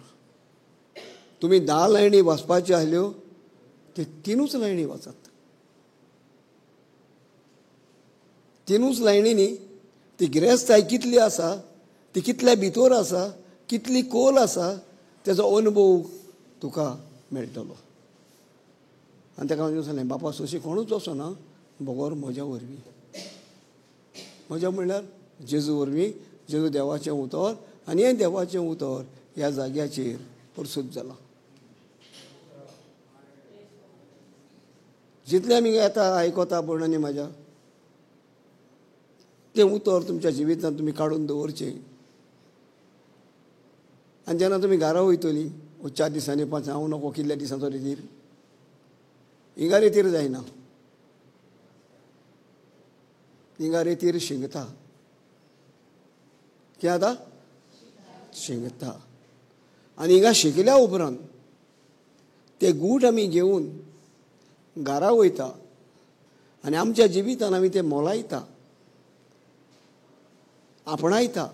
तुमी 10 लायनी वाचपाच्यो आसल्यो ते 3 लायनी वाचात. 3 लायणींनी ती गिरेस्ताय कितली आसा ती कितल्या भितर आसा कितली खोल आसा तेजो अनुभव तुका मेळटलो. आनी ताका हांवें सांगलें बापा सोशी कोणूच वचना भोगोर म्हज्या वरवीं. म्हज्या म्हणल्यार जेजू वरवीं. जेजू देवाचें उतर आनी हें देवाचें उतर ह्या जाग्याचेर प्रसूत जालां. जितले आमी येता आयकता पण आनी म्हाज्या तें उतर तुमच्या जिवितांत तुमी काडून दवरचें. आनी जेन्ना तुमी घरा वयतलीं 4 दिसांनी 5 हांव नोको कितल्या दिसांचो रितीर हिंगा रितीर जायना. हिंगा रितीर शिंगता. कितें जाता शिंगता. आनी हिंगा शिकल्या उपरांत ते गूट आमी घेवन घरा वयता आनी आमच्या जिवितान आमी ते मोलायता आपणायता.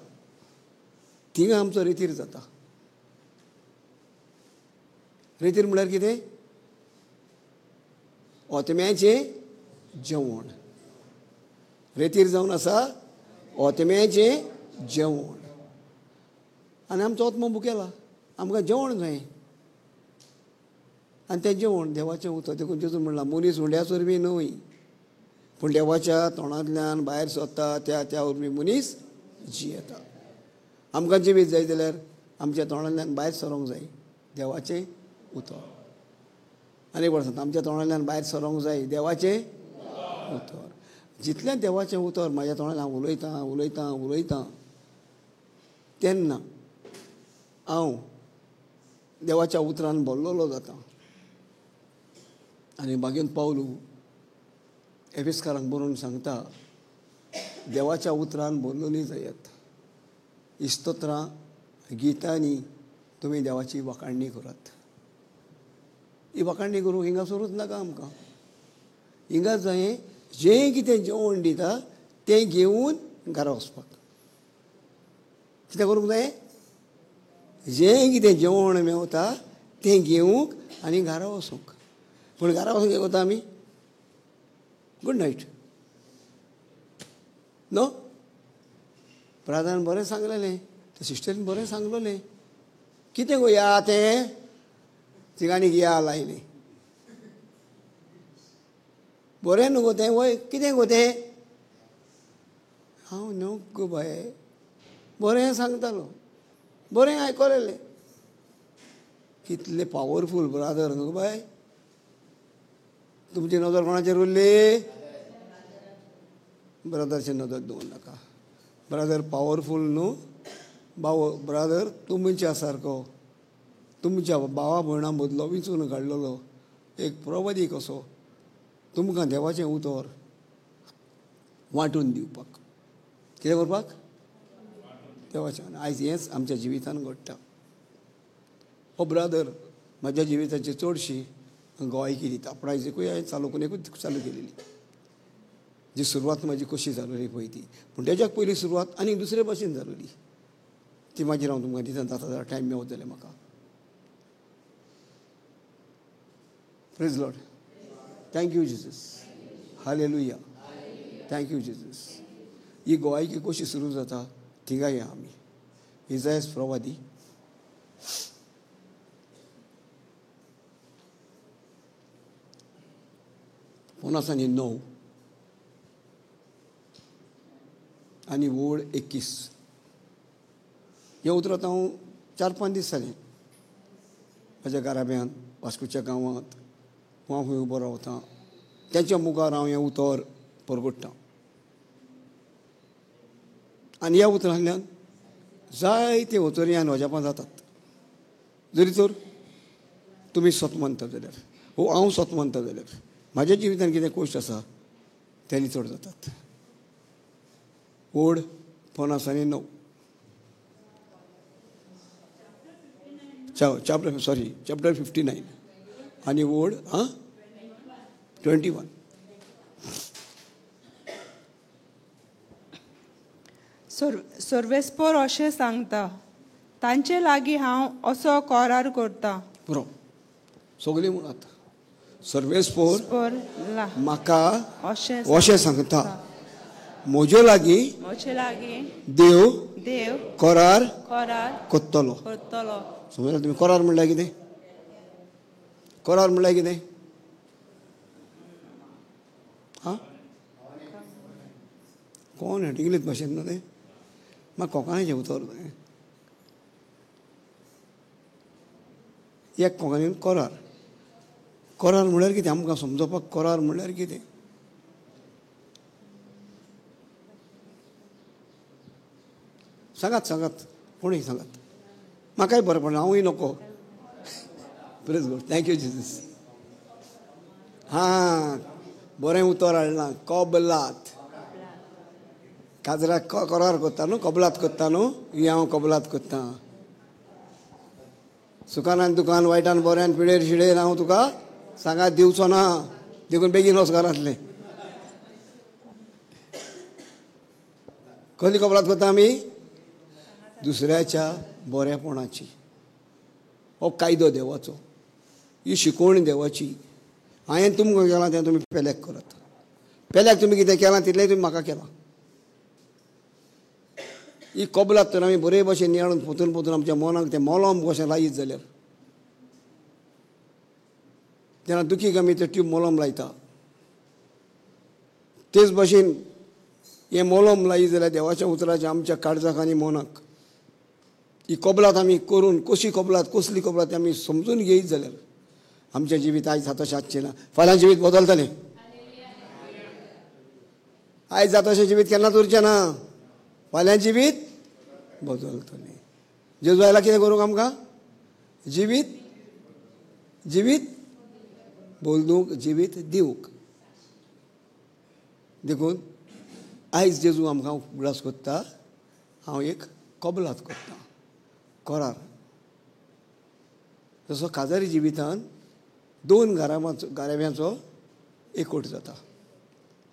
थिंगा आमचो रितीर जाता. रितीर म्हळ्यार कितें ओतम्याचें जेवण. रितीर जावन आसा ओतम्याचें जेवण. आनी आमचो ओतमो भुकेला आमकां जेवण जाय. आनी तें जेवण देवाचें उतर. देखून जेजून म्हणलां मनीस हुंड्याच वरवीं न्हय पूण देवाच्या तोंडांतल्यान भायर सरता त्या त्या वरवीं मनीस जियेता. आमकां जिवीत जाय जाल्यार आमच्या तोंडांतल्यान भायर सरोंक जाय देवाचें उतर. आनी बरें सांगता आमच्या तोंडांतल्यान भायर सरोंक जाय देवाचें उतर. जितलें देवाचें उतर म्हाज्या तोंडांतल्यान हांव उलयतां उलयतां उलयतां तेन्ना हांव देवाच्या उतरान भरलोलो जाता. आनी मागीर पावलू एफेसकारांक बरोवन सांगता देवाच्या उतरान भरलोलीं जायात. इस्तोत्रां गितांनी तुमी देवाची वखाणणी करात. ही वखाणणी करूंक हिंगा सरूच नाका आमकां. हिंगा जाय जें कितें जेवण दिता तें घेवन घरा वचपाक. कितें करूंक जाय जें कितें जेवण मेवता तें घेवंक आनी घरा वचूंक. पूण घरा वचूंक कितें करता आमी गूड नायट नो. ब्रादान बरें सांगलेलें ते सिस्टरीन बरें सांगलोलें. कितें गो या तें तिगांनी या लायलें. बरें न्हू गो तें वय कितें गो तें. हांव न्हू गो बाय बरें सांगतालो बरें आयकलेलें. कितले पावरफूल ब्रादर न्हू बाय. तुमची नजर कोणाचेर उरली ब्रदरची नजर दवरूं नाका. ब्रदर पावरफूल न्हू. ब्रदर तुमच्या सारको तुमच्या भावा भयणां मदलो विंचून काडलेलो एक प्रवादी कसो तुमकां देवाचें उतर वांटून दिवपाक. कितें करपाक देवाचें. आयज हेंच आमच्या जिवितान घडटा. हो ब्रदर म्हज्या जिविताची चडशी गोंयकी दिता पूण आयज एकूय हांवें चालू करून एकूच चालू केलेली जी सुरवात म्हजी कशी जालोली पळय ती पूण तेज्याक पयली सुरवात आनी दुसरे भाशेन जालोली ती मागीर हांव तुमकां दिता जाता जाल्यार टायम मेवत जाल्यार म्हाका praise Lord thank you Jesus hallelujah thank you Jesus ही गोंयकी कशी सुरू जाता थिंगाय या आमी इजायास प्रवादी पन्नास आनी 9 आनी वोड 21 हे उतरात हांव 4-5 दीस जाले म्हज्या घराब्यान वास्कोच्या गांवांत हांव खंय उबो रावतां तेच्या मुखार हांव हें उतर परगट्टां आनी ह्या उतरांतल्यान जायते उतरी ह्या नोजापां जातात जरी तर तुमी स्वत मानता जाल्यार हो हांव स्वत मानता जाल्यार म्हाज्या जिवितांत कितें कोश्ट आसा तेनी चड जातात वोड 50 आनी 9 चॅप्टर 59 आनी वोड 21 सर्वेस्पर अशें सांगता तांचे लागीं हांव असो करार करतां पुरो सगळीं म्हणत सर्वेस्पोर म्हाका अशें सांगता म्हजे लागीं देव करार करतलो समजलें तुमी करार म्हणल्यार कितें करार म्हणल्यार कितें हां कोण हें इंग्लीश भाशेन न्हू तें म्हाका कोंकणीचें उतर एक कोंकणीन करार करार म्हळ्यार कितें आमकां समजोवपाक करार म्हळ्यार कितें सांगात कोणूय सांगात म्हाकाय बरें पडना हांवूय नोको प्रेज गॉड थँक्यू जिजस हां बरें उतर हाडलां कबलात काजराक करार करता न्हू कबलात करता न्हू ही हांव कबलात करतां सुखान दुखान वायटान बऱ्यान पिडेर शिडेर हांव तुका सांगात दिवचो ना देखून बेगीन वच घरांतलें खंयची कबलात करता आमी दुसऱ्याच्या बरेपणाची हो कायदो देवाचो ही शिकवण देवाची हांवें तुमकां केलां तें तुमी पेल्याक करात पेल्याक तुमी कितें केलां तितलेंय तुमी म्हाका केलां ही कबलात तर आमी बरे भशेन नियाळून पोतून आमच्या मनाक तें मोलम कशें लायत जाल्यार तेन्ना दुखीक आमी तें ट्यूब मोलम लायता तेच भशेन हें मोलम लायत जाल्यार देवाच्या उतराचें आमच्या काळजाक आनी मनाक ही कबलात आमी करून कशी कबलात कसली कबलात आमी समजून घेयत जाल्यार आमचें जिवीत आयज जाता आसचें ना फाल्यां जिवीत बदलतलें आयज जाता अशें जिवीत केन्नाच उरचें ना फाल्यां जिवीत बदलतलें जेजू आयला कितें करूंक आमकां जिवीत बोलूंक जिवीत दिवंक देखून आयज जेजू आमकां उगडास करता हांव एक कबलात करता करार जसो काजारी जिवितांत 2 गाराब्यांचो एकवट जाता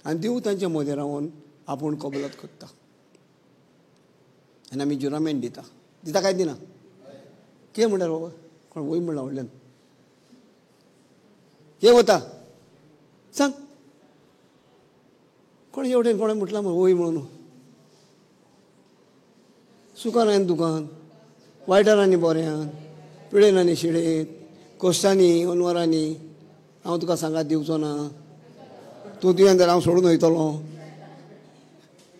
आनी देव तांच्या मदें रावन आपूण कबलात करता आनी आमी जुरामेंट दिता काय दिना कितें म्हणल्यार बाबा कोण वय म्हणला व्हडल्यान कितें वता सांग कोण एवढें कोणें म्हटलां वय म्हणून सुखान आनी दुखान वायटान आनी बऱ्यान पिडेन आनी शिडेत कश्टांनी अनवरांनी हांव तुका सांगात दिवचो ना तूं तुवें जाल्यार हांव सोडून वयतलो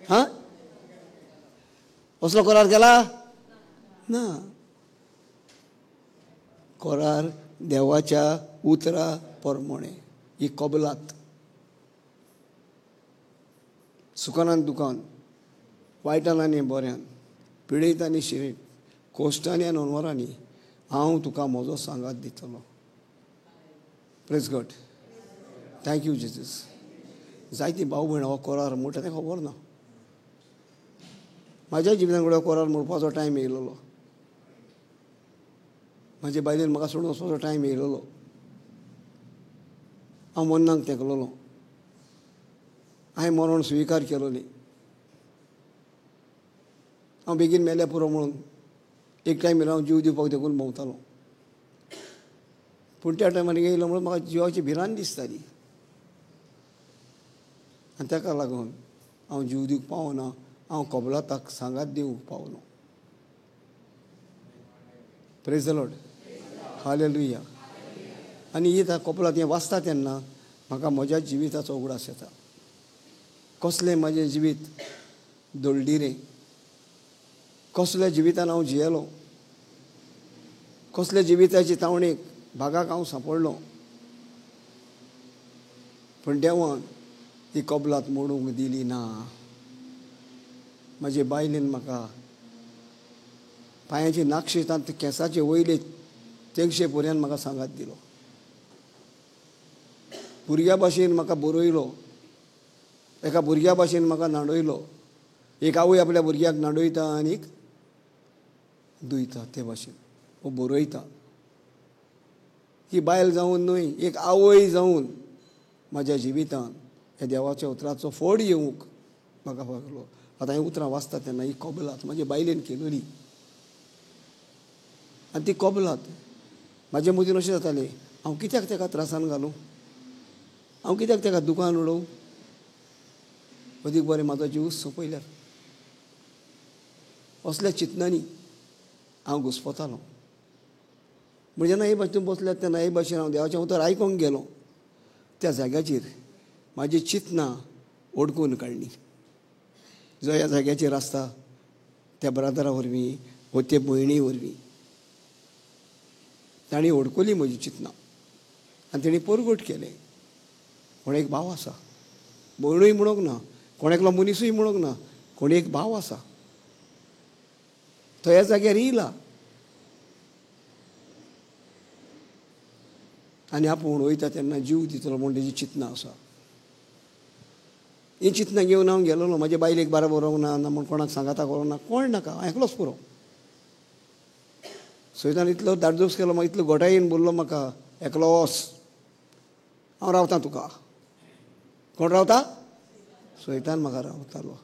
हां असलो करार केला ना करार देवाच्या उतरा प्रमाणे ही कबलात सुखान आनी दुखान वायटान आनी बऱ्यान पिडेत आनी शिरेत कोश्टांनी आनी अनवरांनी हांव तुका म्हजो सांगात दितलो प्रेज गॉड थँक्यू जिजस जायती भाव भयण हो करार म्हणटा तें खबर ना म्हाज्या जिवितान करार म्हणपाचो टायम येयलो म्हाजे बायलेन म्हाका सोडून वचपाचो टायम येयलोलो. हांव मरणाक तेंकलोलो. हांवें मरण स्विकार केलोली. हांव बेगीन मेल्यार पुरो म्हणून एक टायम येयलो हांव जीव दिवपाक देखून भोंवतालो. पूण त्या टायमार येयलो म्हणून म्हाका जिवाची भिरांत दिसताली. आनी ताका लागून हांव जीव दिवंक पावना. हांव कबलाताक सांगात दिवंक पावलो. Praise the Lord. हालेलुया. आनी ही कपलात हें वाचता तेन्ना म्हाका म्हज्या जिविताचो उगडास येता. कसलें म्हाजें जिवीत दळदिरें, कसल्या जिवितान हांव जियेलो, कसल्या जिविताची तावणेक भागाक हांव सांपडलो. पूण देवान ती कबलात मोडूंक दिली ना. म्हाजे बायलेन म्हाका पांयाची नाक्षितांत केंसाचे वयले तेंगशे पर्यंत म्हाका सांगात दिलो. भुरग्या भाशेन म्हाका बरयलो. एका भुरग्या भाशेन म्हाका नाडयलो. एक आवय आपल्या भुरग्याक नाडयता आनीक दुयता ते भाशेन वो बरयता. ही बायल जावन न्हय, एक आवय जावन म्हाज्या जिवितान ह्या देवाच्या उतराचो फळ येवंक म्हाका लागलो. आतां हें उतरां वाचता तेन्ना ही कबलात म्हाजे बायलेन केलोली. आनी ती कबलात म्हाजे मदीन अशें जातालें, हांव कित्याक ताका त्रासान घालूं, हांव कित्याक ताका दुकान उडोवं. अदीक बरें म्हाजो जीव सोंपयल्यार असल्या चिंतनांनी हांव घुस्पतालों. म्हणजे जेन्ना हे भाशेन बसल्यात तेन्ना हे भाशेन हांव देवाचें उतर आयकोंक गेलो. त्या जाग्याचेर म्हाजी चिंतनां ओडकून काडलीं. जो ह्या जाग्याचेर आसता त्या ब्रदरा वरवीं वो ते भयणी वरवीं ताणी ओडकली म्हजी चिंतनां आनी तेणी परगट केलें. कोण एक भाव आसा, भयणूय म्हणूंक ना, कोण एकलो मनीसूय म्हणूंक ना, कोण एक भाव आसा. तो ह्या जाग्यार येयला आनी आपूण वयता तेन्ना जीव दितलो म्हूण तेजी चिंतनां आसा. ही चिंतनां घेवन हांव गेलोलो. म्हाजे बायलेक बरोबर व्हरूंक ना म्हूण कोणाक सांगाता करूंक ना, कोण नाका, हांव एकलोच पुरो. सयतान इतलो धाडदूस केलो, म्हाका इतलो घोटायेन बोल्लो म्हाका, एकलो वच, हांव रावतां तुका. कोण रावता? सयतान म्हाका रावतालो.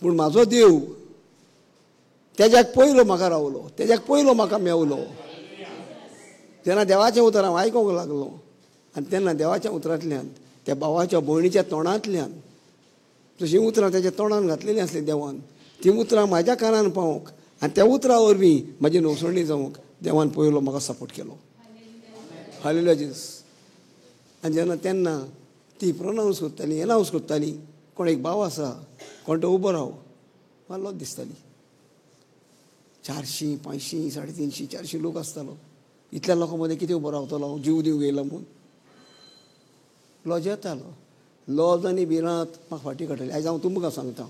पूण म्हाजो देव तेज्याक पयलो म्हाका रावलो, तेज्याक पयलो म्हाका मेवलो. तेन्ना देवाचें उतर हांव आयकोंक लागलो. आनी तेन्ना देवाच्या उतरांतल्यान त्या भावाच्या भयणीच्या तोंडांतल्यान जशीं उतरां तेज्या तोंडान घातलेलीं आसलीं देवान, तीं उतरां म्हाज्या कानान पावोंक आनी त्या उतरां वरवीं म्हाजी नवसणी जावंक देवान पयलो म्हाका सपोर्ट केलो. Hallelujah Jesus. आनी जेन्ना तेन्ना ती प्रोनावंस करताली, एनावंस करताली, कोण एक भाव आसा, कोण तो उबो राव, म्हाका लज दिसताली. 400, 500, 350, 400 लोक आसतालो. इतल्या लोकां मदें कितें उबो रावतलो हांव जीव दिवंक येयला म्हूण. लज येतालो. लज आनी भिरांत म्हाका फाटीं काडटली. आयज हांव तुमकां सांगतां,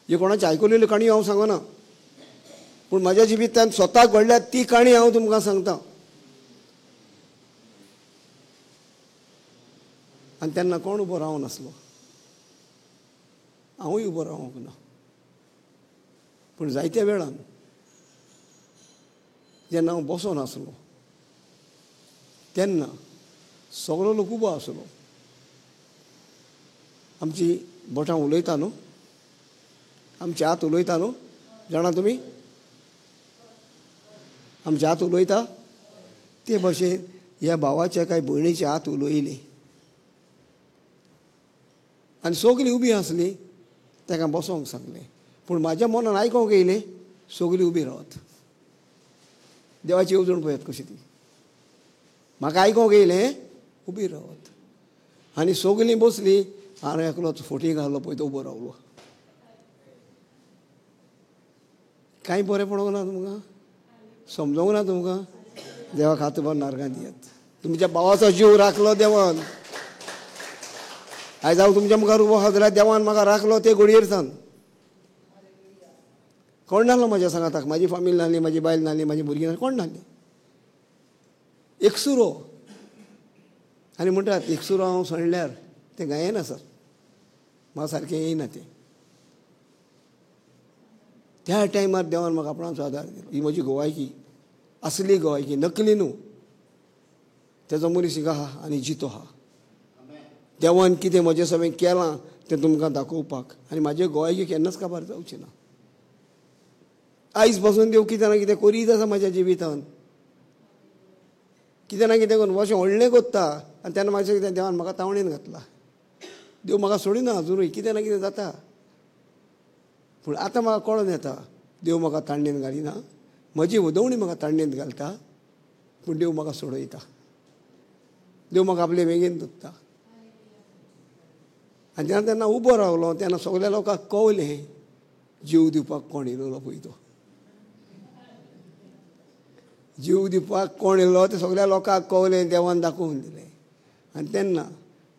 हे कोणाची आयकलेली काणी हांव सांगना, पूण म्हाज्या जिवितांत स्वताक घडल्या ती काणी हांव तुमकां सांगतां. आनी तेन्ना कोण उबो रावनासलो, हांवूय उबो रावंक ना. पूण जायत्या वेळान जेन्ना हांव बसोन आसलो तेन्ना सगळो लोक उबो आसलो. आमची बोटां उलयता न्हू, आमचे हात उलयता न्हू, जाणा तुमी, आमचे हात उलयता ते भाशेन ह्या भावाच्या काय भयणीचे हात उलयले. आनी सगळीं उबी आसलीं, ताका बसोंक सांगलें. पूण म्हाज्या मनान आयकोंक येयलें, सगळीं उबी रावत. देवाची येवजण पळयात कशी ती. म्हाका आयकोंक येयलें, उबी रावत. आनी सगळीं बसलीं, हांव एकलोच फोटी घालो पळय तो उबो रावलो. कांय बरें पडोंक ना तुमकां, समजोंक ना तुमकां. देवाक हात भर नारगां दियात. तुमच्या भावाचो जीव राखलो देवान. आयज हांव तुमच्या मुखार उबो आहा जाल्यार देवान म्हाका राखलो ते घडयेर सावन. कोण नासलो म्हाज्या सांगाताक, म्हाजी फामील नासली, म्हाजी बायल नासली, म्हाजी भुरगीं नासलीं, कोण नासलीं. एकसुरो. आनी म्हणटात एकसुरो हांव सणल्यार तें गायेना सर, म्हाका सारकें येयना तें. त्या टायमार देवान म्हाका आपणाचो आदार दिलो. ही म्हजी गोवायकी. असली गोंयकी नकली न्हू. तेजो मनीस हिंगा आहा आनी जितो आहा. देवान कितें म्हजे सगळें केलां तें तुमकां दाखोवपाक आनी म्हाजे गोंयकी केन्नाच काबार जावची ना. आयज पासून देव कितें ना कितें करीत आसा म्हाज्या जिवितांत. कितें ना कितें करून अशें व्हडलें कोत्ता आनी तेन्ना मातशें कितें देवान म्हाका तावणेन घातला. देव म्हाका सोडिना अजुनूय कितें ना कितें जाता. पूण आतां म्हाका कळोन येता देव म्हाका ताणणेन घालिना. म्हजी उदवणी म्हाका ताणणेन घालता पूण देव म्हाका सोडयता. देव म्हाका आपले वेगेन दवरता. आनी जेन्ना तेन्ना उबो रावलो तेन्ना सगल्या लोकांक कळलें जीव दिवपाक कोण येयलो पळय तो. जीव दिवपाक कोण येयलो तें सगल्या लोकांक कळलें. देवान दाखोवन दिलें. आनी तेन्ना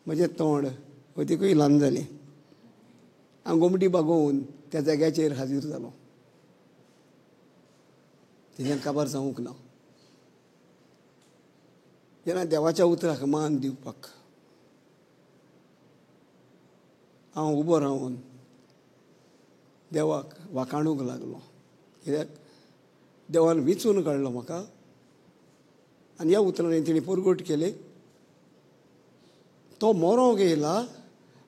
म्हजें तोंड अतिकूय ल्हान जालें. हांव घोमटी बागोवन त्या जाग्याचेर हाजीर जालो. तेज्यान काबार जावंक ना. जेन्ना देवाच्या उतराक मान दिवपाक हांव उबो रावन देवाक वाखाणूंक लागलो. कित्याक देवान विचून काडलो म्हाका आनी ह्या उतरांनी तिणी परगट केले. तो मरोंक येयला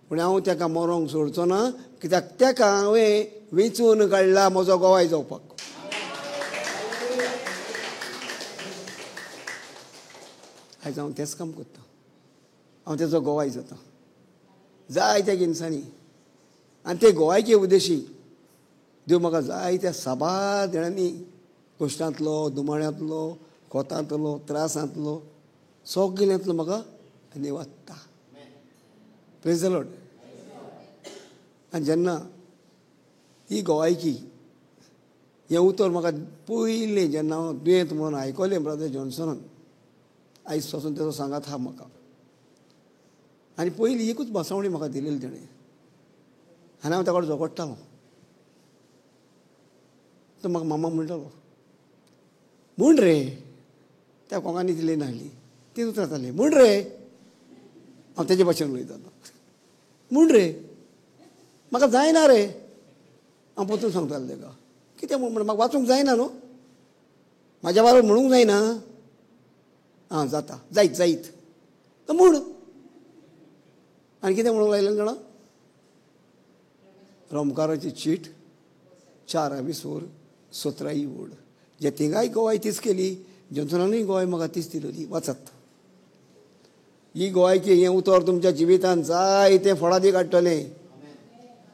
पूण हांव ताका मरोंक सोडचो ना. कित्याक ताका हांवें वेंचून काडला म्हजो गोवाय जावपाक. आयज हांव तेंच काम करता. हांव तेजो गोवाय जाता जायत्या गिन्सांनी. आनी ते गोवायचे उद्देशी देव म्हाका जायत्या साबार कश्टांतलो, दुमाळ्यांतलो, खोतांतलो, त्रासांतलो सगल्यांतलो म्हाका निवात्ता. Praise the Lord. आनी जेन्ना ही गोवायकी हें उतर म्हाका पयलें जेन्ना हांव दुयेंत म्हणून आयकलें ब्रदर जॉन्सनान आयज पासून तेजो सांगात आहा म्हाका. आनी पयली एकूच भासावणी म्हाका दिलेली तेणें आनी हांव ताका झगडटालो. तो म्हाका मामा म्हणटालो म्हूण रे. त्या कोंकांनी दिली नाहली ती उतरताली म्हूण रे. हांव तेजे भाशेन उलयतालो म्हूण रे म्हाका जायना रे. हांव परतून सांगतालो ताका कितें म्हूण म्हाका वाचूंक जायना न्हू. म्हाज्या बाराबर म्हणूंक जायना. आं जाता जायत जायत तो म्हूण. आनी कितें म्हणूंक लायलें जाणा रोमकाराची चीट 4:20 17 वोड. जे तिगांय गोवाय तीच केली जॉन्सनानूय गोवाय म्हाका तीच दिलेली. वाचत ही गोवायकी हें उतर तुमच्या जिवितांत जायतें फळादी काडटलें.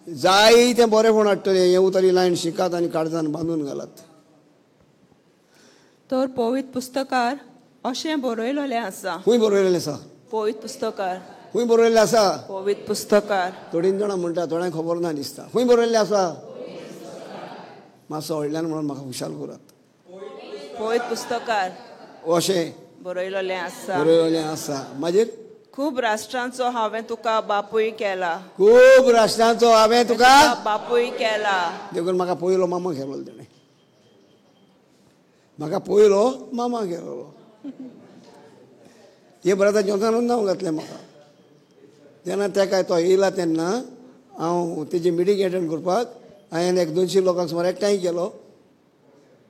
जायतें बरेंपण हाडटलें. हें उतर ही लायन शिकात आनी काळजान बांदून घालात. तर पवित्र पुस्तकार अशें बरयलेलें आसा. खूंय बरयलेलें आसा. पवित्र पुस्तकार खूंय बरयल्लें आसा. पवित्र पुस्तकार. थोडीं जाणां म्हणटा थोड्यांक खबर ना दिसता. खूंय बरयल्लें आसा. मातसो व्हडल्यान म्हणून म्हाका खुशाल करात. पवित्र पुस्तकार अशें बरयलेलें आसा. बरयलेलें आसा. मागीर खूब राष्ट्रांचो हांवें तुका बापूय केला. खूब राष्ट्रांचो हांवें तुका बापूय केला. देखून म्हाका पयलो मामा केलो तेणें. म्हाका पयलो मामा केलो. हे ब्रदर जॉन्सनान नांव घातलें म्हाका. जेन्ना तेका तो येयला तेन्ना हांव तेजी मिटींग एटेंड करपाक हांवें 100-200 लोकांक सुमार एकठांय केलो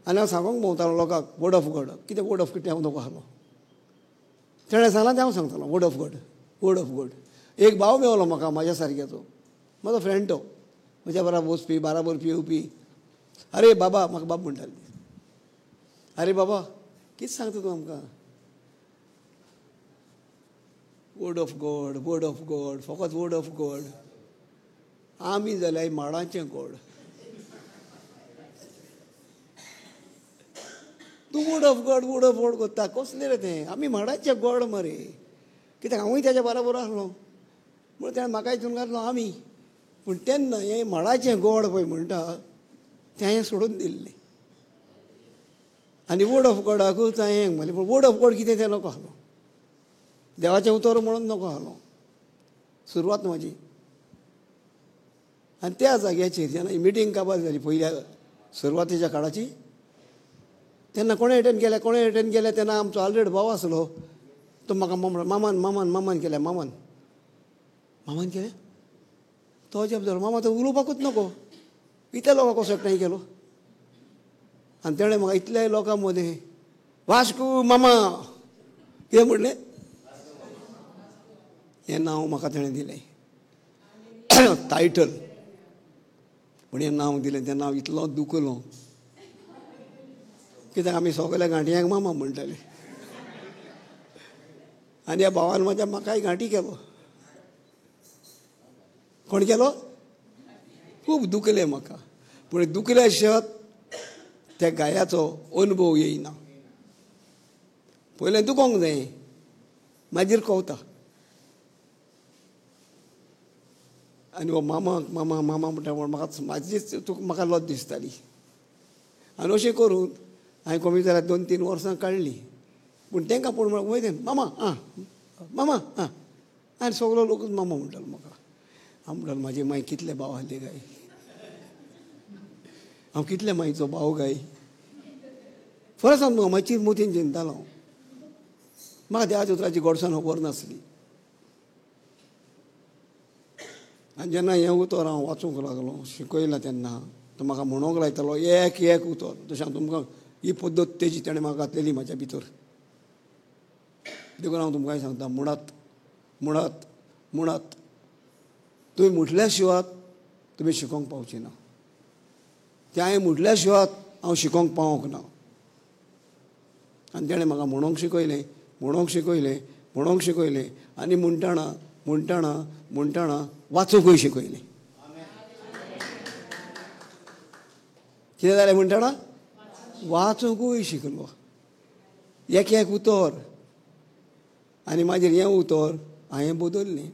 आनी हांव सांगूंक भोंवतालो लोकांक वर्ड ऑफ गॉड. कितें वर्ड ऑफ कितें हांव नोको आसलो. तेणें सांगलां तें हांव सांगतालो word of God word of God. एक भाव मेवलो म्हाका म्हाज्या सारक्याचो. म्हाजो फ्रेंड तो म्हज्या बराबर वचपी बाराबर पिवपी. अरे बाबा म्हाका बाब म्हणटाली. अरे बाबा कितें सांगता तूं आमकां. Word of God word of God फकत वर्ड ऑफ गॉड. आमी जाल्यार माडाचें गॉड. तूं वर्ड ऑफ गॉड करता कसलें रे तें. आमी माडाचें गॉड मरे. कित्याक हांवूय तेज्या बराबर आसलो म्हूण तेणें म्हाका हितून घातलो आमी. पूण तेन्ना हें माडाचें गॉड पळय म्हणटा तें हांवें सोडून दिल्लें आनी वर्ड ऑफ गॉडाकूच हांवें म्हणलें. पूण वर्ड ऑफ गॉड कितें तें नको आसलो. देवाचें उतर म्हणून नको आसलो. सुरवात म्हाजी. आनी त्या जाग्याचेर जेन्ना ही मिटींग काबार जाली पयल्या सुरवातेच्या काळाची तेन्ना कोणें एटेंड केलें तेन्ना आमचो ऑलरेडी भाव आसलो. तो म्हाका मामान केलें. मामान केलें तो अजाप जालो. मामा तो उलोवपाकूच नको. इतल्या लोकांक कसो एकठांय केलो. आनी तेणें म्हाका इतल्या लोकां मदें वास्को मामा कितें म्हणलें हें नांव म्हाका ताणें दिलें टायटल. पूण हें नांव दिलें तें नांव इतलो दुखलो कित्याक आमी सगल्या गांठयांक मामा म्हणटाले आनी ह्या भावान म्हाज्या म्हाकाय गांठी केलो. कोण केलो? खूब दुखलें म्हाका. पूण दुखल्या शिवाय त्या गायाचो अनुभव येयना. पयलें दुखोंक जाय मागीर कळटा. आनी हो मामा मामा मामा म्हणटा म्हण म्हाका म्हाजीच म्हाका लज दिसताली. आनी अशें करून हांवें कमी जाल्यार 2-3 वर्सां काडलीं. पूण तांकां पळोवन वयता मामा आं मामा आं आनी सगलो लोकूच मामा म्हणटालो म्हाका. हांव म्हणटालो म्हाजे मागीर कितले भाव आहले गाय, हांव कितले मागीचो भाव गाय. खरें सांग म्हाका मागीर मोतीन चिंतालो हांव. म्हाका देवाच्या उतराची गोडसाण खबर नासली. आनी जेन्ना हें उतर हांव वाचूंक लागलो शिकयलां तेन्ना तो म्हाका म्हणूंक लायतालो एक एक उतर. जशें हांव तुमकां ही पद्दत तेजी ताणें म्हाका घातलेली म्हाज्या भितर. देखून हांव तुमकां सांगता म्हणत म्हणत म्हणत तुवें म्हटल्या शिवाय तुमी शिकोंक पावची ना. तें हांवें म्हटल्या शिवाय हांव शिकोंक पावोंक ना. आनी ताणें म्हाका म्हणोंक शिकयलें म्हणोंक शिकयलें म्हणोंक शिकयलें आनी म्हणटाणा म्हणटाणा म्हणटाणा वाचूंकूय शिकयलें. कितें जालें म्हणटाणा वाचूंकूय शिकलो. एक एक उतर आनी मागीर हें उतर हांवें बदल्लें.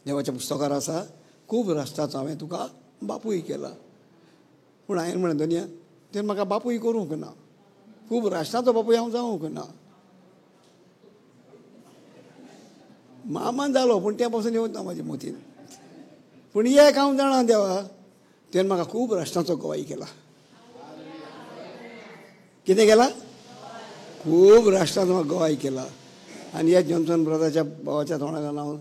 देवाच्या पुस्तकार आसा खूब राष्ट्राचो हांवें तुका बापूय केला. पूण हांवें म्हणलें दुनिया तें म्हाका बापूय करूंक ना. खूब राष्ट्राचो बापूय हांव जावंक ना. मामान जालो पूण त्या पासून येवंक ना म्हाज्या मतीन. पूण एक हांव जाणा देवा तुवें म्हाका खूब राष्ट्राचो गवाय केला. कितें केला? खूब राष्ट्राचो गवाय केला. आनी ह्या जॉन्सन ब्रदराच्या भावाच्या तोंडाक हांव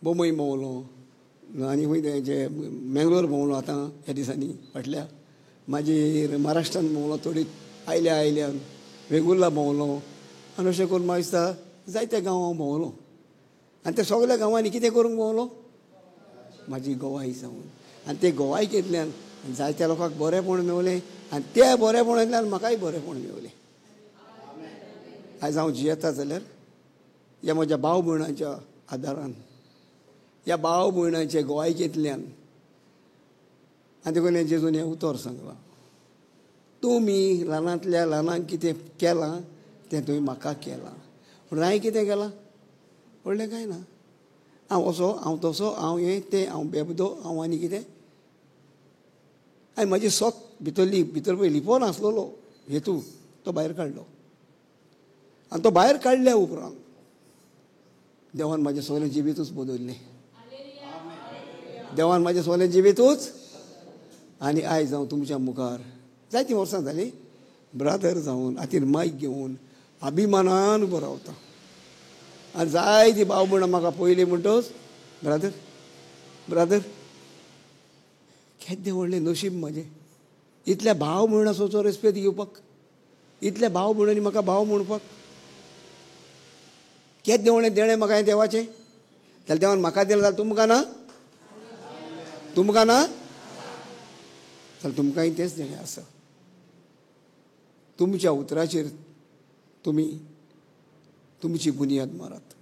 बोंबय भोंवलो आनी खंय हेजे मेंगलोर भोंवलो आतां ह्या दिसांनी फाटल्या. मागीर महाराष्ट्रान भोंवलो थोडी आयल्या आयल्यान वेगुर्ला भोंवलो आनी अशें करून म्हाका दिसता जायत्या गांवां भोंवलो. आनी त्या सगल्या गांवांनी कितें करूंक भोंवलो? म्हाजी गोवाय जावन. आनी ते गोवायकेंतल्यान जायत्या लोकांक बरेंपण मेवलें आनी त्या बरेंपणांतल्यान म्हाकाय बरेंपण मेवलें. आयज हांव जियेता जाल्यार ह्या म्हज्या भाव भयणांच्या आदारान ह्या भाव भयणांचे गोवायकेंतल्यान. आनी देखून जेजून हें उतर सांगलां तुमी ल्हानांतल्या ल्हानांक कितें केलां तें तुवें म्हाका केलां. पूण हांवें कितें केलां? व्हडलें कांय ना. हांव असो हांव तसो हांव हें तें हांव बेबदो हांव आनी कितें. हांवें म्हाजी स्वत भितर पळय लिपोवन आसलेलो हेतू तो भायर काडलो. आनी तो भायर काडल्या उपरांत देवान म्हाजें सगलें जिवीतूच बदल्लें. देवान म्हाजें सगलें जिवीतूच. आनी आयज हांव तुमच्या मुखार जायतीं वर्सां जालीं ब्रादर जावन हातीर मायक घेवन अभिमानान उबो रावता. आनी जायतीं भाव भयणां म्हाका पयलीं म्हणटच ब्रादर ब्रादर केदें व्हडलें नशीब म्हाजें. इतल्या भाव भयणांचो रेस्पेद घेवपाक इतल्या भाव भयणांनी म्हाका भाव म्हणपाक केदें व्हडलें देणें म्हाका हें देवाचें. जाल्यार देवान म्हाका दिलें जाल्यार तुमकां ना तुमकां ना जाल्यार तुमकांय तेंच देणें आसा. तुमच्या उतराचेर तुमी तुमची बुनियाद मारात.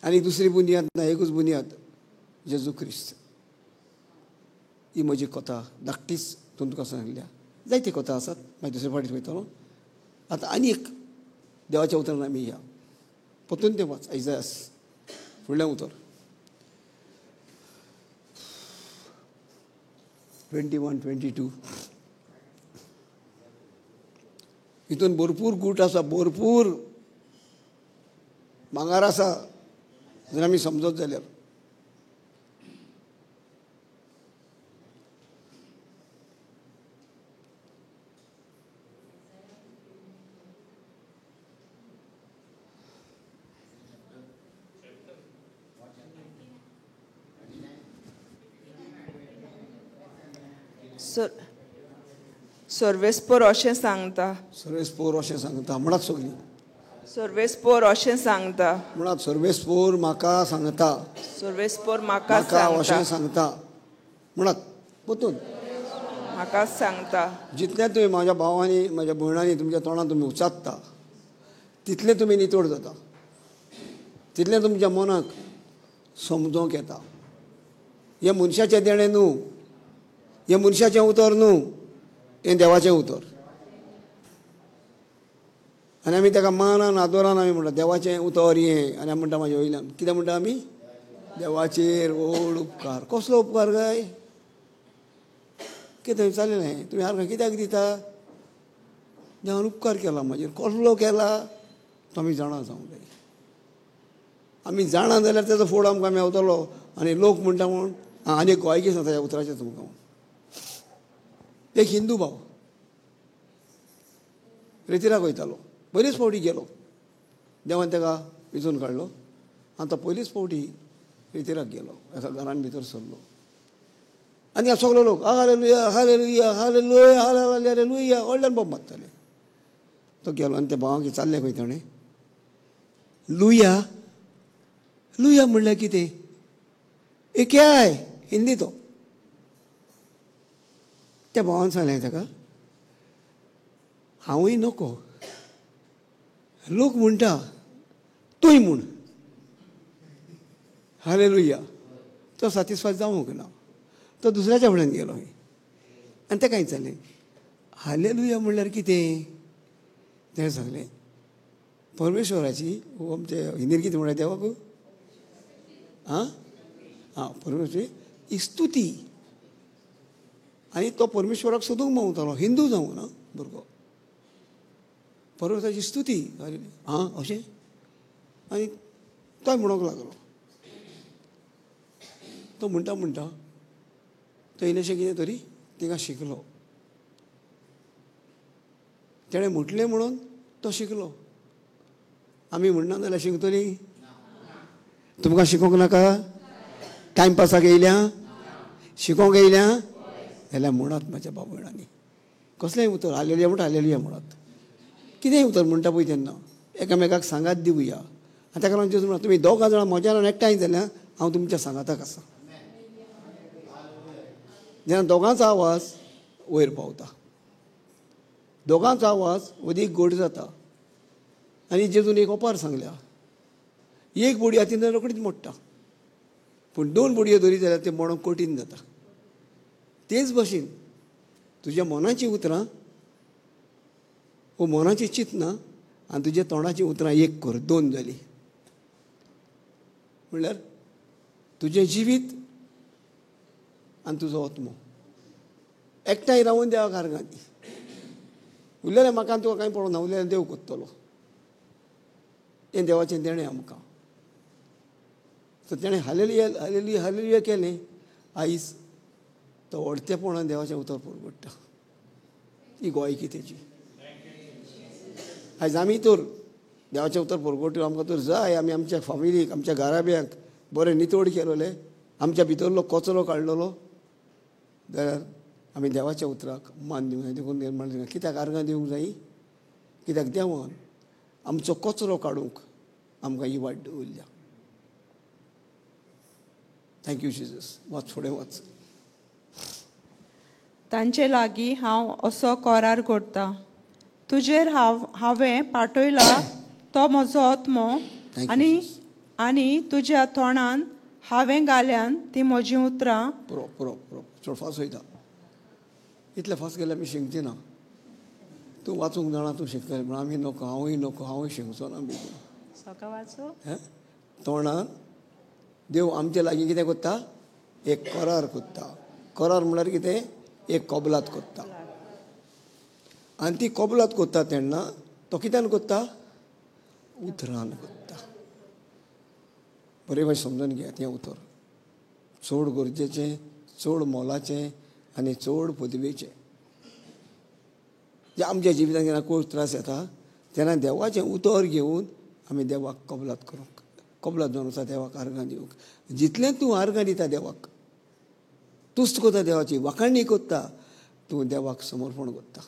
आनी दुसरी बुनियाद ना एकूच बुनियाद जेजू क्रिस्त. ही म्हजी कथा धाकटीच तुमकां सांगल्या. जायती कथा आसात मागीर दुसरे फावटी वयतलो. आतां आनी एक देवाच्या उतरान आमी या परतून तें वाच आयजायास फुडलें उतर 21-22. हितून भरपूर गूट आसा भरपूर भांगार आसा जर आमी समजत जाल्यार. सर्वेस्पोर अशें सांगता. सर्वेस्पोर अशें सांगता म्हणत सगळीं. सर्वेस्पोर अशें सांगता. म्हणत सर्वेस्पोर म्हाका सांगता. सर्वेस्पोर म्हाका अशें सांगता. सांगता म्हणत परतून. म्हाका सांगता. जितले तुवें म्हाज्या भावांनी म्हाज्या भयणांनी तुमच्या तोंडान तुमी उचात्ता तितले तुमी नितोड जाता. तितलें तुमच्या मनाक समजोंक येता. हें मनशाचें देणें न्हू, हें मनशाचें उतर न्हू, हें देवाचें उतर. आनी आमी ताका मानान आदरान आमी म्हणटा देवाचें उतर हें. आनी आमी म्हणटा म्हाज्या वयल्यान कितें म्हणटा आमी देवाचेर व्हड उपकार. कसलो उपकार काय? कितें विचारलेलें तुमी आमकां कित्याक दिता? देवान उपकार केला म्हाजेर. कसलो केला तो आमी जाणा जावंक जाय. आमी जाणा जाल्यार तेजो फोड आमकां मेवतलो. आनी लोक म्हणटा म्हूण आनी एक गोंयकी सांगता ह्या उतराचें तुमकां. एक हिंदू भाव रितीराक वयतालो. पयलीच फावटी गेलो. देवान ताका विचून काडलो आनी तो पयलीच फावटी रितीराक गेलो. एका घरान भितर सरलो आनी सगळे लोक हालेलुया हालेलुया हालेलुया हालेलुया व्हडल्यान बोब मारताले. तो गेलो आनी त्या भावाक विचारलें खंय ताणें लुया लुया म्हणल्यार कितें? ए क्या है? हिंदी तो. त्या भावान सांगलें ताका हांवूय नको, लोक म्हणटा तूंय म्हूण. हालेलुया. तो सॅटिस्फाय जावंक ना. तो दुसऱ्याच्या फुड्यान गेलो आनी ताका विचारलें हालेलुया म्हणल्यार कितें? ताणें सांगलें परमेश्वराची आमचे हिंदीन कितें म्हणटा देवाक परमेश्वराची स्तुती. आनी तो परमेश्वराक सोदूंक मागतालो. हिंदू जावं ना भुरगो. परमेश्वराची स्तुती अशें. आनी तोय म्हणूंक लागलो. तो म्हणटा तो इल्लेशें कितें तरी तिका शिकलो. तेणें म्हटलें म्हणून तो शिकलो. आमी म्हणना जाल्यार शिकतली? तुमकां शिकोवंक नाका? टायमपासाक येयल्या? शिकोवंक येयल्या? जाल्यार म्हणत म्हाज्या भाव भयणांनी कसलेंय उतर हालेलुया म्हणटा हालेलुया म्हणत. कितेंय उतर म्हणटा पळय तेन्ना एकामेकाक सांगात दिवया. आनी ताका लागून जेजून म्हणटा तुमी दोगां जाणां म्हज्या वांगडा एकठांय जाल्यार हांव तुमच्या सांगाताक आसा. जेन्ना दोगांचो आवाज वयर पावता, दोगांचो आवाज अदीक गोड जाता. आनी जेजून एक ओपार सांगल्या एक बोडी आसा ती रोकडीच मोडटा, पूण दोन बोडयो धरी जाल्यार तें मोडोवंक कठीण जाता. तेच भशेन तुज्या मनाची उतरां वो मनाची चिंतना आनी तुज्या तोंडाची उतरां एक कर. दोन जालीं म्हणल्यार तुजें जिवीत आनी तुजो आत्मो एकठांय रावून देवाक आर्गां दी. उरलेलें म्हाका तुका कांय पडना, उरलेलें देव कोत्तलो. हें देवाचें देणें आमकां. सो तेणें हालेलुया हालेलुया हालेलुया केलें. आयज तो व्हडतेपणान देवाचें उतर परगट्टा. ही गोंयकी तेजी. आयज आमी तर देवाचें उतर परगट्यो आमकां तर जाय. आमी आमच्या फॅमिलीक आमच्या घराब्यांक बरें नितोड केलोलें, आमच्या भितरलो कचरो काडलोलो जाल्यार आमी देवाच्या उतराक मान दिवंक जाय. देखून निर्माण कित्याक आर्गां दिवंक जायी? कित्याक देवान आमचो कचरो काडूंक आमकां ही वाट दवरल्या. Thank you Jesus. वाच फुडें वाच. तांचे लागीं हांव असो करार करतां, तुजेर हांवें पाठयला तो म्हजो आत्मो आनी तुज्या तोंडान हांवें घाल्यान ती म्हजीं उतरां. पुरो चड फास्ट वयता. इतलें फास्ट गेल्यार आमी शिंकची ना. तूं वाचूंक जाणा तूं शिकतलें पूण आमी नोको. हांवूय शिंकचो ना बेगीन. सका वाचो. तोंडान देव आमचे लागीं कितें कोत्ता? एक करार कोत्ता. करार म्हळ्यार कितें? एक कबलात कोत्ता. आनी ती कबलात कोत्ता तेन्ना तो कित्यान कोत्ता? उतरान कोत्ता. बरे भाशेन समजून घेयात हें उतर. चड गरजेचें, चड मोलाचें आनी चड पदवेचें. जे आमच्या जिवितांत जेन्ना खूब त्रास येता तेन्ना देवाचें उतर घेवन आमी देवाक कबलात करूंक. कबलात जावन आसा देवाक आर्गां दिवंक. जितलें तूं आर्गां दिता देवाक, तुस्त कोत्ता देवाची, वाखाणणी कोत्ता, तूं देवाक समर्पण करता.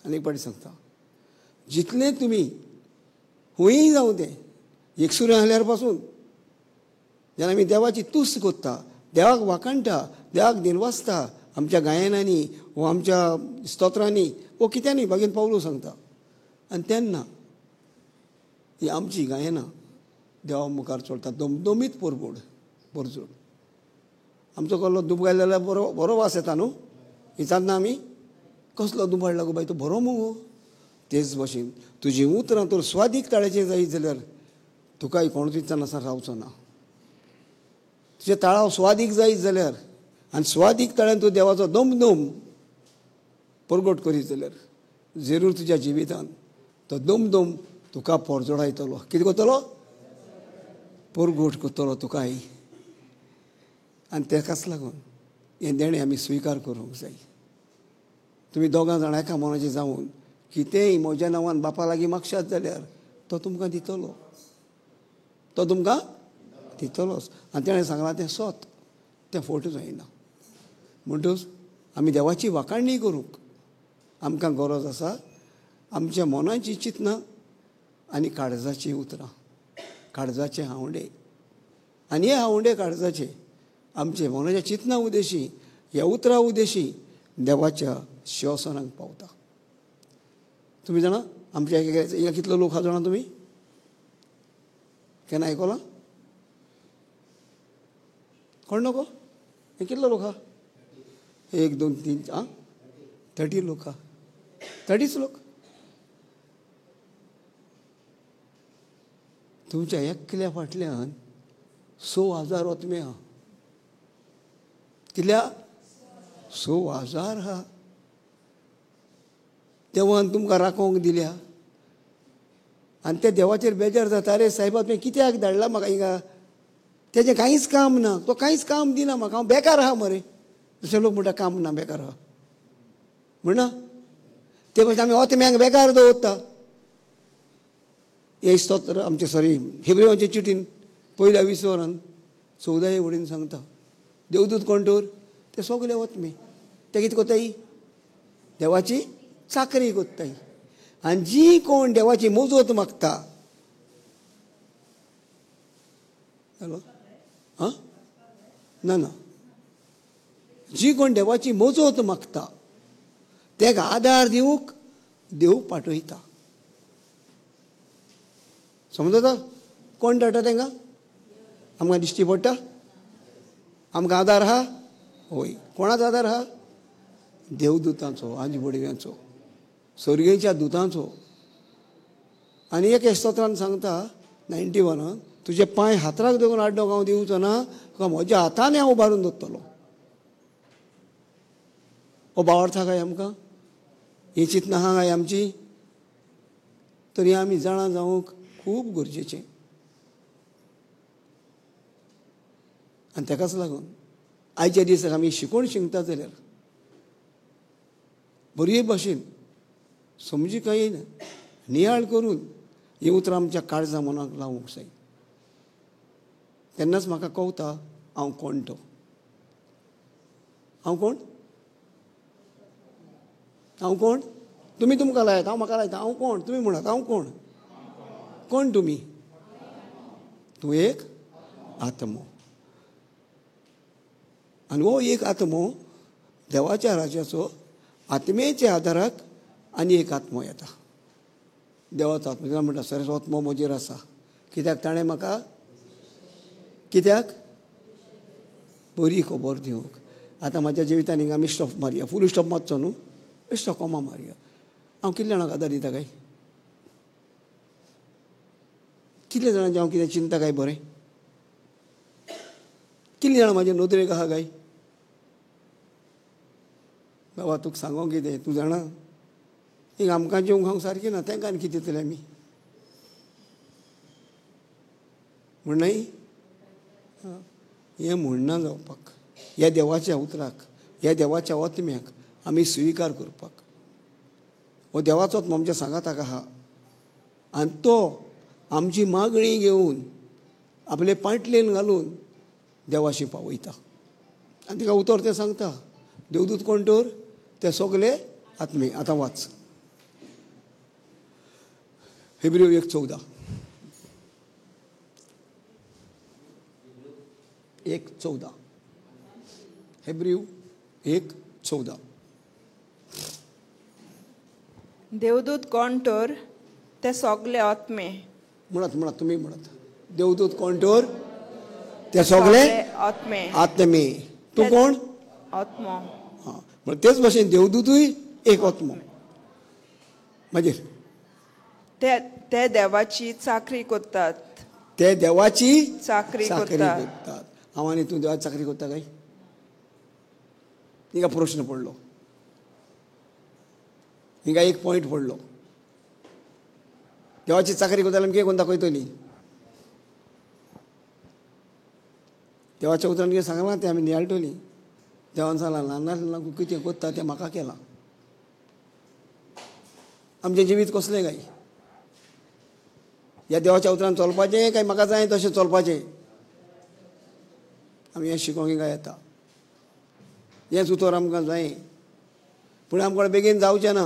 आनी एक पाटी सांगता, जितलें तुमी खूंयय जावं तें एकसुऱ्या आहल्यार पासून जेन्ना आमी देवाची तुस्त कोत्ता, देवाक वाखाणटा, देवाक दिनवासता आमच्या गायनांनी वा आमच्या स्तोत्रांनी वा कित्यानी बागेन पावलू सांगता. आनी तेन्ना ही आमची गायनां देवा मुखार चलता दमदमीत परजोड. आमचो कसलो दूब गायलो जाल्यार बरो वास येता न्हू. विचारना आमी कसलो दूब हाडला गो बाय, तो बरो मुगो. तेच भाशेन तुजी उतरां तर स्वादीक ताळ्याचें जायत जाल्यार तुकाय कोणूच विचारना रावचो ना. तुजें ताळाव स्वादीक जायत जाल्यार आनी स्वादीक ताळ्यान तूं देवाचो दमदम परगट करीत जाल्यार जरूर तुज्या जिवितांत तो दमदम तुका परजोडा येतलो. कितें करतलो? परगट करतलो तुकाय. आनी तेकाच लागून हें देणें आमी स्विकार करूंक जाय. तुमी दोगां जाणां एका मनाचें जावन कितेंय म्हज्या नांवान बापा लागीं मागशात जाल्यार तो तुमकां दितलो. तो तुमकां दितलोच. आनी तेणें सांगलां तें सोत, तें फोट जायना. म्हणटूच आमी देवाची वाखाणणी करूंक आमकां गरज आसा आमच्या मनाची चिंतनां आनी काळजाची उतरां, काळजाचे हावंडे. आनी हे हावंडे काळजाचे आमचे मनाच्या चिंतनां उदेशी, ह्या उतरां उदेशी देवाच्या शिवसनाक पावता. तुमी जाणा आमच्या हिंगा कितलो लोक आहा जाणा तुमी? केन्ना आयकलां? कोण नको? हे कितलो लोक आहा? 1 2 3 30 लोक आहा. 30च लोक. तुमच्या एकल्या फाटल्यान 6,000 ओतमे आहा. कितल्या? 6,000 आहा. देवान तुमकां राखोवंक दिल्या आनी त्या देवाचेर बेजार जाता. अरे सायबा तुवें कित्याक धाडला म्हाका हिंगा? तेजें कांयच काम ना, तो कांयच काम दिना म्हाका, हांव बेकार आहा मरे. दुसरे लोक म्हणटा काम ना, बेकार आहा म्हणना. ते भाशेन आमी ओतम्यांक बेकार दवरता. हे स्तोत्र आमचे हिब्रेवांचे चिटीन पयल्या 20 वरांत 14 वडीन सांगता देवदूत कोण तर ते सगळे ओतमे. ते कितें कोत्ताय? देवाची चाकरी कोत्ताय. आनी जी कोण देवाची मोजत मागता हॅलो ना जी कोण देवाची मोजत मागता तेका आदार दिवंक देव पाठयता. समजता? कोण धाडटा तांकां? आमकां दिश्टी पडटा? आमकां आदार आहा? होय. कोणाचो आदार आहा? देवदूतांचो, आंजबडव्यांचो, सर्गेच्या दुतांचो. आनी एक स्तोत्रान सांगता 91 तुजे पांय हातराक धरून आड्डोक हांव दिवचो ना, तुका म्हज्या हातान हांव उबारून दवरतलो. हो बावडता काय आमकां? ही चिंतना आहा काय आमची? तरी आमी जाणां जावंक खूब गरजेचें. आनी तेकाच लागून आयच्या दिसाक आमी शिकोण शिकता जाल्यार बरे भाशेन समजी काय नियाळ करून ही उतरां आमच्या काळजा मनाक लावूंक जाय. तेन्नाच म्हाका कळटा हांव कोण तो. हांव कोण? हांव कोण? तुमी तुमकां लायता, हांव म्हाका लायता. हांव कोण? तुमी म्हणत हांव कोण? कोण तुमी? तूं एक आत्मो. आनी हो एक आत्मो देवाच्या राज्याचो आत्मेच्या आदाराक आनी एक आत्मो येता. देवाचो आत्मो म्हणटा सर आत्मो म्हजेर आसा. कित्याक ताणें म्हाका कित्याक बरी खबर दिवंक. आतां म्हाज्या जिवितान हिंगा आमी स्टॉप मारया, फूल स्टॉप मारचो न्हू, बेश्टो कोमा मारया. हांव कितल्या जाणांक आदार दिता काय? कितल्या जाणांचे हांव कितें चिंता काय बरें? कितलीं जाणां म्हाजे नदरेक आहा काय? बाबा तुका सांगो कितें, तूं जाणा हिंगा आमकां जेवंक हांव सारकें ना, तांकां आनी कितें दितलें आमी म्हणनाय? हें म्हणना जावपाक, ह्या देवाच्या उतराक, ह्या देवाच्या ओतम्याक आमी स्विकार करपाक. हो देवाचोच आमच्या सांगाताक आहा आनी तो आमची मागणी घेवन आपले पांटलेन घालून देवाशी पावयता. आनी तिका उतर तें सांगता देवदूत कोण तर ते सगळे आत्मे. आता वाच हेब्रिव 1:14. 1:14 हेब्रिव 1:14. देवदूत कोण तर ते सगळे आत्मे. म्हणत तुम्ही म्हणत. देवदूत कोण तर ते सगळे आत्मे. आत्मे. तू कोण? आत्मा. हां, म्हण तेच भाशेन देवदूतूय एक आत्मो. मागीर ते देवाची चाकरी करतात. ते देवाची चाकरी करतात. हांव आनी तूं देवाची चाकरी करता काय? हिंगा प्रश्न पडलो. हिंगा एक पॉयंट पडलो. देवाची चाकरी करता जाल्यार कितें कोण दाखयतली? देवाच्या उतरान कितें सांगलां तें आमी नियाळटलीं. देवान सांगलां ल्हान ल्हान कितें करता तें म्हाका केलां. आमचें जिवीत कसलें काय? ह्या देवाच्या उतरान चलपाचें काय म्हाका जाय तशें चलपाचें? आमी हें शिकोवंक हिंगा येता. हेंच उतर आमकां जाय. पूण आमकां बेगीन जावचें ना.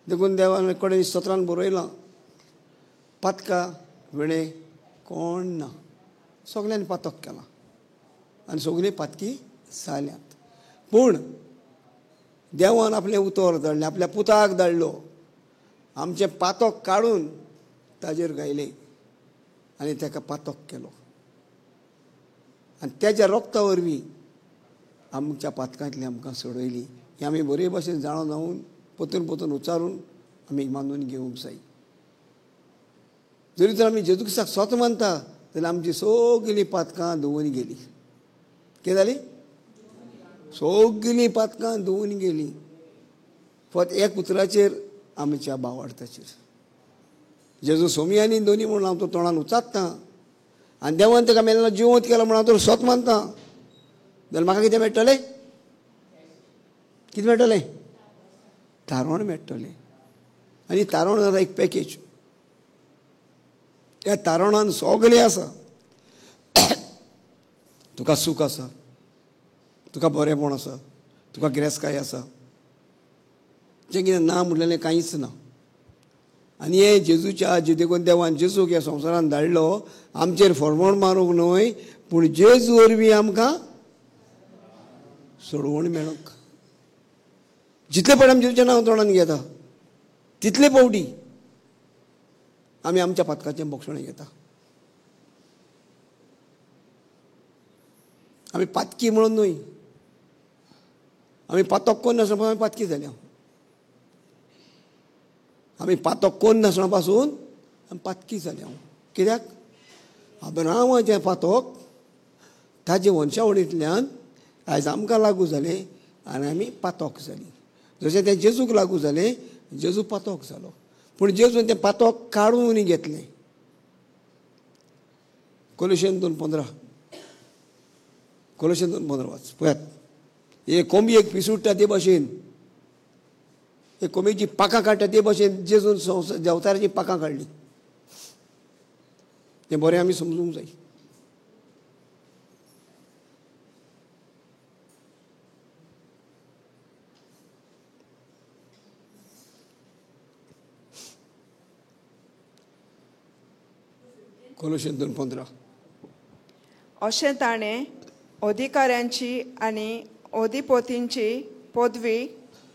देखून देवान कडेन स्तोत्रान बरयलां पातका वेळे कोण ना. सगल्यांनी पातक केलां आनी सगळीं पातकी जाल्यांत. पूण देवान आपलें उतर धाडलें, आपल्या पुताक धाडलो. आमचें पातक काडून ताजेर गायलें आनी ताका पातक केलो. आनी तेज्या रोगता वरवीं आमच्या पातकांतली आमकां सोडयली. ही आमी बरे भाशेन जाणो जावन परतून उच्चारून आमी मानून घेवंक जाय. जरी तर आमी जेजू क्रिस्ताक स्वता मानता जाल्यार आमची सगळीं पातकां धुंवन गेलीं. कितें जालीं? सगळीं पातकां धुंवन गेलीं. फक्त एक उतराचेर आमच्या भावार्थाचेर. जेजू सोमी आनी दोनी म्हणून हांव तो तोंडान उचात्ता आनी देवान ताका मेलेलो जिवंत केलो म्हणून हांव तो स्वता मानता जाल्यार म्हाका कितें मेळटलें? कितें मेळटलें? तारण मेळटलें. आनी तारण जाता एक पॅकेज. त्या तारणान सगळें आसा. तुका सूख आसा, तुका बरेंपण आसा, तुका गिरेस्ताय आसा. जें कितें ना म्हणलेलें कांयच ना. आनी हे जेजूच्या जे देखून देवान जेजूक ह्या संवसारान धाडलो आमचेर फरमोण मारूंक न्हय, पूण जेजू वरवीं आमकां सोडवण मेळोंक. जितले फावटी आमी जेजूचें नांव तोंडान घेता तितले फावटी आमी आमच्या पातकाचें भक्षण घेता. आमी पातकी म्हणून न्हय, आमी पातक कोन्न नासतना आमी पातकी जाल्या. आमी पातक कोन्न नासतना पासून आमी पातकी जाल्या. कित्याक? अब्राहामाचें पातक ताजे वंशावळींतल्यान आयज आमकां लागू जालें आनी आमी पातक जालीं. जशें तें जेजूक लागू जालें, जेजू पातक जालो. पूण जेजून तें पातक काडून घेतलें. कोलोशियन 2:15 कोलोशियन 2:15 वाच पळयात. हे कोंबी एक पिसूडटा ते भाशेन, हे कोंबेची पाखां काडटा ते भाशेन जेजून देंवचाराची पाखां काडलीं. तें बरें आमी समजूंक जाय. कोलोशियन 2:15 अशें ताणें अधिकाऱ्यांची आनी अधिपतींची पदवी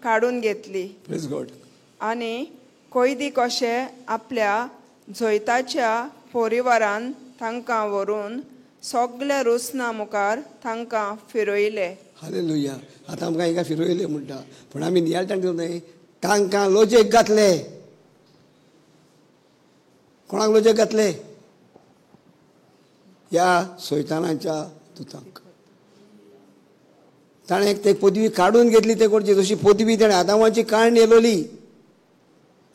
काडून घेतली. Praise God. आनी कैदी कशें आपल्या जैताच्या परिवारान तांकां व्हरून सगळ्या रुसना मुखार तांकां फिरयले. हालेलुया. आतां आमकां हिंगा फिरयले म्हणटा, पूण आमी नियाळटान घेवं न्हय. तांकां लोजेक घातले. कोणाक लोजेक घातले? ह्या सैतानाच्या दुतांक. ताणें ते पदवी काडून घेतली ते कडची. जशी पदवी ताणें आदामाची काण येयलोली,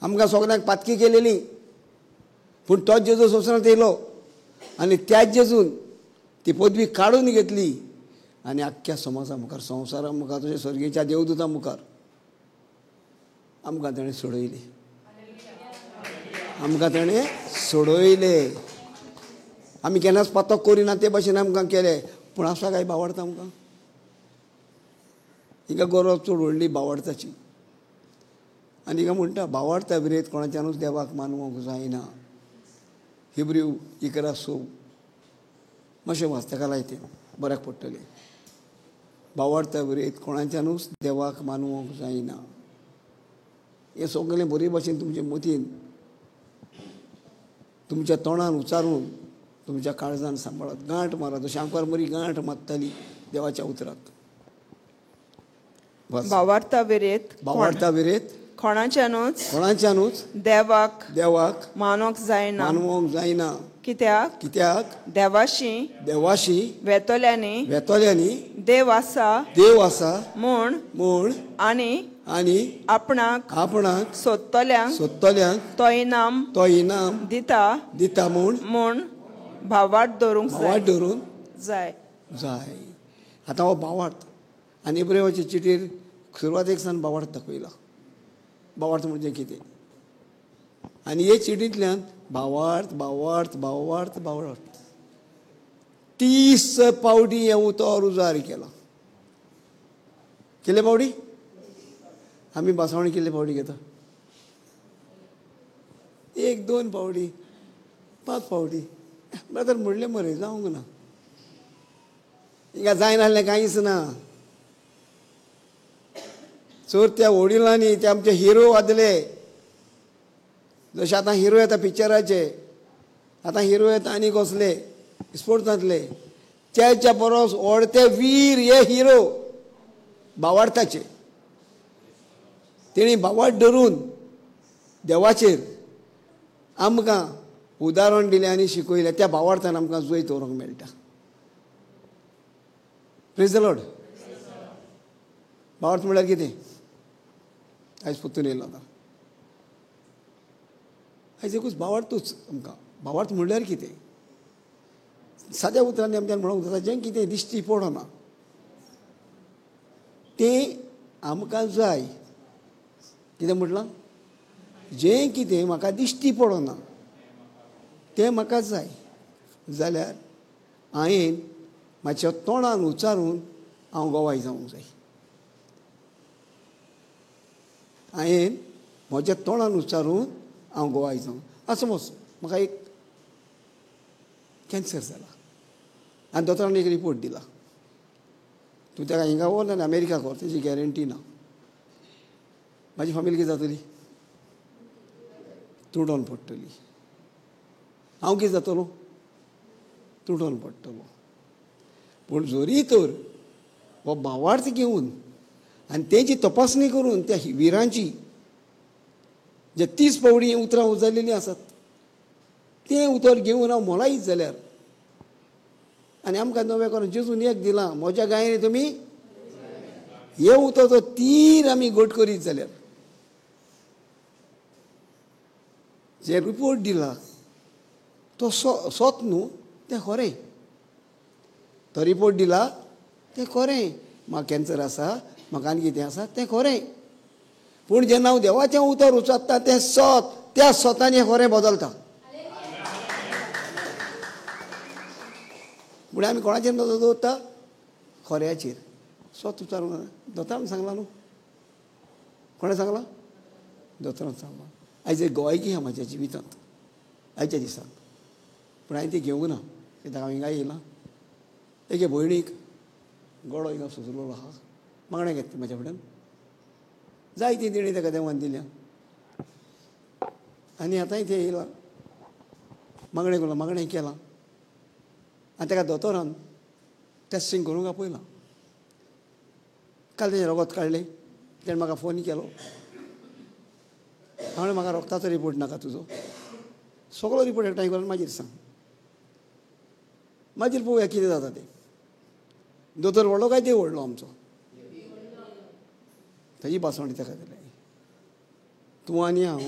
आमकां सगळ्यांक पातकी केलेली, पूण तोच जेजू संवसारांत येयलो आनी त्याच जेजून ती पदवी काडून घेतली आनी आख्ख्या समाजा मुखार, संवसारा मुखार, तशें सर्गेच्या देवदुतां मुखार आमकां ताणें सोडयली. आमकां ताणें सोडयले. आमी केन्नाच पातक करिना ते भाशेन आमकां केलें. पूण आसा काय भावार्थ आमकां? हिंगा गरज चड व्हडली भावार्थाची. आनी हिंगा म्हणटा भावार्था विरेत कोणाच्यानूच देवाक मानूंक जायना. हिब्रू 11:6 मातशें वाच ताका लायतें बऱ्याक पडटलें. भावार्था विरेत कोणाच्यानूच देवाक मानूंक जायना. हें सगळें बरे भाशेन तुमचे मतीन तुमच्या तोंडान उच्चारून तुमच्या काळजान सांबाळात. गांठ मारात जशी आंकवार बरी गांठ मारताली देवाच्या उतराक. भावार्था विरेत भावार्था विरेत कोणाच्यानूच देवाक मानूंक जायना. कित्याक देवाशी वेतोल्यांनी देव आसा म्हूण आनी आपणाक सोदतल्यांक तो इनाम दिता म्हूण भावार्थ दवरूंक जाय. आतां हो भावार्थ आनी इब्राहिमाच्या चिटीर सुरवातेक सावन भावार्थ दाखयला. भावार्थ म्हणजे कितें आनी हे चिटींतल्यान भावार्थ 30 पावटी हे उतर उजार केला. कितले पावटी आमी बासवणी कितले पावटी घेता? 1-2 पावटी 5 पावटी ब्रदर म्हणलें मरे जावंक ना. हिंगा जायना जाल्यार कांयच ना. चोर त्या वडिलांनी ते आमचे हिरो वाजले. जशे आतां हिरो येता पिक्चराचे, आतां हिरो येता आनी कसले स्पोर्ट्सांतले, त्याच्या परस व्हडते वीर हे हिरो भावार्थाचे. तेणी भावार्थ धरून देवाचेर आमकां उदाहरण दिलें आनी शिकयलें. त्या भावार्थान आमकां जय दवरूंक मेळटा. Praise the Lord. भावार्थ म्हळ्यार कितें आयज पोत्तून येयलो आतां. आयज एकूच भावार्थूच आमकां. भावार्थ म्हणल्यार कितें साद्या उतरांनी आमच्यान म्हणूंक जाता. जें कितें दिश्टी पडना तें आमकां जाय. कितें म्हटलां? जें कितें म्हाका दिश्टी पडना तें म्हाका जाय जाल्यार हांवें म्हाज्या तोंडान उच्चारून हांव गोवाय जावंक जाय. हांवें म्हज्या तोंडान उच्चारून हांव गोवाय जावं. आतां समज म्हाका एक कॅन्सर जाला आनी दोतोरान एक रिपोर्ट दिला. तूं ताका हिंगा व्हर आनी अमेरिका व्हर, तेजी गॅरंटी ना. म्हाजी फॅमिली कितें जातली? तुडोन पडटली. हांव कितें जातलो? तुडोन पडटलो. पूण जोरी तर हो भावार्थ घेवन आनी तेजी तपासणी करून त्या विरांची जे 30 पावटी उतरां उजरलेलीं आसात तें उतर घेवन हांव मोलायत जाल्यार आनी आमकां नवें करून जेजून एक दिलां म्हज्या गायेन तुमी हे उतर तो तीर आमी घट करीत जाल्यार जे रिपोर्ट दिला तो सोत न्हू, तें खरें. तो रिपोर्ट दिला तें खरें. म्हाका कॅन्सर आसा, म्हाका आनी कितें आसा तें खरें. पूण जेन्ना हांव देवाचें उतर उच्चारता तें सोत, त्या सोतान हें खरें बदलता. म्हळ्यार आमी कोणाचेर नदर दवरता? खऱ्याचेर. सोत उच्चारूंक दोतोरान सांगलां न्हू. कोणें सांगलां? दोतोरान सांगलां. आयज एक गोवायकी आहा म्हाज्या जिवितांत आयच्या दिसाक. पूण हांवें ती घेवंक ना कित्याक हांव हिंगा येयलां. एके भयणीक गळो हिंगा सुजलेलो आहा. मागणें घेतलें म्हाज्या फुड्यान. जाय ती तेणी ताका देवान दिल्या आनी आतां इथे येयलां. मागणें केलां आनी ताका दोतोरान टेस्टींग करूंक आपयलां. काल तेजें रगत काडलें. तेणें म्हाका फोन केलो. हांवें म्हाका रगताचो रिपोर्ट नाका तुजो, सगळो रिपोर्ट एकठांय करून मागीर सांग. मागीर पळोवया कितें जाता तें. दोतोर व्हडलो काय देव व्हडलो आमचो? ताजी बासवणी ताका दिली. तूं आनी हांव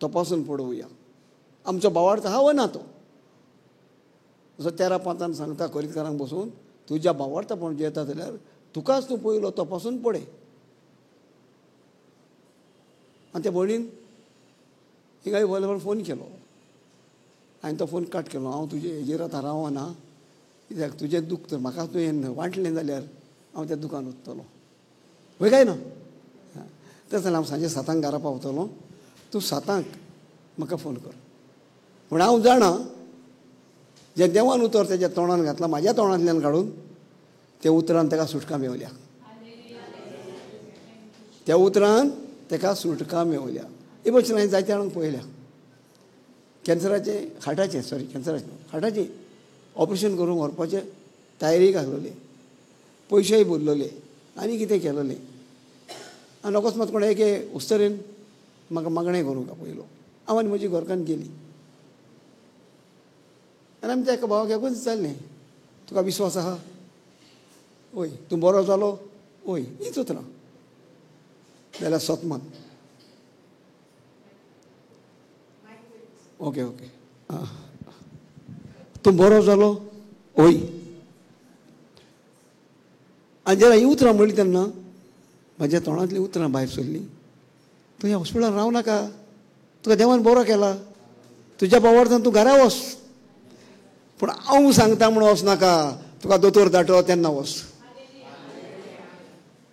तपासून पळोवया आमचो भावार्थ आहा वा ना तो. जसो 13:5 सांगता करीतकारांक बसून तुज्या भावार्थ पणजे येता जाल्यार तुकाच तूं पयलो तपासून पळय. आनी त्या भयणीन हिंगा व्हरले फोन केलो. हांवें तो फोन कट केलो. हांव तुजे हेजेर आतां रावना कित्याक तुजें दूख तर म्हाका तुवें वांटलें जाल्यार हांव त्या दुखान वतलो. होय काय ना तेच जाल्यार हांव सांजे 7 घरा पावतलो तूं 7 म्हाका फोन कर पूण हांव जाणा जें देवान उतर तेज्या तोंडान घातलां म्हाज्या तोंडांतल्यान काडून त्या उतरान ताका सुटका मेवल्या त्या उतरान ताका सुटका मेवल्या ही भशेन हांवें जायत्या जाणांक पळयल्या हार्टाचें ऑपरेशन करूंक व्हरपाचें तयारी घाललेली पयशेय भरलेले आनी कितें केलेलें आनी अकस्मात कोण एके उस्तरेन म्हाका मागणें करूंक पयलो हांव आनी म्हजी घरकान्न गेलीं आनी आमी त्या भावाक एकूच विचारलें तुका विश्वास आहा ओय तूं बरो जालो ओय हीच उतरां जाल्यार सोतमान ओके आं तूं बरो जालो ओय आनी जेन्ना ही उतरां म्हणली तेन्ना म्हाज्या तोंडांतलीं उतरां भायर सरलीं तूं ह्या हॉस्पिटलान रावं नाका तुका देवान बरो केला तुज्या पावर्थान तूं घरा वच पूण हांव सांगता म्हणून वचनाका तुका दोतोर धाडटलो तेन्ना वच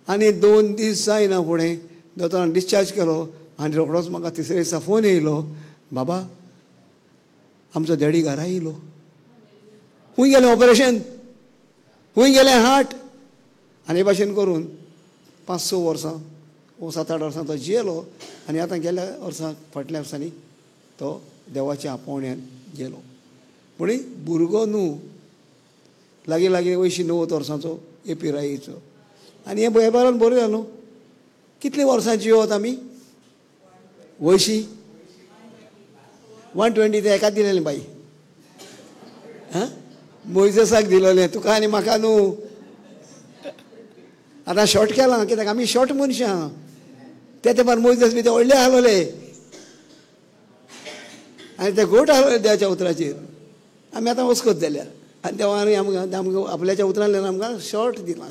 आनी 2 दीस जायना फुडें दोतोरान डिस्चार्ज केलो आनी रोखडोच म्हाका तिसरे दिसा फोन येयलो बाबा आमचो डॅडी घरा येयलो खूंय गेलें ऑपरेशन खूंय गेलें हार्ट आनी हे भाशेन करून 5-6 वर्सां वो 7-8 वर्सां तो जियेलो आनी आतां गेल्या वर्सां फाटल्या वर्सांनी तो देवाच्या आपोवण्यान गेलो पूण भुरगो न्हू लागीं 90 वर्सांचो हे पिरायेचो आनी हे बरोवन बरें जालो कितलीं वर्सां जियोत आमी वयशी 120 ते एकाच दिलेलें बाई हां मोइजेसाक दिलेलें तुका आनी म्हाका न्हू आतां शॉर्ट केलां कित्याक आमी शॉर्ट मनशां ते तेंपार मोइजेस बी ते व्हडले हालोले आनी ते गोट हालोले देवाच्या उतराचेर आमी आतां वचकत जाल्यार आनी देवान आमकां आपल्याच्या उतरांतल्यान आमकां शॉर्ट दिलां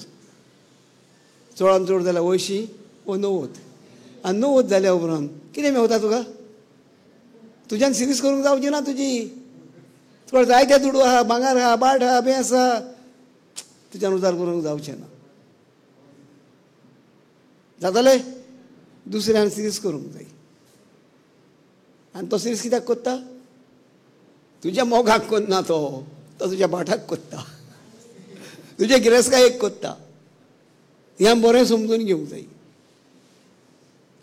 चडांत चड जाल्यार 80 वा 90 आनी 90 जाल्या उपरांत कितें मेवता तुका तुज्यान सिरीज करूंक जावची ना तुजी तुका जायते दुडू आहा भांगर आहा बाट आहा बेंस आहा तुज्यान उजार करूंक जावचें ना जातालें दुसऱ्यान सिरीज करूंक जाय आनी तो सिरीज कित्याक कोत्ता तुज्या मोगाक कोन्ना तो तुज्या बाठाक कोत्ता तुज्या गिरेस्कायेक कोत्ता हें आमी बरें समजून घेवंक जाय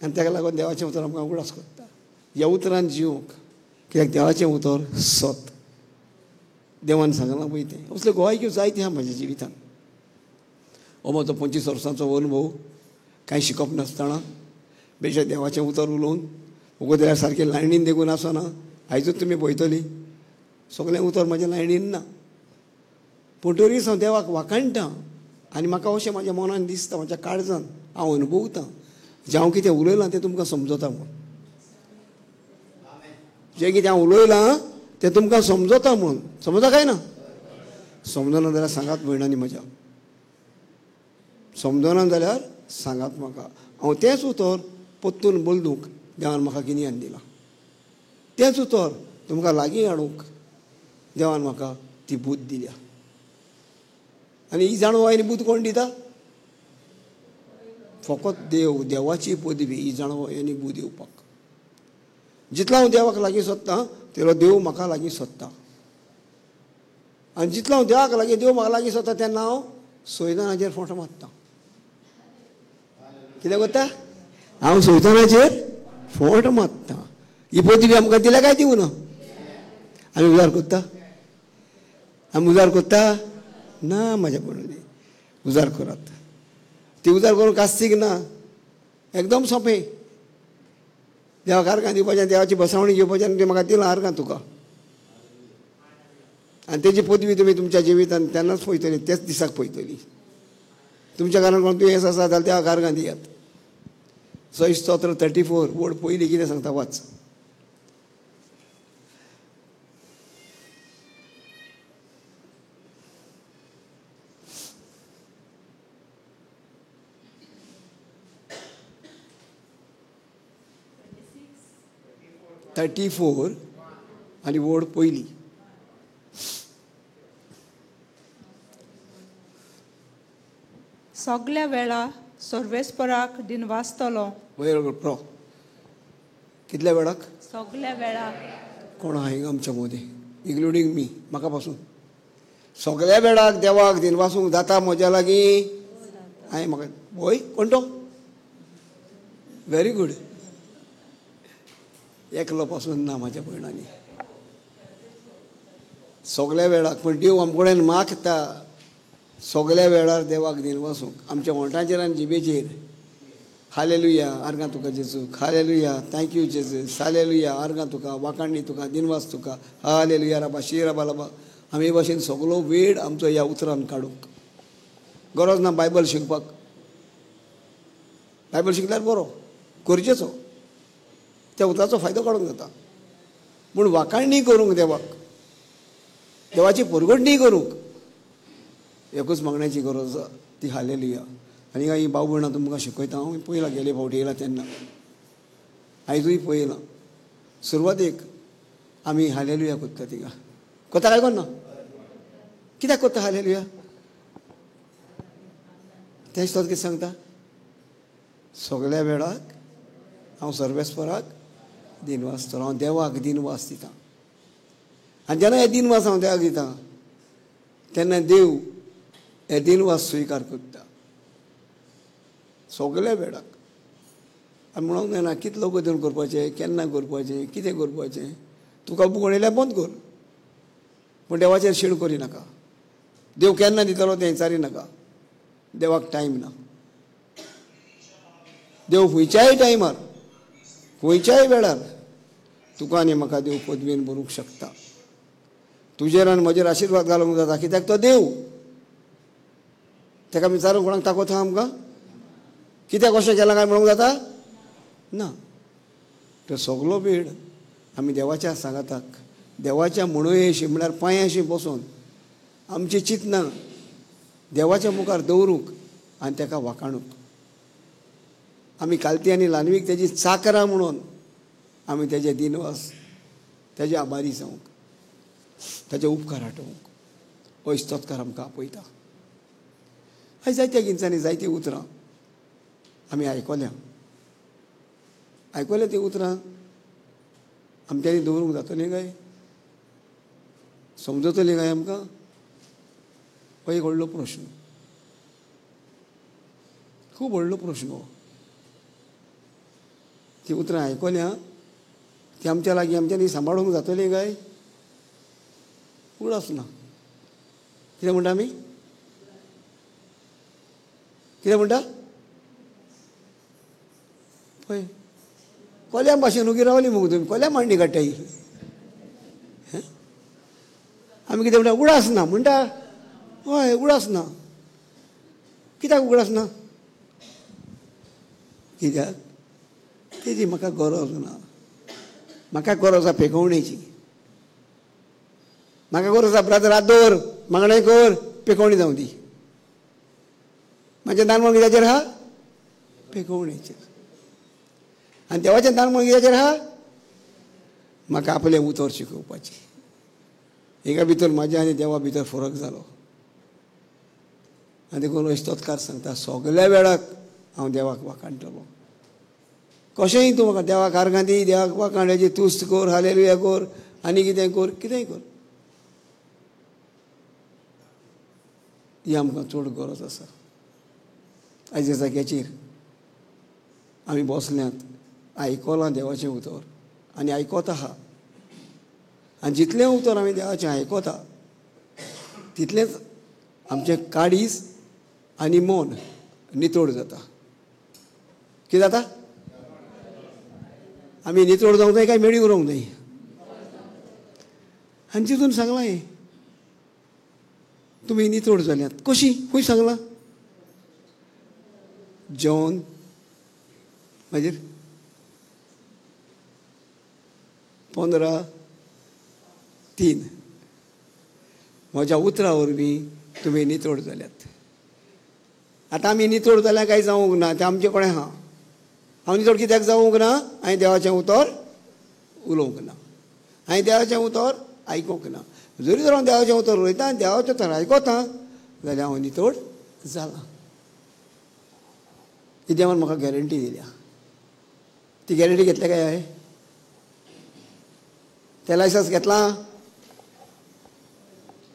आनी ताका लागून देवाचें उतर आमकां उगडास कोत्ता ह्या उतरान जिवंक कित्याक देवाचें उतर सत देवान सांगलां पळय तें असले गोवायक्यो जायते आहा म्हाज्या जिवितान हो म्हजो 25 वर्सांचो अनुभव कांय शिकप नासतना बेश्टें देवाचें उतर उलोवन उगोदऱ्यार सारकें लायणीन देखून आसना आयजूच तुमी पळयतलीं सगळें उतर म्हाज्या लायणीन ना पूण तरी हांव देवाक वाखाणटा आनी म्हाका अशें म्हाज्या मनान दिसता म्हाज्या काळजान हांव अनुभवतां जें हांव कितें उलयलां तें तुमकां समजता म्हूण जें कितें हांव उलयलां तें तुमकां समजता म्हूण समजता काय ना समजना जाल्यार सांगात भयणांनी म्हज्या समजना जाल्यार सांगात म्हाका हांव तेंच उतर पोत्तून बोलदूंक देवान म्हाका गिन्यान दिलां तेंच उतर तुमकां लागीं हाडूंक देवान म्हाका ती बूद दिल्या आनी ही जाणवो आनी बूद कोण दिता फकत देव देवाची पदवी ही जाणवो आनी बूद येवपाक जितलो हांव देवाक लागीं सोदतां तितलो देव म्हाका लागीं सोदता आनी जितलो हांव देवाक लागीं देव म्हाका लागीं सोदता तेन्ना हांव सैतानाचेर फोंट मारता कितें करता हांव सैतानाचेर फोंट मारता ही पदवी आमकां दिल्या काय दिवं ना आमी उजार कोत्ता ना म्हाज्या पडली उजार करात ती उजार करूंक कास्तीक ना एकदम सोंपें देवाक आर्गां दिवपाचें देवाची बसावणी घेवपाचें आनी तें म्हाका दिलां आर्गां तुका आनी तेजी पदवी तुमी तुमच्या जिवितान तेन्नाच पळयतली तेच दिसाक पळयतली तुमच्या घरान कोण दुयेंस आसा जाल्यार देवाक आर्गां दियात स्तोत्र 34 वड पयलीं कितें सांगता वाच आनी वड पयलीं सगल्या वेळा सर्वेस्पराक दिनवासतलो वयर प्रो कितल्या वेळाक सगल्या वेळार कोण आहाय आमच्या मदीं इन्क्लुडींग मी म्हाका पासून सगळ्या वेळाक देवाक दिनवासूंक जाता म्हज्या लागीं हांवें म्हाका वय कोण तो व्हेरी गूड एकलो पासून ना म्हाज्या भयणांनी सगळ्या वेळाक पूण देव आमचे कडेन मागता सगळ्या वेळार देवाक दिनवासूंक आमच्या ओंठाचेर आनी जिबेचेर हालेलुया आर्गां तुका जेजू हालेलुया थँक्यू जेजस हालेलुया आर्गां तुका वाकाणणी तुका दिनवास तुका हालेलुया राबा शी राबा लाबा आमी हे भाशेन सगळो वेळ आमचो ह्या उतरान काडूंक गरज ना बायबल शिकपाक बायबल शिकल्यार बरो करचेचो त्या उतराचो फायदो काडूंक जाता पूण वाकाणणी करूंक देवाची परगडणी करूंक एकूच मागण्याची गरज आसा ती हालेलुया आनी ही भाव भयणां तुमकां शिकयता हांव पयलां गेले फावटी येयला तेन्ना आयजूय पळयलां सुरवातेक आमी हालेलुया कोत्ता तिका कोता काय कोन्ना कित्याक कोत्ता हालेलुया तेच तो कितें सांगता सगळ्या वेळाक हांव सर्वेस्पराक दिनवासतलो हांव देवाक दिनवास दितां आनी जेन्ना हे दिनवास हांव देवाक दितां तेन्ना देव हे दिनवास स्विकार करता सगळ्या वेळाक आमी म्हणूंक जायना कितलो गतीन करपाचें केन्ना करपाचें कितें करपाचें तुका भूक येयल्यार बंद कर पूण देवाचेर शीण करिनाका देव केन्ना दितलो तें विचारिनाका देवाक टायम ना देव खंयच्याय टायमार खंयच्याय वेळार तुका आनी म्हाका देव पदवेन भरूंक शकता तुजेर आनी म्हजेर आशिर्वाद घालूंक जाता कित्याक तो देव ताका विचारूंक कोणाक ताकत आहा आमकां कित्याक अशें केलां काय म्हणूंक जाता ना तो सगळो वेळ आमी देवाच्या सांगाताक देवाच्या म्हणयेशी म्हळ्यार पांयाशी बसून आमची चिंतना देवाच्या मुखार दवरूंक आनी ताका वाखाणूंक आमी कालती आनी ल्हानवीक तेजी चाकरां म्हणून आमी तेजे दिनवास तेजे आभारी जावंक ताचे उपकार आठोवंक हो इस्तोत्कार आमकां आपयता आयज जायत्या गिन्सांनी जायतीं उतरां आमी आयकल्या ती उतरां आमच्यांनी दवरूंक जातलीं काय समजतलीं काय आमकां हो एक व्हडलो प्रश्न खूब व्हडलो प्रश्न हो ती उतरां आयकल्या ती आमच्या लागीं आमच्यांनी सांबाळूंक जातलीं काय उगडास ना कितें म्हणटा आमी कितें म्हणटा पळय कोल्या भाशेन उगी रावली मुगो तुमी कोल्या मांडणी काडटा ही आमी कितें म्हणटा उगडास ना म्हणटा हय उगडास ना कित्याक उगडास ना कित्याक तेजी म्हाका गरज ना म्हाका गरज आसा पेखवणेची म्हाका गरज आसा ब्रादर हात दवर मागणें कर पेखवणी जावं दी म्हाजें दानवण कित्याचेर आहा पेखवणेचेर आनी देवाचें दानवण कित्याचेर आहा म्हाका आपलें उतर शिकोवपाचें एका भितर म्हाज्या आनी देवा भितर फरक जालो आनी देखून इस्तोत्कार सांगता सगळ्या वेळाक हांव देवाक वाखाणटलो कशेंय तूं म्हाका देवाक आर्गां दी देवाक वाखाणाची तुस्त कर हालेलुया कर आनी कितेंय कर ही आमकां चड गरज आसा आयज ह्या जाग्याचेर आमी बसल्यांत आयकलां देवाचें उतर आनी आयकत आहा आनी जितलें उतर आमी देवाचें आयकता तितलेंच आमचें काळीज आनी मन नितोड जाता कितें जाता आमी नितोड जावंक जाय काय मेळी उरोंक जाय आनी तितून सांगलां हें तुमी नितोड जाल्यात कशी खंय सांगलां जॉन मागीर 15:3 म्हज्या उतरा वरवीं तुमी नितोड जाल्यात आतां आमी नितोड जाल्यार कांय जावंक ना तें आमचे कडेन आहा हांव नितोड कित्याक जावंक ना हांवें देवाचें उतर उलोवंक ना हांवें देवाचें उतर आयकूंक ना जरी तर हांव देवाचें उतर उलयतां आनी देवाचें उतर आयकता जाल्यार हांव नितोड जालां ही देवान म्हाका गॅरंटी दिल्या. ती गॅरंटी घेतल्या काय हांवें? ते लायसन्स घेतलां.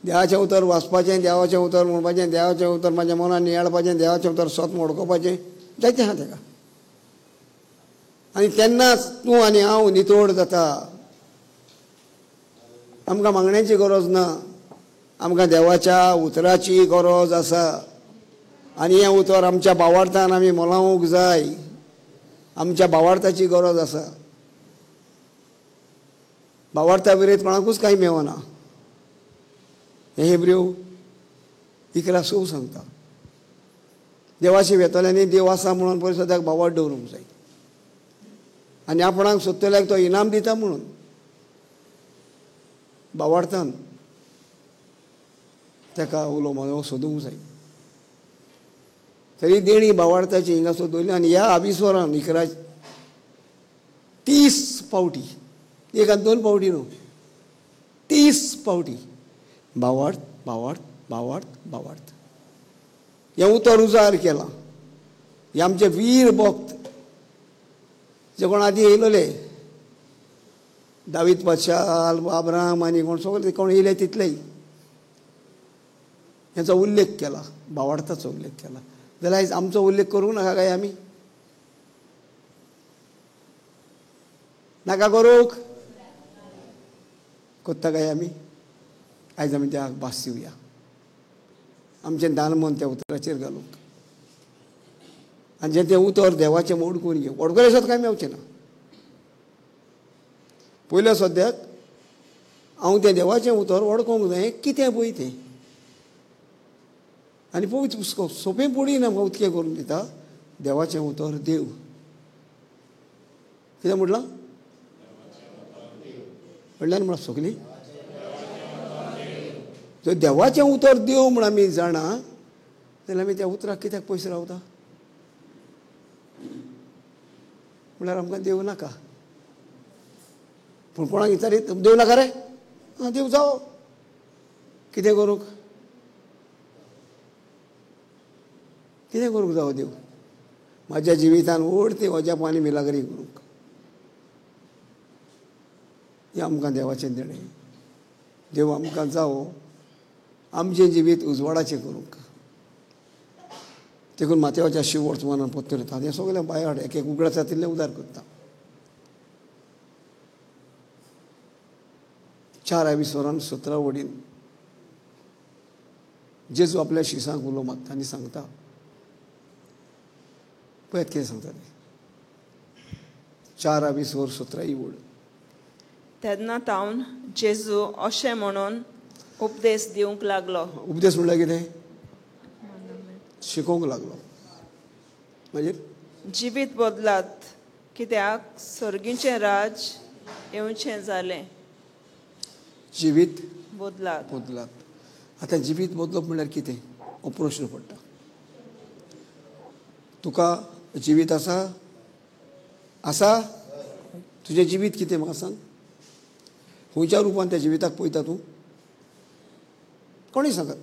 देवाचें उतर वाचपाचें, देवाचें उतर म्हणपाचें, देवाचें उतर म्हाज्या मनान नियाळपाचें, देवाचें उतर स्वता मोडकोवपाचें, जायतें आहा तेका. आनी तेन्नाच तूं आनी हांव नितोड जाता. आमकां मागण्याची गरज ना, आमकां देवाच्या उतराची गरज आसा. आनी हें उतर आमच्या भावार्थान आमी मोलावंक जाय. आमच्या भावार्थाची गरज आसा. भावार्था विरयत कोणाकूच कांय मेवना. हे हेब्रेव 11:6 सांगता. देवाची वेतोल्यांनी देव आसा म्हणून पळय सद्याक भावार्थ दवरूंक जाय. आनी आपणाक सोदतल्याक तो इनाम दिता म्हणून भावार्थान ताका उलो मारो सोदूंक जाय. तरी देणी भावार्थाची हिंगा सोदवली. आनी ह्या आबिस्वरान 30 पावटी, एक आनी 2 पावटी न्हू, 30 पावटी भावार्थ भावार्थ भावार्थ भावार्थ हें उतर उजार केलां. हे आमचे वीर भक्त जे कोण आदी येयलोले, दावीद बादशाह, अब्राहम आनी कोण सगळे कोण येयले तितलेय हेचो उल्लेख केला, भावार्थाचो उल्लेख केला. जाल्यार आयज आमचो उल्लेख करूंक नाका काय आमी? नाका करूंक? कोत्ता काय आमी? आयज आमी त्या भास दिवया, आमचें दान मन त्या उतराचेर घालूंक. आनी जें तें उतर देवाचें मोडकून घेवं. ओडखले सत कांय मेवचें ना. पयल्या सद्याक हांव तें देवाचें उतर ओडकोंक जाय कितें पळय तें. आनी पळय सोंपें पडीन आमकां उतकें करून दिता. देवाचें उतर देव. कितें म्हणलां? म्हणल्यार म्हणून सगलीं जर देवाचें उतर देव म्हूण आमी जाणा जाल्यार आमी त्या उतराक कित्याक पयस रावता? म्हळ्यार आमकां देव नाका. पूण कोणाक विचारीत देव नाका रे? आं देव जावो. कितें करूंक? कितें करूंक जावो देव? म्हाज्या जिवितान व्हड ती अजाप आनी मिलाग्री करूंक. हें आमकां देवाचें देणें. देव आमकां जावो आमचें जिवीत उजवाडाचें करूंक. देखून माथेवाच्या शिव वर्तमानान पत्तर येता. हें सगळें बायाड एक एक उगडास जातिल्लें उदार करता. 4 आविस्वरान 17 वडीन जेजू आपल्या शिसांक उलो मागता आनी सांगता. पळयात कितें सांगता तें. 4 आविस्वर 17 वड. तेन्ना तावन जेजू अशें म्हणून उपदेश दिवंक लागलो. उपदेश म्हणल्यार कितें? शिकोवंक लागलो. मागीर जिवीत बदलात कित्याक सर्गीचें राज येवचें जालें. जिवीत बदलात. बदलात. आतां जिवीत बदलप म्हणल्यार कितें हो प्रश्न पडटा. तुका जिवीत आसा? आसा? तुजें जिवीत कितें म्हाका सांग. खंयच्या रुपान त्या जिविताक पळयता तूं? कोणी सांगत?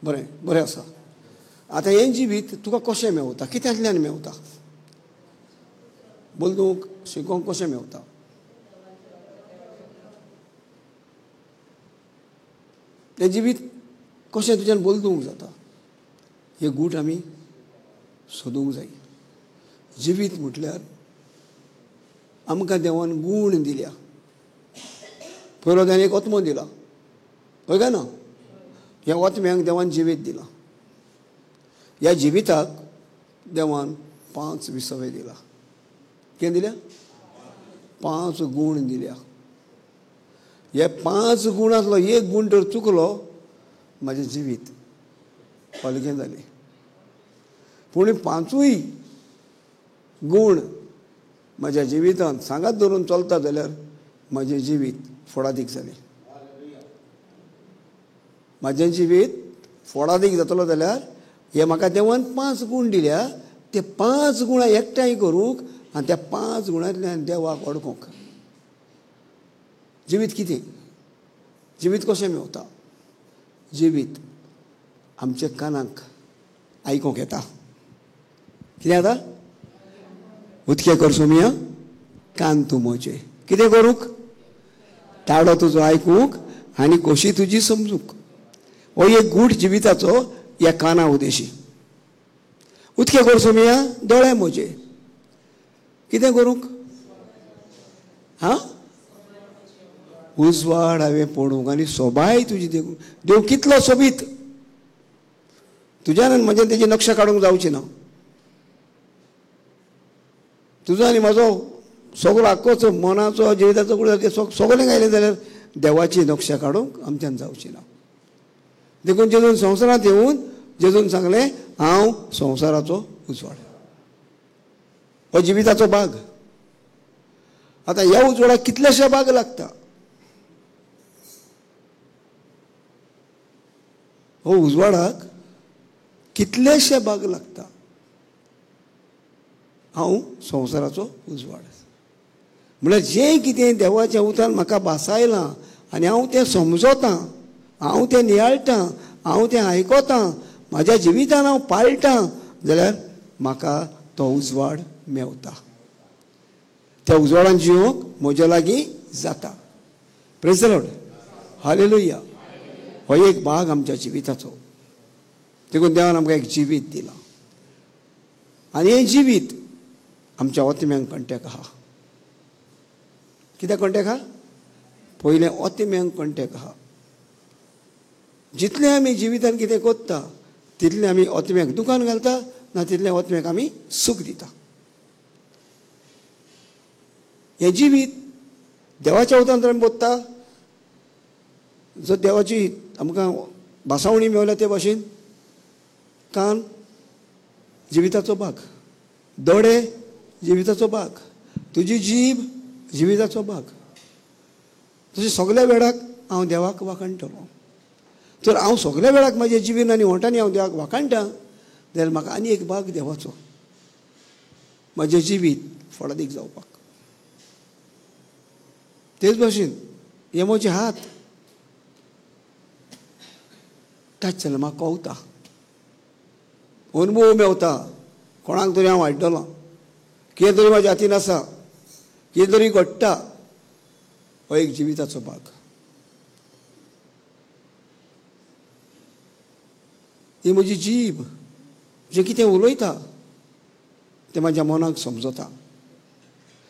बरें बरें आसा. आतां हें जिवीत तुका कशें मेवता? कित्यांतल्यान मेवता? बोलूंक शिकोवंक कशें मेवता? तें जिवीत कशें तुज्यान बोलूंक जाता? हे गूट आमी सोदूंक जाय. जिवीत म्हटल्यार आमकां देवान गूण दिल्या. पयलो त्याने एक ओत्मो दिला, पळय काय ना. ह्या ओत्म्यांक देवान जिवीत दिलां. ह्या जिविताक देवान 5 विसवे दिला. कितें दिल्या? 5 गूण दिल्या. हे 5 गुणांतलो एक गूण तर चुकलो, म्हाजें जिवीत फालकें जालें. पूण 5य गूण म्हाज्या जिवितांत सांगात धरून चलता जाल्यार म्हाजें जिवीत फोडादीक जालें. म्हाजें जिवीत फोडादीक जातलो जाल्यार हे म्हाका देवान 5 गूण दिल्या. ते 5 गुणां एकठांय करूंक आनी त्या 5 गुणांतल्यान देवाक वळखूंक. जिवीत कितें? जिवीत कशें मेवता? जिवीत आमच्या कानाक आयकोंक येता. कितें जाता? उदके कर सोमया कान तूं म्हजे. कितें करूंक? ताडो तुजो आयकूंक आनी खोशी तुजी समजूंक. हो एक गूढ जिविताचो ह्या काना उदेशी. उदके कर सोमया दोळे म्हजे. कितें करूंक? हां, उजवाड हांवें पळोवंक आनी सोबाय तुजी देखून. देव कितलो सोबीत. तुज्यान आनी म्हज्यान तेजी नक्षा काडूंक जावची ना. तुजो आनी म्हाजो सगळो आख्खोच मनाचो जिविताचो सगळें गायलें जाल्यार देवाची नक्षा काडूंक आमच्यान जावची ना. देखून जेजून संवसारांत येवन जेजून सांगलें हांव संवसाराचो उजवाड. हो जिविताचो भाग. आतां ह्या उजवाडाक कितलेशे भाग लागता. हो उजवाडाक कितलेशे भाग लागता. हांव संवसाराचो उजवाड. म्हळ्यार जें कितें देवाच्या उतान म्हाका भासायलां आनी हांव तें समजतां, हांव तें नियाळटां, हांव तें आयकोतां, म्हाज्या जिवितान हांव पाळटां जाल्यार म्हाका तो उजवाड मेवता. त्या उजवाडान जिवंक म्हज्या लागीं जाता. Praise the Lord. हालेलुया. हो एक भाग आमच्या जिविताचो. देखून देवान आमकां एक जिवीत दिलां आनी हें जिवीत आमच्या ओतम्यांक कंट्याक आहा. कित्याक कंट्याक आहा? पयलें ओतम्यांक कंट्याक आहा. जितलें आमी जिवितान कितें कोत्ता तितलें आमी ओतम्याक दुकान घालता ना तितलें ओतम्याक आमी सूख दिता. हें जिवीत देवाच्या उतान आमी बोत्ता. जर देवाची आमकां भासावणी मेवल्या ते भाशेन कान जिविताचो भाग, दोळे जिविताचो भाग, तुजी जीब जिविताचो भाग. तशें सगळ्या वेळाक हांव देवाक वाखाणटलों. तर हांव सगळ्या वेळाक म्हाज्या जिवीन आनी ओंठांनी हांव देवाक वाखाणटां जाल्यार म्हाका आनी एक भाग देवाचो म्हाजें जिवीत फळादीक जावपाक. तेच भाशेन हे म्हजे हात टच जाल्यार म्हाका कळटा, अनुभव मेवता. कोणाक तरी हांव वाडटलों, कितें तरी म्हाज्या हातीन आसा, कितें तरी घडटा. हो एक जिविताचो भाग. ही म्हजी जीब जें कितें उलयता तें म्हाज्या मनाक समजता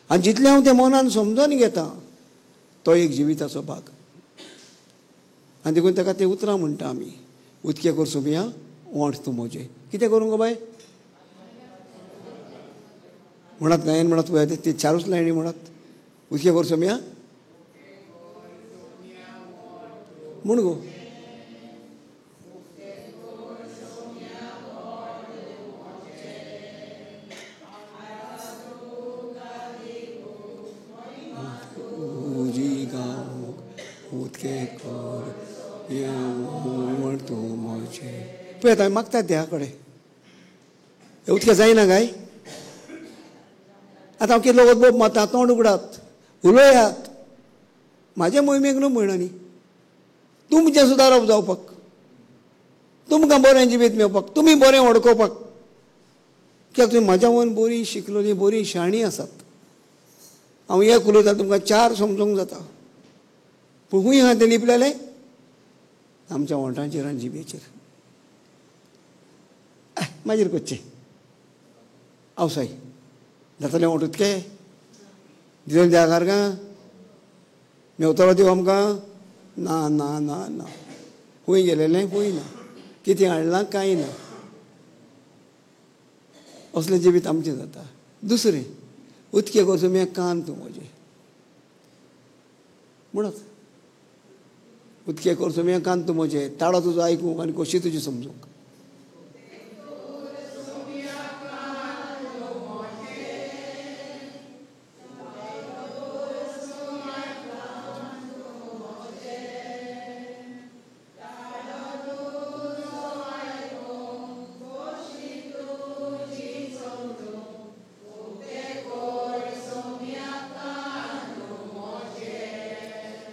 आनी जितलें हांव तें मनान समजून घेता तो एक जिविताचो भाग. आनी देखून ताका तें उतरां म्हणटा आमी. उदके कर सोमया ओंठ तूं म्हजें. कितें करूं गो बाय? म्हणत गायन म्हणत पळय ते चारूच लायनी म्हणत. उदके कर सोमया म्हूण गो. उदके कर तूं म्हजें. पळय आतां मागतात देवा कडेन. उदकें जायना काय? आतां हांव कितलो वचप माता तोंड उगडात, उलयात. म्हाज्या मोहिमेक न्हू म्हणना न्ही. तुमचें सुदारप जावपाक, तुमकां बरें जिवीत मेवपाक, तुमी बरें वडकोवपाक. कित्याक तुमी म्हाज्या वन बरीं शिकलोलीं, बरीं शाणीं आसात. हांव एक उलयतां तुमकां चार समजूंक जाता. पूण खूंय आहा तें लिपलेलें आमच्या ओंठांचेर आनी जिबेचेर. मागीर करचें आवसाय जातालें ओंठ उदकें दिलें देवाकार गा मेवतलो देव आमकां. ना ना ना ना. खूंय गेलेलें खूंय ना. कितें हाडलां कांय ना. असलें जिवीत आमचें जाता. दुसरें उदके कर सोमया कान तूं म्हजें म्हणत. उदके कर सोमया कान तूं म्हजें. ताळो तुजो आयकूंक आनी खोशी तुजी समजूंक.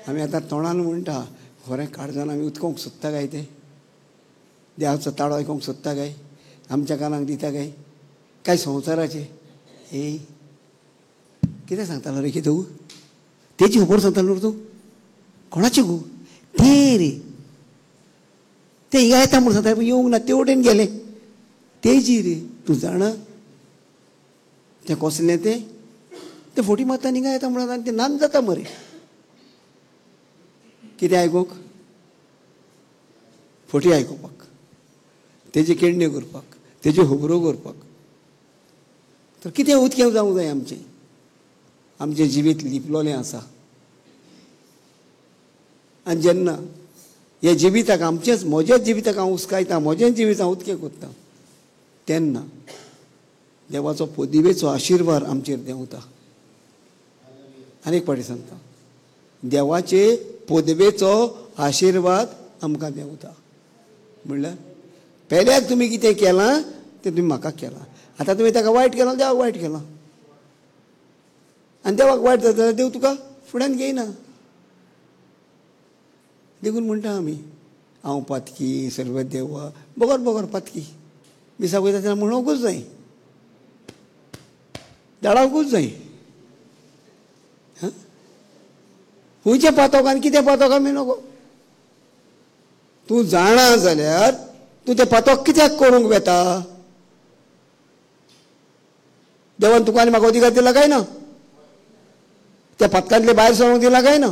आमी आतां तोंडान म्हणटा खरें काळजान आमी उतकोवंक सोदता काय तें देवाचो ताळो आयकोंक सोदता काय आमच्या कानाक दिता काय संवसाराचे हे कितें सांगतालो रे कितें तेची खबर सांगतालो रे तूं कोणाची गो ते रे ते हिंगा येता म्हूण सांगता येवंक ना ते वटेन गेले तेजी रे तूं जाणा तें कसलें तें फोटी मारता हिंगा येता म्हणून आनी तें नाच जाता मरे कितें आयकूंक फोटी आयकुपाक तेजी केडण्यो करपाक तेज्यो खबरो करपाक तर कितें उतकें जावंक जाय आमचें जिवीत लिपलोलें आसा आनी जेन्ना हे जिविताक आमचेच म्हज्याच जिविताक हांव उस्कायतां म्हजें जिवीत हांव उतकें करतां तेन्ना देवाचो पोदिवेचो आशिर्वाद आमचेर देंवता आनीक फावटी सांगता देवाचे पोदवेचो आशिर्वाद आमकां देंवता म्हणल्यार पयल्याक तुमी कितें केलां तें तुमी म्हाका केलां आतां तुमी ताका वायट केलां देवाक वायट केलां आनी देवाक वायट जाता जाल्यार देव तुका फुड्यान घेयना देखून म्हणटा आमी हांव पातकी सर्व देवा बोगोर पातकी मिसाक वयता तेन्ना म्हणोंकूच जाय धाडावंकूच जाय खंयचें पातोक आनी कितें पातोक आमी नगो तूं जाणा जाल्यार तूं तें पातोक कित्याक करूंक वेता देवान तुका आनी म्हाका अधिकार दिला काय ना त्या पातकांतले भायर सरोंक दिला काय ना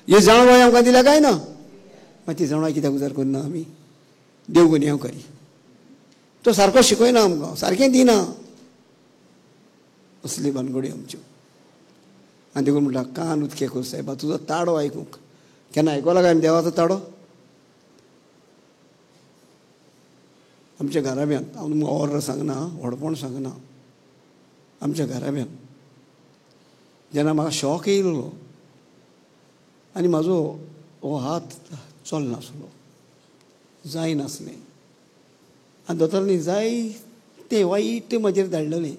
ही जाणवाय आमकां दिल्या काय ना मागीर ती जाणवाय कित्याक उजार करना आमी देव गुन्यांव करी तो सारको शिकयना आमकां सारकें दिना असली भानगडी आमच्यो आनी देखून म्हणटा कान उतके कर सायबा तुजो ताडो आयकूंक केन्ना आयकोला काय देवाचो ताडो आमच्या घराब्यांत हांव तुमकां ओर्र सांगना व्हडपण सांगना आमच्या घराब्यांत जेन्ना म्हाका शॉक येयलो आनी म्हाजो हो हात चलनासलो जायनासलें आनी दोतोरांनी जाय तें वायट म्हाजेर धाडलेलें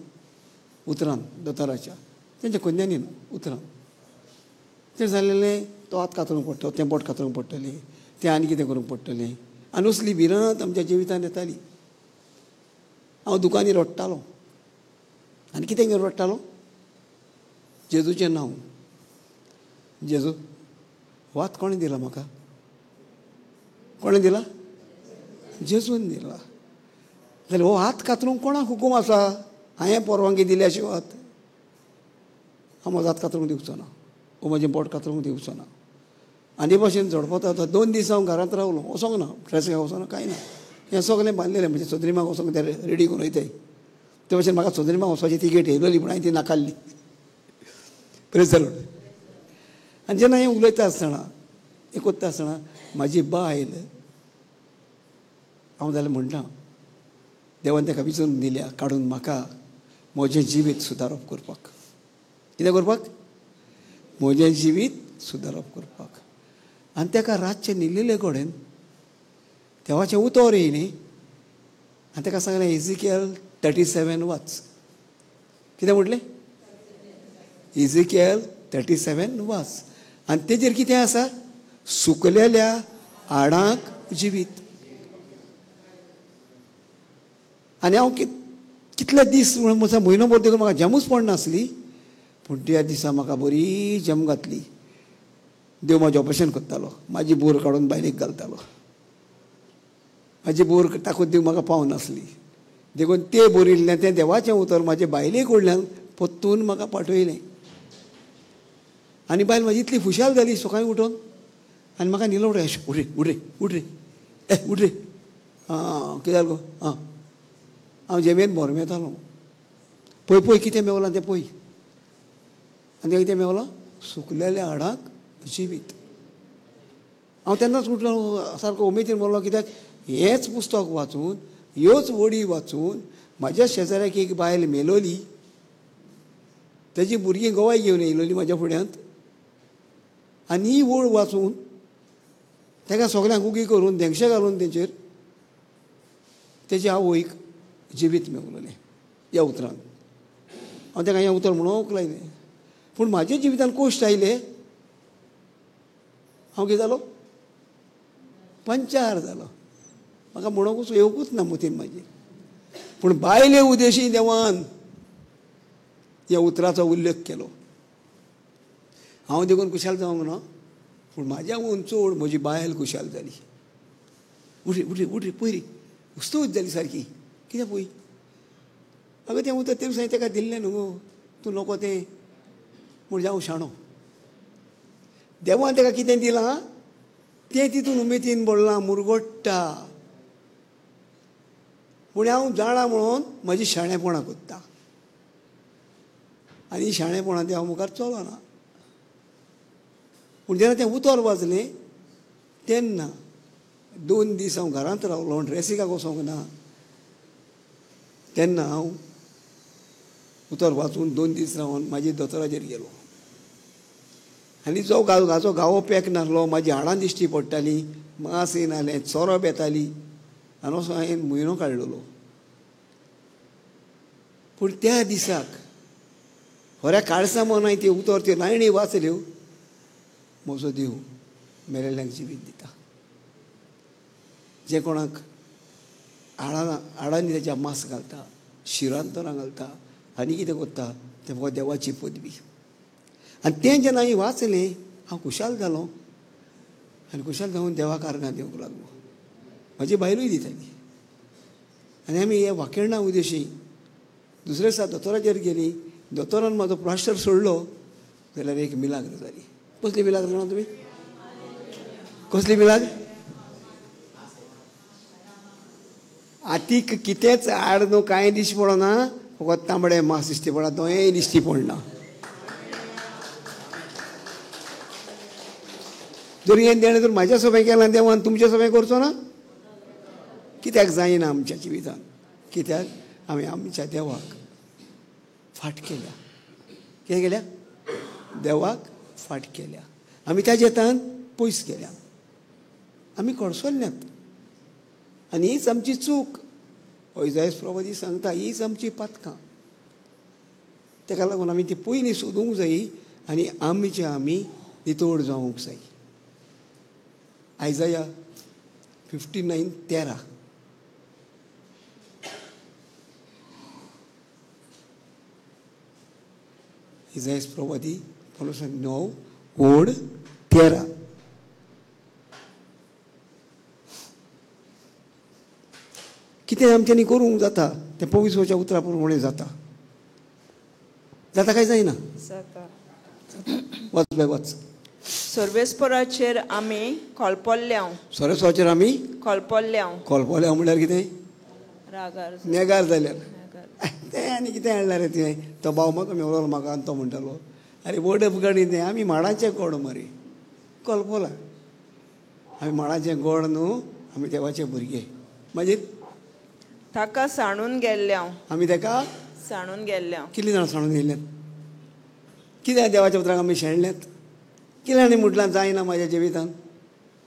उतरान दोतोराच्या तेंच्या कन्यांनी उतरान तें जाल्लेलें तो हात कातरूंक पडटलो तें बोट कातरूंक पडटलें तें आनी कितें करूंक पडटलें आनी असली भिरांत आमच्या जिवितांत येताली हांव दुकानी रडटालो आनी कितें घेवन रडटालो जेजूचें नांव जेजू वात कोणें दिला म्हाका कोणें दिला जेजून दिला जाल्यार हो हात कातरूंक कोणाक हुकूम आसा हांवें परवानगी दिल्या शिवाय हांव म्हजो हात कातरूंक दिवचो ना वो म्हजें बोट कातरूंक दिवचो ना आनी भाशेन झडपता तो 2 दीस हांव घरांत रावलो वचोंक ना ड्रेस घेवंक वचोंक ना कांय ना हें सगलें बांदलेलें म्हणजे चौधरीमाक वचोंक ते रेडी करून वयताय ते भाशेन म्हाका चौधरीमाक वचपाची तिकेट येयलोली पूण हांवें ती नाकारली प्रेज द लॉर्ड आनी जेन्ना हें उलयता आसतना हें कोत्ता आसतना म्हाजी बायल हांव जाल्यार म्हणटा देवान ताका विचरून दिल्या काडून म्हाका म्हजें जिवीत सुदारप करपाक कितें करपाक म्हजें जिवीत सुदारप करपाक आनी ताका रातचें न्हिल्लेले कडेन देवाचें उतर येयलें आनी ताका सांगलें इजिकेल 37 वाच कितें म्हटलें इजिकेल 37 वाच आनी तेजेर कितें आसा सुकलेल्या हाडांक जिवीत आनी हांव कितले दीस म्हजो म्हयनो भर देखून म्हाका जमूच पडनासली पूण त्या दिसा म्हाका बरी जम घातली देव म्हाजें ऑपरेशन करतालो म्हाजी बोर काडून बायलेक घालतालो म्हाजी बोर ताकून देव म्हाका पावनासली देखून तें बोरिल्लें तें देवाचें उतर म्हाजे बायले कडल्यान पोत्तून म्हाका पाठयलें आनी बायल म्हाजी इतली खुशाल जाली सकाळीं उठोन आनी म्हाका न्हिलो उठ रे उठ रे आं कितें जालें गो आं हांव जेमेन बोरमेतालो पळय कितें मेवलां तें पळय आनी तें कितें मेवलां सुकलेल्या हाडांक जिवीत हांव तेन्नाच उठलो सारको उमेदीन बोरलो कित्याक हेंच पुस्तक वाचून ह्योच वडी वाचून म्हाज्या शेजाऱ्याक एक बायल मेलोली तेजी भुरगीं गोवाय घेवन येयलोली म्हाज्या फुड्यांत आनी ही वळ वाचून ताका सगल्यांक उगी करून धेंगशे घालून तेचेर तेजे आवयक जिवीत मेवलेलें ह्या उतरान हांव ताका हें उतर म्हणूंक लायलें पूण म्हाज्या जिवितान कश्ट आयले हांव कितें जालो पंचार जालो. म्हाका म्हणोंकूच येवंकूच ना मतीन म्हाजी. पूण बायले उद्देशी देवान ह्या उतराचो उल्लेख केलो. हांव देखून खुशाल जावंक ना, पूण म्हाज्याहून चड म्हजी बायल खुशाल जाली. उठरी उठरी उठरी पयरी उस्तूच जाली सारकी. कित्याक पळय अगं तें उतर तें ताका दिल्लें न्हू गो, तूं नको तें म्हणजे हांव शाणो. देवान ताका कितें दिलां तें तितून उमेदीन बोडलां, मुरगोडटा. पूण हांव जाणा म्हणून म्हजी शाणेपणां कोत्ता आनी शाणेपणां ते हांव मुखार चलोना. पूण जेन्ना तें उतर वाजलें तेन्ना 2 दीस हांव घरांत रावलो, ड्रेसिकाक वचोंक ना. तेन्ना हांव उतर वाचून 2 दीस रावन म्हाजी दोतोराचेर गेलो. आनी जो गाचो गावो पॅक नासलो, म्हाजी हाडां दिश्टी पडटालीं, मांस येनासलें, चोरप येताली, आनी असो हांवें म्हयनो काडलेलो. पूण त्या दिसाक खऱ्या काळसा मन हांवें ती उतर त्यो लायणी वाचल्यो. म्हजो देव मेलेल्यांक जिवीत दिता. जे कोणाक हाडांनी तेच्या मांस घालता, शिरांत तोरां घालता, आनी कितें करता तें फकत देवाची पदवी. आनी तें जेन्ना हांवें वाचलें हांव खुशाल जालो. आनी खुशाल जावन देवाक आर्गां दिवंक लागलो. म्हाजी बायलूय दिताली. आनी आमी हे वाकेणा उद्देशी दुसरे दिसा दोतोराचेर गेलीं. दोतोरान म्हाजो प्लास्टर सोडलो जाल्यार एक मिलाग्र जाली. कसली मिलाग्र जाणा तुमी? कसली मिलाग्र? आतीक कितेंच आड न्हू, कांय दिश्टी पडना, फकत तांबडे मांस दिश्टी पडना, दोयेंय दिश्टी पडना. जर हें देणें जर म्हाज्या सोबें केलां देवान, तुमचें सोबें करचो ना? कित्याक जायना आमच्या जिवितान? कित्याक हांवें आमच्या देवाक फाट केल्या. कितें केल्या? देवाक फाट केल्या. आमी ताजे येतान पयस गेल्या. आमी कडसरल्यात. आनी हीच आमची चूक. इसायास प्रवादी सांगता हीच आमची पातकां. ताका लागून आमी ती पयलीं सोदूंक जायी आनी आमचे आमी नितोड जावंक जाय. आयजाया 59:13 इसायास प्रवादी 9:13 कितें आमच्यांनी करूंक जाता तें पवित्रच्या उतरा प्रमाणे जाता. जाता काय जायना? जाता. वच बाय वच. सर्वेस्पराचेर आमी खोलपल्ल्याव. सरस्वाचेर आमी खोलपल्ल्याव. खोलपोल्या म्हणल्यार कितें? रागार. नेगार जाल्यार तें आनी कितें हाडला रे तुवें? तो भाव म्हाका मेवलो म्हाका आनी तो म्हणटालो अरे वडप गाडी तें आमी माडाचें गोड मरे. कोलपोला आमी माडाचें गोड न्हू, आमी देवाचे भुरगे. मागीर ताका सांडून गेल्ल्याव. आमी ताका सांडून गेल्ल्याव. कितलीं जाणां सांडून गेल्ल्यात? कित्याक देवाच्या उतराक आमी शेणल्यात? कितें आनी म्हटलां जायना म्हाज्या जिवितान?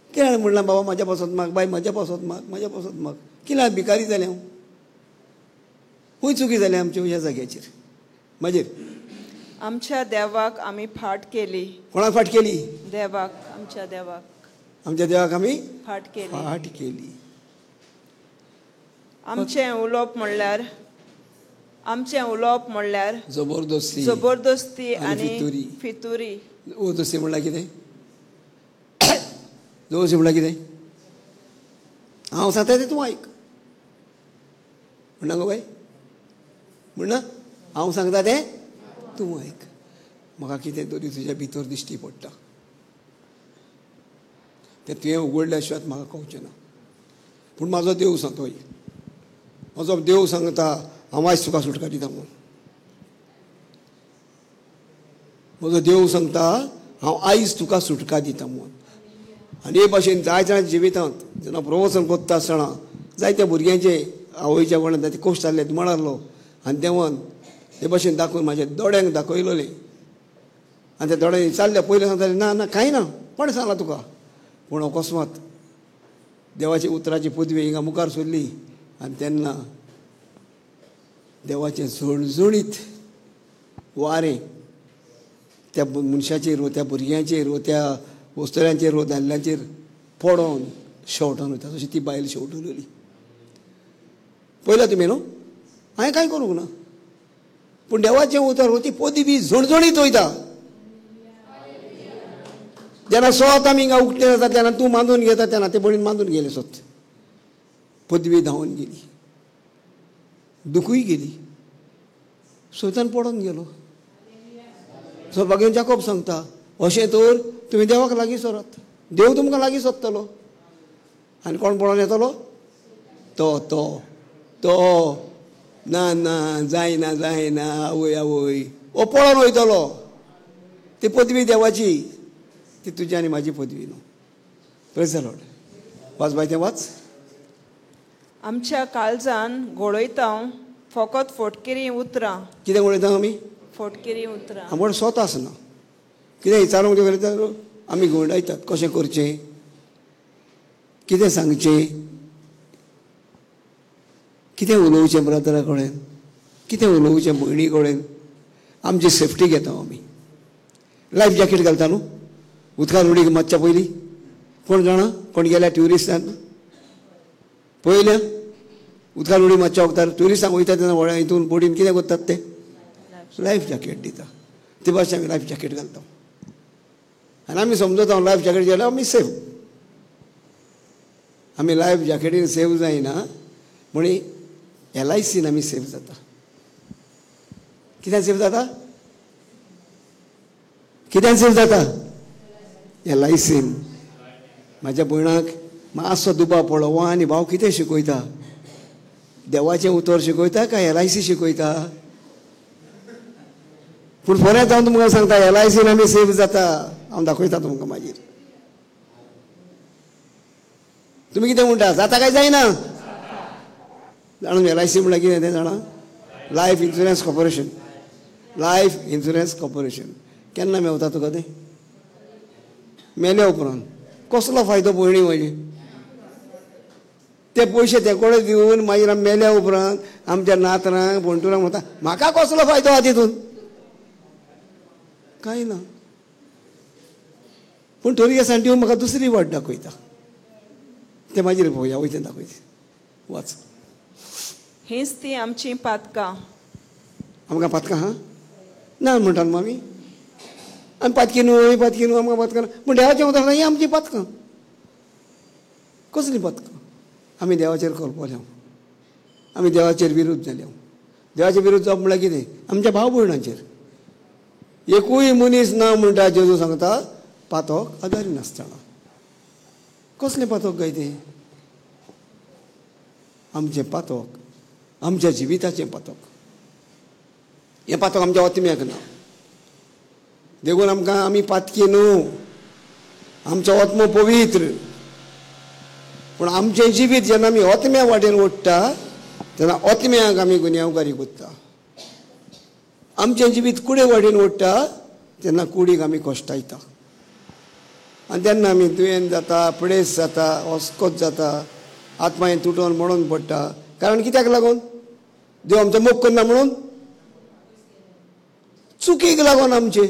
कितें आनी म्हटलां बाबा म्हाज्या पासत माग, बाय म्हाज्या पासत माग, म्हाज्या पासत माग? कित्याक भिकारी जालें हांव? खंय चुकी जाली आमच्यो ह्या जाग्याचेर? मागीर आमच्या देवाक आमी फाट केली. कोणाक फाट केली? देवाक. आमच्या देवाक आमच्या देवाक आमी फाट केली. फाट केली. आमचें उलोवप म्हणल्यार जबरदस्ती जबरदस्ती आनी आनी फितुरी. जबरदस्ती म्हणल्यार कितें? जबरदस्ती म्हणल्यार कितें? हांव सांगता तें तूं आयक. म्हणना गो बाय, म्हणना हांव सांगता तें तूं आयक. म्हाका कितें तरी तुज्या भितर दिश्टी पडटा तें तुवें उगडल्या शिवाय म्हाका कळचें ना. पूण म्हाजो देव सांगता, म्हजो देव सांगता हांव आयज तुका सुटका दिता म्हणून. म्हजो देव सांगता हांव आयज तुका सुटका दिता म्हणून. आनी हे भाशेन जायच्या जिवितांत जेन्ना प्रवचन करता आसतना जायत्या भुरग्यांचे आवयच्या कोणाक ते कोश्ट जाल्ले दुमाळारलो आनी देवान हे भाशेन दाखोवन म्हाज्या दोळ्यांक दाखयलोले. आनी त्या दोळ्यांनी चालले पयलीं सांगताले ना ना कांय ना, कोणें सांगलां तुका? पूण अकस्मात देवाची उतराची पदवी हिंगा मुखार सरली आनी तेन्ना देवाचें झणझणीत वारें त्या मनशाचेर वा त्या भुरग्याचेर वा त्या पोस्तऱ्यांचेर वा दादल्यांचेर पडोन शेवटान वयता तशी ती बायल शेवटून उरली. पळयला तुमी न्हू, हांवें कांय करूंक ना, पूण देवाचें उतर ती पदवी झणझणीत वयता. जेन्ना स्वत आमी हिंगा उक्ते जाता तेन्ना तूं मांदून घेता तेन्ना ते बळीन मांदून गेले स्वत. पदवी धांवन गेली, दुखूय गेली, सोयतान पडोन गेलो. सौभाग्यान जाकोब सांगता अशें तर तुमी देवाक लागीं सरात, देव तुमकां लागीं सोदतलो. आनी कोण पळोवन येतलो? तो तो तो ना ना जायना जायना आवय आवय हो पळोवन वयतलो. ती पदवी देवाची, ती तुजी आनी म्हाजी पदवी न्हू. Praise the Lord. वाच बाय तें वाच. आमच्या काळजान घोळयता फकत फोटकेरी उतरां. कितें उलयता आमी? फोटकेरी उतरां. आमकां स्वता आसना. कितें विचारूंक गेलें तर आमी गोंडायतात कशें करचें, कितें सांगचें, कितें उलोवचें ब्रदरा कडेन, कितें उलोवचें भयणी कडेन. आमची सेफ्टी घेता आमी. लायफ जॅकेट घालता न्हू उदकान उडीक मातच्या पयलीं. कोण जाणा कोण गेल्या ट्युरिस्टान पळयल्या उदकान उडी मातच्या वखदार ट्युरिस्टांक वयता तेन्ना व्हडल्या हितून बोडीन कितें करतात ते लायफ जॅकेट दिता. ते भाशेन आमी लायफ जॅकेट घालता आनी आमी समजता लायफ जॅकेट गेल्यार आमी सेफ. आमी लायफ जॅकेटीन सेफ जायना म्हणी LICन आमी सेफ जाता. कित्यान सेफ जाता? कित्यान सेफ जाता? LICन. म्हाज्या भयणाक मातसो दुबाव पडलो वा आनी भाव कितें शिकयता? देवाचें उतर शिकयता काय LIC शिकयता? पूण फुडें हांव तुमकां सांगता LICन आमी सेफ जाता. हांव दाखयता तुमकां मागीर. तुमी कितें म्हणटा? जाता काय जायना? जाणून LIC म्हणल्यार कितें तें जाणा? Life insurance corporation. Life insurance corporation. केन्ना मेवता तुका तें? मेल्या उपरांत. कसलो फायदो भयणी म्हजी? ते पयशे ते कडेन दिवन मागीर आमी मेल्या उपरांत आमच्या नातरांक भंटुरांक म्हणटा म्हाका कसलो फायदो आहा तितून? कांय ना. पूण थोडी आसा ती म्हाका दुसरी वाट दाखयता. ते मागीर पळोवया वयता दाखयता. वाच. हीच ती आमची पातकां. आमकां पातकां हा ना म्हणटा न्हू आमी. आमी पातकी न्हू आमी पातकी न्हू आमकां पातकां ना. पूण देवाचें उतर ही आमची पातकां. कसलीं पातकां? आमी देवाचेर करपले. आमी देवाचेर विरुद्ध जाले. देवाचे विरुद्ध जावप म्हळ्यार कितें? आमच्या भाव भयणांचेर. एकूय मनीस ना म्हणटा जेजू सांगता पातक आदारी नासतना. कसलें पातक काय तें? आमचें पातक आमच्या जिविताचें पातक. हें पातक आमच्या आत्म्याक ना. देखून आमकां आमी पातकी न्हू. आमचो आत्मो पवित्र. पूण आमचें जिवीत जेन्ना आमी आत्म्या वाटेन ओडटा तेन्ना आत्म्याक आमी गुन्यांवकारी कोत्ता. आमचें जिवीत कुडे वाटेन ओडटा तेन्ना कुडीक आमी कोश्टायता. आनी तेन्ना आमी दुयेंत जाता, पिडेस्त जाता, अस्कोत जाता, आत्मायेन तुटोन मडोन पडटा. कारण कित्याक लागून? देव आमचो मोग करना म्हणून? चुकीक लागून आमचे.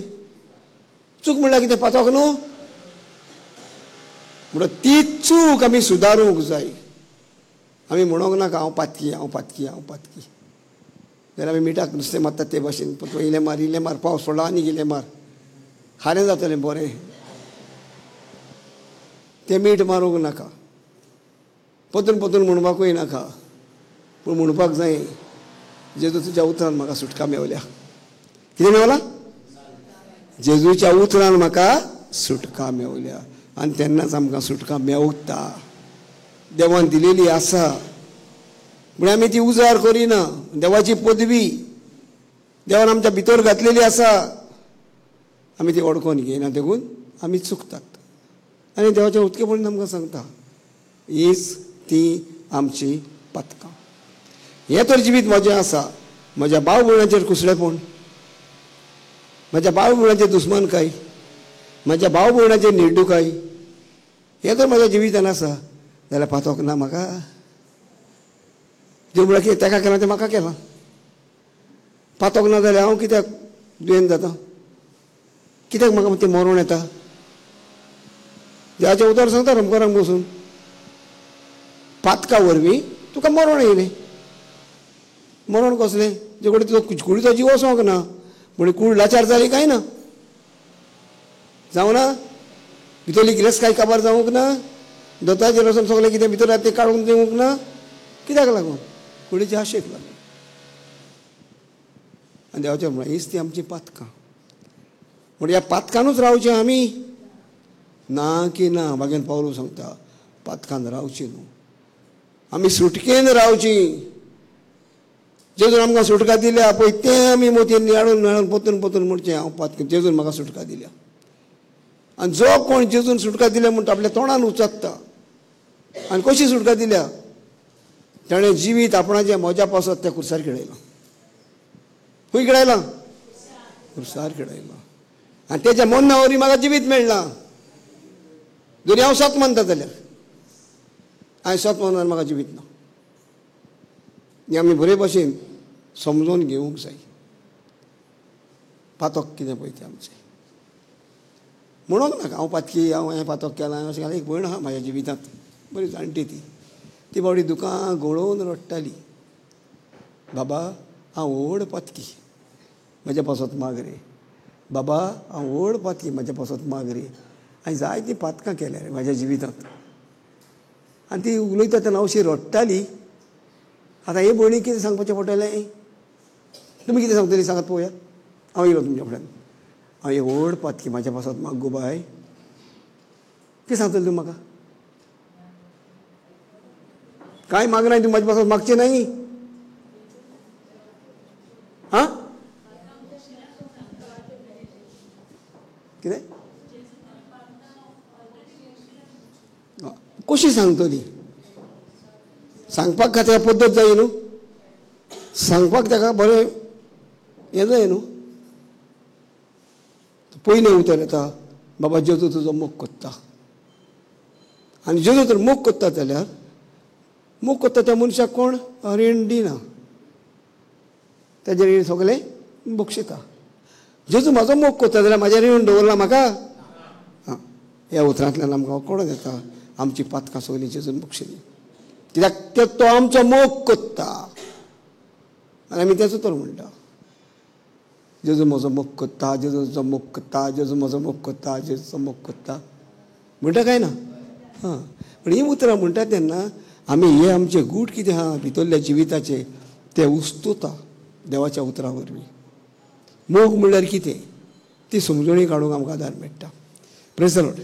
चूक म्हणल्यार कितें? पातक न्हू. म्हणून ती चूक आमी सुदारूंक जाय. आमी म्हणूंक नाका हांव पातकी हांव पातकी हांव पातकी. जाल्यार आमी मिठाक नुस्तें मारतात ते भाशेन इल्लें मार पावस पडलो आनी इल्लें मार खारें जातलें बरें. तें मीठ मारूंक नाका. पोतून पोतून म्हणपाकूय नाका. पूण म्हणपाक जाय जेजू तुज्या उतरान म्हाका सुटका मेवल्या. कितें मेवला? जेजूच्या उतरान म्हाका सुटका मेवल्या. आनी तेन्नाच आमकां सुटका मेवता. देवान दिलेली आसा म्हण आमी ती उजार करिना. देवाची पदवी देवान आमच्या भितर घातलेली आसा. आमी ती ओडकोन घेयना देखून आमी चुकतात. आनी देवाच्या उतकेपणान आमकां सांगता हीच ती आमची पातकां. हें तर जिवीत म्हजें आसा. म्हज्या भाव भयणांचेर कुसळेपण, म्हज्या भाव भयणांचेर दुस्मानकाय, म्हज्या भाव भयणांचेर निर्डुकाय हें तर म्हज्या जिवितान आसा जाल्यार पातक ना म्हाका. देव म्हळ्यार कितें? ताका केलां तें म्हाका केलां. पातक ना जाल्यार हांव कित्याक दुयेंत जाता? कित्याक म्हाका तें मरोण येता? देवाचें उतर सांगता रमकारांक बसून पातका वरवीं तुका मरण येयलें. मरण कसलें जे कडेन तुजो कुडीचो जीव वचोंक ना म्हण कूड लाचार जाली काय ना जावं ना भितरली कितेंच कांय काबार जावंक ना दोताचेर वचून सगळें कितें भितर तें काडून दिवंक ना कित्याक लागून कुडीचे आशेक लागून. आनी देवाचें म्हळ्यार हीच ती आमची पातकां म्हणजे ह्या पातकानूच रावचें आमी ना की ना मागीर पावलू सांगता पातकान रावची न्हू आमी सुटकेन रावची. जेजून आमकां सुटका दिल्या पळय तें आमी मोतयेन नियाळून नियाळून पोतून पोतून म्हणचें हांव पातक जेजून म्हाका सुटका दिल्या. आनी जो कोण जेजून सुटका दिल्या म्हणटा आपल्या तोंडान उचत्ता. आनी कशी सुटका दिल्या ताणें जिवीत आपणाचें मोज्या पासत त्या खुर्सार खेळयलां. खंय खेळयलां खुर्सार खेळयलां. आनी तेच्या मोन्ना वरी म्हाका जिवीत मेळ्ळां. जरी हांव सत मानता जाल्यार हांवें सत मानून म्हाका जिवीत ना. हें आमी बरे भशेन समजून घेवंक जाय. पातक कितें पळय तें आमचें म्हणूंक नाका हांव पातकी हांव हें पातक केलां अशें केलां. एक भयण आहा म्हाज्या जिवितांत बरी जाणटी ती बावडी दुकां घोळोवन रडटाली बाबा हांव व्हड पातकी म्हज्या पासत माग रे बाबा हांव व्हड पातकी म्हज्या पासत माग रे. हांवें जायतीं पातकां केल्या रे म्हाज्या जिवितांत. आनी ती उलयता तेन्ना अशी रडटाली. आतां हे भयणीक कितें सांगपाचें पडटलें तुमी कितें सांगतली सांगात पळोवया. हांव येयलो तुमच्या फुड्यान हांव एक व्हड पातकी म्हाज्या पासत माग गो बाय कितें सांगतली तूं म्हाका. कांय मागना तूं म्हाज्या पासत मागचें नाही. हां कितें कशी सांगतली सांगपाक ताका पद्दत जाय न्हू. सांगपाक ताका बरें हें जाय न्हू. पयलें उतर येता बाबा जेजू तुजो मोग कोत्ता. आनी जेजू तर मोग कोत्ता जाल्यार मोग कोत्ता त्या मनशाक कोण रीण दिना. तेजें रीण सगळें बक्षिता. जेजू म्हाजो मोग कोत्ता जाल्यार म्हाजें रीण दवरलां म्हाका. हां ह्या उतरांतल्यान आमकां कळून येता आमची पातकां सगळीं जेजून बक्षिली कित्याक तो आमचो मोग कोत्ता. आनी आमी तेच उतर म्हणटा जेजू म्हजो मोग कोत्ता जेजूचो मोग कोत्ता जेजू म्हजो मोग कोत्ता जेजूचो मोग कोत्ता म्हणटा काय ना. हां पूण हीं उतरां म्हणटा तेन्ना आमी हे आमचे गूट कितें आहा भितरल्या जिविताचे ते उस्तुता देवाच्या उतरां वरवीं. मोग म्हणल्यार कितें ती समजणी काडूंक आमकां आदार मेळटा. Praise the Lord.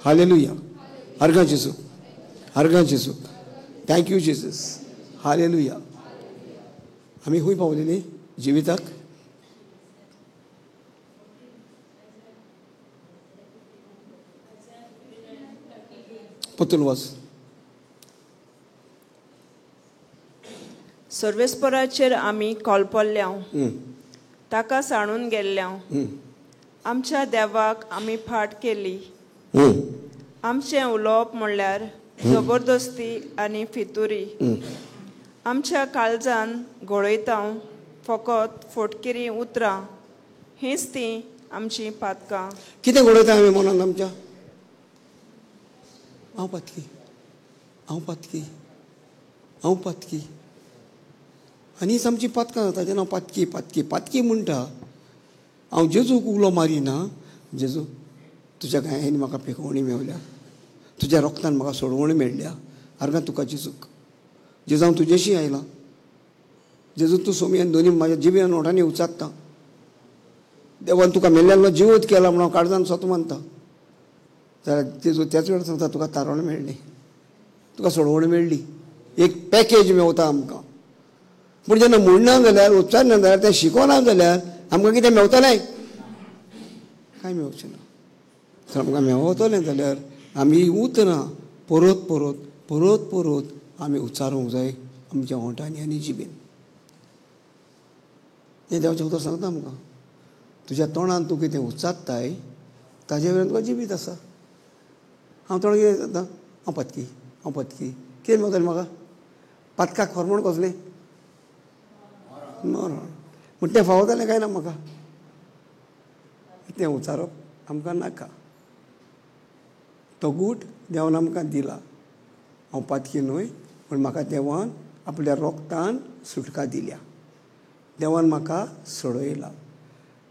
हालेलुया. अर्गां जेजू अर्गां जेजू थँक्यू जेजस. हालेलुया. आमी खंय पावलेलीं जिविताक पतून वच. सर्वेस्पराचेर आमी कोलपल्ल्या ताका सांडून गेल्ल्या आमच्या देवाक आमी फाट केली. आमचें उलोवप म्हणल्यार जबरदस्ती आनी फितुरी. आमच्या काळजान घोळयता फकत फोटकिरी उतरां हीच ती आमची पातकां. कितें घडयता आमी मनान आमच्या हांव पातकी हांव पातकी हांव पातकी आनी हीच आमची पातकां जाता. जेन्ना हांव पातकी पातकी पातकी म्हणटा हांव जेजूक उलो मारिना. जेजू तुज्या गायेन म्हाका पिकोवणी मेवल्या तुज्या रोगतान म्हाका सोडवणी मेळ्ळ्या. आर्गां तुका जेजूक जेजू हांव तुजेशी आयलां. जेजू तूं सोमयान दोनी म्हाज्या जिव्यान ओठांनी उचात्ता. देवान तुका मेल्ल्यालो जिवूत केला म्हणून हांव काळजान स्वत मानता. जाल्यार जेजू त्याच वेळार सांगता तुका तारण मेळ्ळें तुका सोडवण मेळ्ळी. एक पॅकेज मेवता आमकां. पूण जेन्ना म्हणना जाल्यार उच्चारना जाल्यार तें शिकोना जाल्यार आमकां कितें मेवतलें कांय मेवचें ना. तर आमकां मेवतलें जाल्यार आमी उतरां परत परत परत परत आमी उच्चारूंक जाय आमच्या ओंठांनी आनी जिबेन. हें देवाचें उतर सांगता आमकां तुज्या तोंडान तूं कितें उच्चारताय ताजे वयल्यान तुका जिवीत आसा. हांव तोंड कितें जाता हांव पातकी कितें मेवतलें म्हाका पातकाक हॉर्मोन कसलें मरण पूण तें फावतलें काय ना म्हाका. तें उच्चारप आमकां नाका. तो गूट देवान आमकां दिला. हांव पातकी न्हय, पूण म्हाका देवान आपल्या रोगतान सुटका दिल्या. देवान म्हाका सोडयला.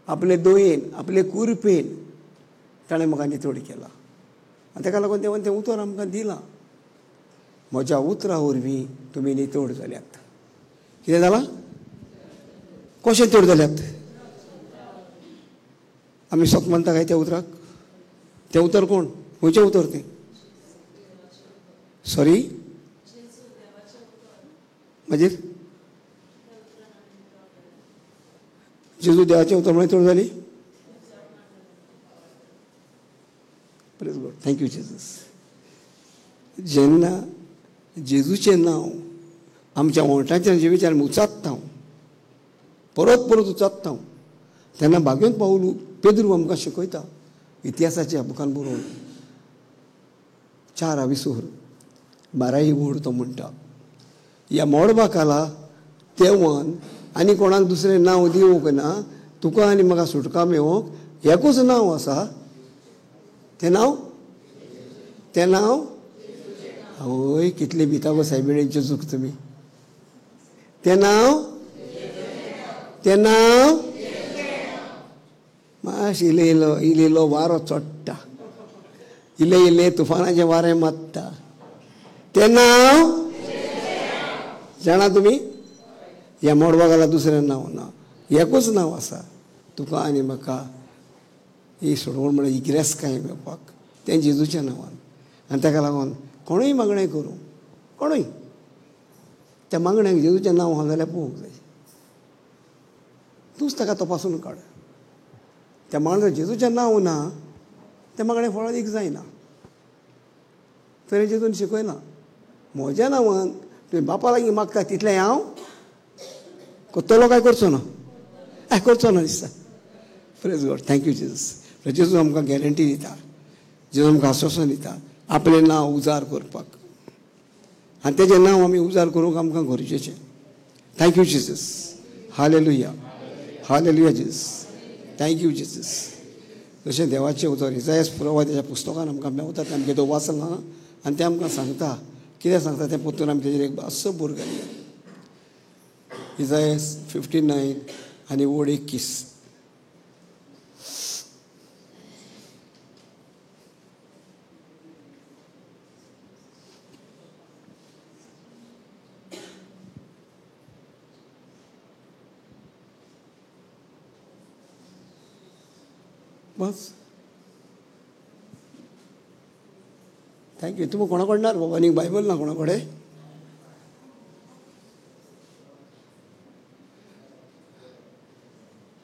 आपले दोयेन, आपले कुरपेन ताणें म्हाका नितोड केला. आनी ताका लागून देवान तें उतर आमकां दिलां. म्हज्या उतरा वरवीं तुमी नितोड जाल्यात. कितें जालां? कशें नितोड जाल्यात? आमी सोक म्हणटा काय त्या उतराक? तें उतर कोण? खंयचें उतर तें? सॉरी? मागीर जेजू देवाचें उतर म्हणून नितोड जाली? Praise God. Thank you Jesus. जेन्ना जेजूचें नांव आमच्या ओंठाच्या जिवीच्यान आमी उचात्ता, परत परत उचात्ता, तेन्ना भाग्यवंत पावलू पेद्रू आमकां शिकयता इतिहासाच्या बुकान बरोवन 4:12 वड तो म्हणटा, ह्या मोडबाकाला देवान आनी कोणाक दुसरें नांव दिवंक ना, तुका आनी म्हाका सुटका मेळोवंक एकूच नांव आसा. तें नांव हय, कितले भिता गो सायबिणींचे चूक तुमी. तें नांव माश इलेलो वारो चोडटा, इल्ले तुफानाचें वारें मारता. तें नांव जाणा तुमी? ह्या मोडबागाला दुसरें नांव ना, एकूच नांव आसा तुका आनी म्हाका ही सोडवण म्हळ्यार ही गिरेस्तकाय मेळपाक. तें जेजूच्या नांवान. आनी ताका लागून कोणूय मागणें करूं, कोणूय त्या मागण्याक जेजूचें नांव आहा जाल्यार पळोवंक जाय. तूंच ताका तपासून काड. त्या मागण्याक जेजूचें नांव ना, त्या मागणें फळ दीक जायना. तरी जेजून शिकयना, म्हज्या नांवान तुवें बापा लागीं मागता तितलें हांव करतलो काय करचो ना? करचो ना दिसता. Praise God. Thank you Jesus. जेजू आमकां गॅरंटी दिता, जेजू आमकां आश्वासन दिता आपलें नांव उजार करपाक. आनी तेजें नांव आमी उजार करूंक आमकां गरजेचें. Thank you Jesus. Hallelujah, hallelujah Jesus. Thank you Jesus. जशें देवाचें उतर इसायास प्रवाद्याच्या पुस्तकान आमकां मेवता, आमगे तो वाचलां आनी तें आमकां सांगता. कितें सांगता तें परतून आमी तेजेर एक बास्स बोर घालया. इसायास 59 आनी वड 21. बस. थँक्यू. तुम्ही कोणाकडणार बाबा? आनी बायबल ना कोणा कडेन?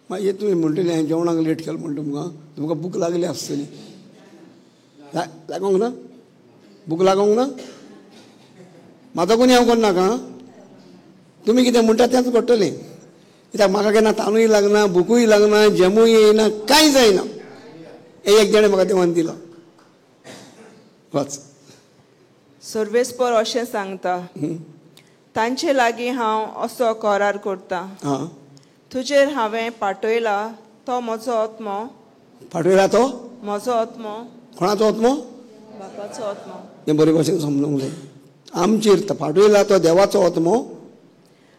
मागीर तुवें म्हणटलें हांवें जेवणाक लेट केलें म्हण तुमकां भूक लागली आसतली. लागोंक ना? भूक लागोंक ना? म्हाजो कोणी हांव करनाका. तुमी कितें म्हणटा तेंच घडटलें. कित्याक म्हाका केन्ना तांदूय लागना, भुकूय लागना, जेमूय येयना, कांय जायना. एक जाणें म्हाका देवान दिला. वाच. सर्वेस्पर अशें सांगता, तांचे लागीं हांव असो करार करतां, तुजेर हांवें पाठयला तो म्हजो आत्मो. पाठयला तो म्हजो आत्मो. कोणाचो आत्मो? बापाचो आत्मो. तें बरे भशेन समजूंक जाय. आमचेर पाठयला तो देवाचो आत्मो.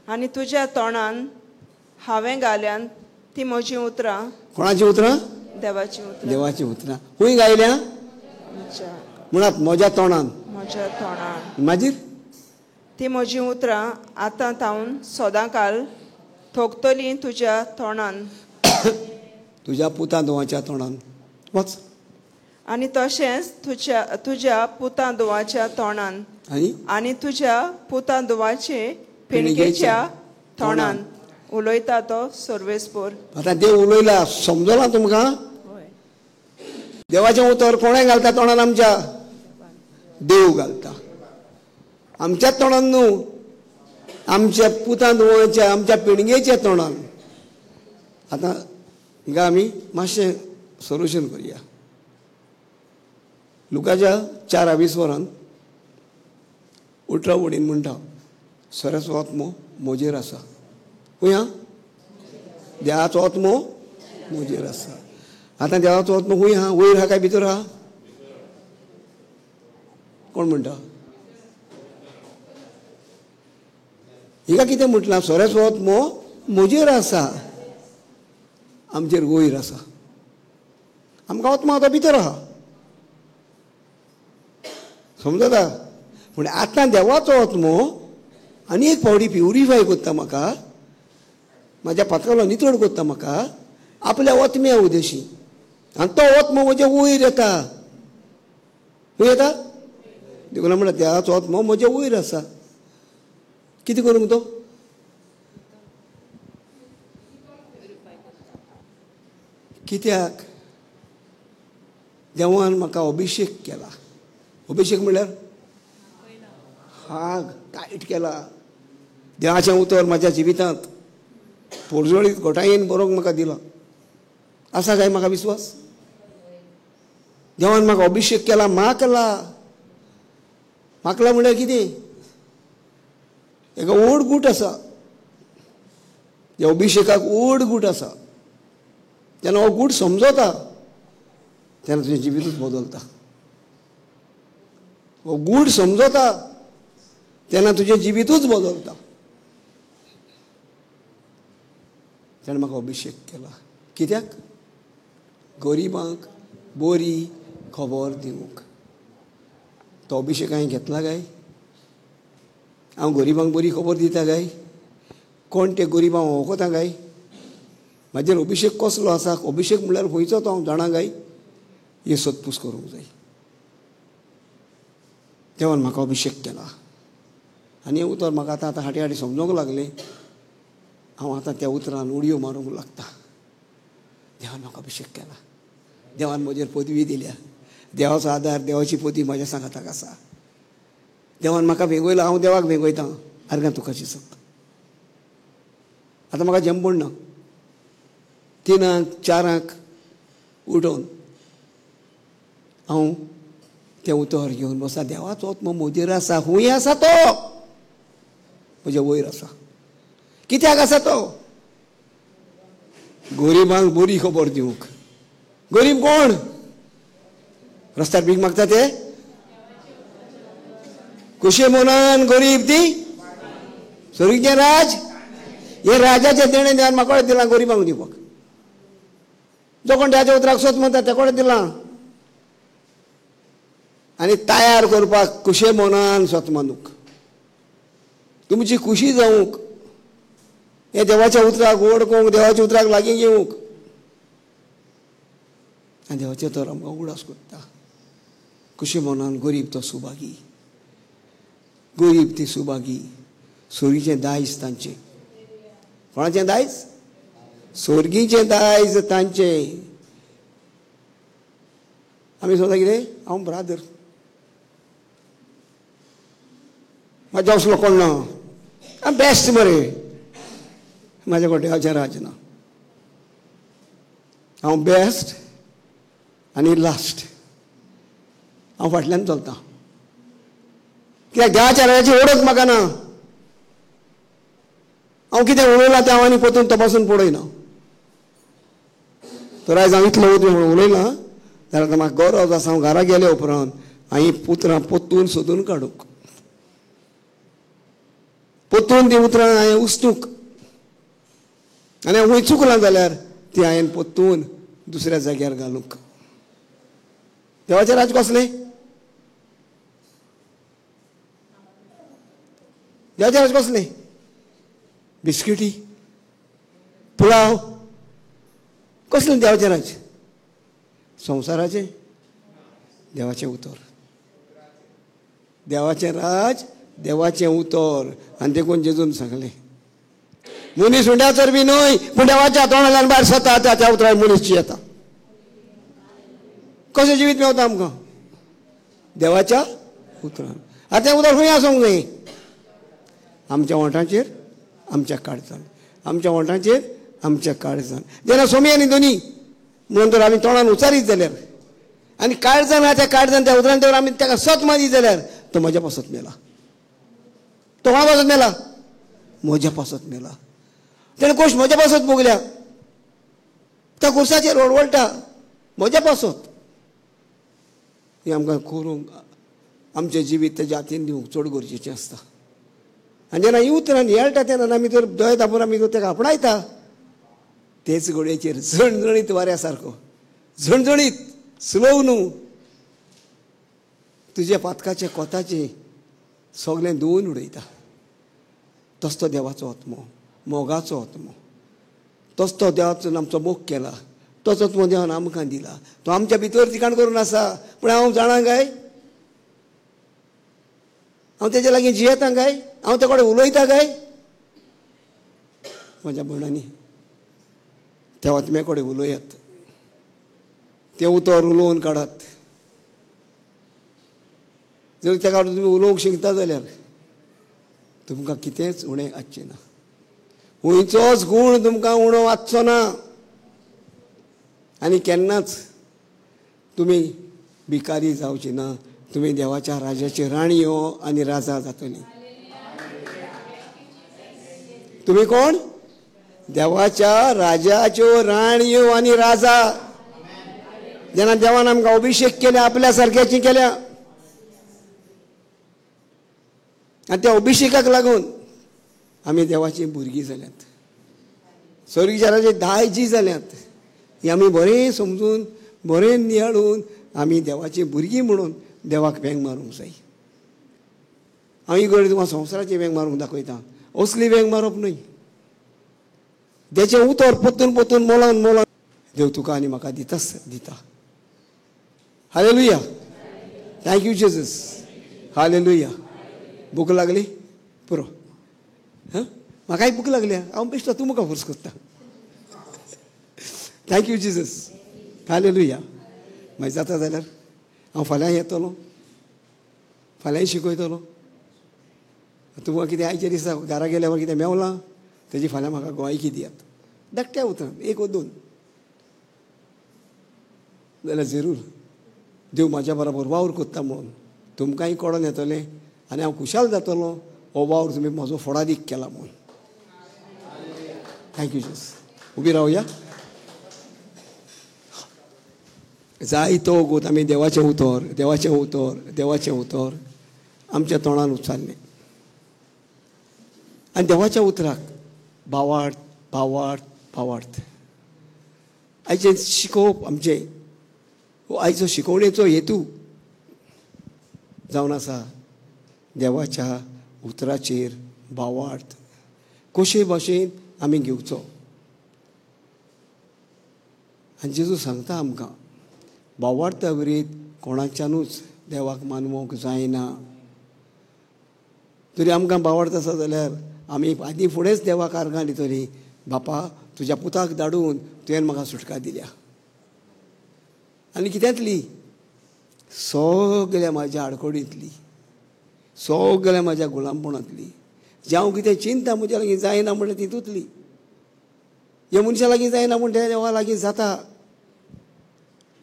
आनी तुज्या तोंडान हांवें घाल्यान ती म्हजीं उतरां. कोणाची उतरां? देवाची उतरां. देवाची उतरां. खूंय गायल्या? म्हणत म्हज्या तोंडान. म्हज्या तोंडान. मागीर ती म्हजीं उतरां आतां तावन सदांकाल थोगतलीं तुज्या तोंडान. तुज्या पुता दोवाच्या तोंडान. वच. आनी तशेंच तुज्या पुता दोवाच्या तोंडान. आनी तुज्या पुता दोवाचे पिणगेच्या तोंडान उलयता तो सर्वेस्पर. आतां देव उलयला, समजला तुमकां? देवाचें उतर कोणें घालता तोंडान? आमच्या देव घालता. आमच्याच तोंडान न्हू, आमच्या पुता दोवाच्या, आमच्या पिणगेच्या तोंडान. आतां हिंगा आमी मातशें सोल्युशन करुया. लुकाच्या 4:20 उठरा वडीन म्हणटा, सरस्वो आत्मो म्हजेर आसा. खंय हा? देवाचो आत्मो म्हजेर आसा. आतां देवाचो आत्मो खंय हा? वयर हा काय भितर हा? कोण म्हणटा? हिका कितें म्हटलां? सोरेचो आत्मो म्हजेर आसा, आमचेर वयर आसा. आमकां आत्मो आतां भितर आहा, समजता? पूण आतां देवाचो आत्मो आनी एक फावटी प्युरिफाय करता म्हाका, म्हाज्या पातकालो नितळ करता म्हाका आपल्या आत्म्या उदेशी. आनी तो आत्मो म्हजे वयर येता. खंय येता? देखून म्हणटा देवाचो आत्मो म्हजे वयर आसा. कितें करूंक तो? कित्याक? देवान म्हाका अभिशेक केला. अभिशेक म्हणल्यार हाग टायट केला. देवाचें उतर म्हाज्या जिवितांत पोरजोळीत घोटायेन बरोवंक म्हाका दिला. आसा काय म्हाका विस्वास? देवान म्हाका अभिशेक केला. माकला म्हणल्यार कितें? एक ओड गूट आसा. ह्या अभिशेकाक ओड गूट आसा. जेन्ना हो गूट समजता तेन्ना तुजें जिवीतूच बदलता. हो गूट समजता तेन्ना तुजें जिवीतूच बदलता. ताणें म्हाका अभिशेक केला. कित्याक? गरिबांक बरी खबर दिवंक. तो अभिशेक हांवें घेतला काय? हांव गरिबांक बरी खबर दिता काय? कोण ते गरिबांक वळखता काय? म्हाजेर अभिशेक कसलो आसा? अभिशेक म्हणल्यार खंयचो तो हांव जाणा काय? ही सोदपूस करूंक जाय. देवान म्हाका अभिशेक केला. आनी हें उतर म्हाका आतां हाटी हाटी समजूंक लागलें. हांव आतां त्या उतरान उडयो मारूंक लागता. देवान म्हाका अभिशेक केला. देवान म्हजेर पदवी दिल्या. देवाचो आदार, देवाची पदवी म्हाज्या सांगाताक आसा. देवान म्हाका भेंगयलो, हांव देवाक भेंगयता. आर्गां तुका शिसत. आतां म्हाका जंपण ना. 3-4 उठोवन हांव तें उतर घेवन बसा. देवाचो आत्मो म्हजेर आसा. खूंय आसा तो? म्हज्या वयर आसा. कित्याक आसा तो? गरिबांक बरी खबर दिवंक. गरीब कोण? रस्त्यार भीक मागता ते? कुशे मनान गरीब ती स्वर्गीय राज. हे राजाचे देणें देवान म्हाका दिलां गरिबांक दिवपाक. जो कोण देवाच्या उतराक सोत म्हणटा ते कोणें दिलां? आनी तयार करपाक कुशे मनान सोत मानूंक. तुमची खुशी जावंक, हे देवाच्या उतराक ओळखूंक, देवाच्या उतराक लागीं येवंक. आनी देवाचे उतर आमकां उगडास करता. कुशे मनान गरीब तो सुभागी. गरीब ती सुभागी. सोरीचें दायज तांचें. कोणाचें दायज? स्वर्गीचें दायज तांचें. आमी सोदता कितें? हांव ब्रादर, म्हाज्या असलो कोण ना, हांव बेस्ट मरे, म्हाज्या कडेन देवाचें राज ना. हांव बेस्ट आनी लास्ट. हांव फाटल्यान चलतां. कित्याक देवाच्या राजाची ओळख म्हाका ना. हांव कितें उलयलां तें हांव आनी परतून तपासून पळयना. तर आयज हांव इतलो उलयलां जाल्यार आतां म्हाका गरज आसा. हांव घरा गेले उपरांत हांव पुत्रां पोत्तून सोदून काडूंक, पोत्तून ती उतरां हांवें उस्तूंक. आनी हांव खंय चुकलां जाल्यार ती हांवें पोत्तून दुसऱ्या जाग्यार घालूंक. देवाचें राज कसलें? देवाचें राज कसलें? बिस्किटी, पुलाव, कसलें देवाचें राज? संवसाराचें? देवाचें उतर. देवाचें राज, देवाचें उतर. आनी देखून जेजून सांगलें, मनीस हुंड्याचर बी न्हय, पूण देवाच्या तोंडांतल्यान भायर सता त्या उतरार मनीस येता. कशें जिवीत मेवता आमकां? देवाच्या उतरान. आतां तें उतर खंय आसूंक जाय? आमच्या ओंठाचेर, आमच्या काळजान. आमच्या ओंठाचेर, आमच्या काळजान. जेन्ना सोमी आनी दोनी म्हणून तर आमी तोंडान उच्चारीत जाल्यार आनी काळजान त्या काळजान त्या उतरान आमी ताका सत मारीत जाल्यार तो म्हज्या पासत मेला. तो कोणा पासत मेला? म्हज्या पासत मेला. तेणें कोश म्हज्या पासत भोगल्या. त्या कुर्साचेर ओडवळटा म्हज्या पासत. हें आमकां करूंक आमचें जिवीत तेज्या हातीन दिवंक चड गरजेचें आसता. आनी जेन्ना ही उतरां नियळटा तेन्ना आमी तर दोळे धांपून आमी ताका आपणायता. तेच घडयेचेर झणझणीत वाऱ्या सारको, झणझणीत स्लो न्हू, तुज्या पातकाचे कोताचें सगळें धुवन उडयता. तोच तो देवाचो आत्मो, मोगाचो आत्मो. तोच तो देवाचो आमचो मोग केला. तोच आत्मो देवान आमकां दिला. तो आमच्या भितर ठिकाण करून आसा. पूण हांव जाणा काय, हांव तेजे लागीं जियेता काय, हांव ते कडेन उलयता काय. म्हज्या भयणांनी, त्या आत्म्या कडेन उलयात. तें उतर उलोवन काडात. जर तेका तुमी उलोवंक शिकता जाल्यार तुमकां कितेंच उणें आसचें ना. खंयचोच गूण तुमकां उणो आसचो ना. आनी केन्नाच तुमी भिकारी जावची ना. तुमी देवाच्या राजाची राणयो आनी राजा जातलीं. तुमी कोण? देवाच्या राजाच्यो राणयो आनी राजा. जेन्ना देवान आमकां अभिशेक केल्या, आपल्या सारक्याची केल्या, आनी त्या अभिशेकाक लागून आमी देवाची भुरगीं जाल्यात. स्वर्गीचाराचे दायजी जाल्यात. ही आमी बरें समजून, बरें नियाळून आमी देवाची भुरगीं म्हणून देवाक वेंग मारूंक जाय. हांव ही गरज तुका संवसाराची वेंग मारूंक दाखयता. असली वेंग मारप न्हय. तेचें उतर पोत्तून पोत्तून मोलावन मोलावन देव तुका आनी म्हाका दिताच दिता. हालेलुया. Thank you Jesus. हालेलुया. भूक लागली? पुरो. म्हाकाय भूक लागल्या. हांव बेश्टो तूं म्हाका फोर्स करता. Thank you Jesus. हालेलुया. मागीर जाता जाल्यार हांव फाल्यां येतलो, फाल्यां शिकयतलो. तुमकां कितें आयच्या दिसा घरा गेल्यावर कितें मेवलां तेजी फाल्यां म्हाका गोंयकी दियात. धाकट्या उतरां, एक वा दोन जाल्यार जरूर देव म्हाज्या बरोबर वावर करता म्हणून तुमकांय कळोन येतलें आनी हांव खुशाल जातलो. हो वावर तुमी म्हजो फुडारीक केला म्हणून. Thank you Jesus. उबी रावया. जायतो गोत आमी देवाचें उतर, देवाचें उतर, देवाचें उतर आमच्या तोंडान उच्चारलें. आनी देवाच्या उतराक भावार्थ भावार्थ भावार्थ. आयचें शिकोवप आमचें, आयचो शिकोवणेचो हेतू जावन आसा देवाच्या उतराचेर भावार्थ कशे भाशेन आमी घेवचो. आनी जेजू सांगता आमकां भावार्था विरीत कोणाच्यानूच देवाक मानवंक जायना. जरी आमकां भावार्थ आसा जाल्यार आमी आदीं फुडेंच देवाक आर्गां दितलीं. बापा, तुज्या पुताक धाडून तुवें म्हाका सुटका दिल्या. आनी कित्यांतली? सगळ्या म्हाज्या आडकोडींतली, सगळ्या म्हाज्या गुलामपणांतली. जें हांव कितें चिंता म्हज्या लागीं जायना म्हणटा तितूंतली. ह्या मनशा लागीं जायना म्हण त्या देवा लागीं जाता.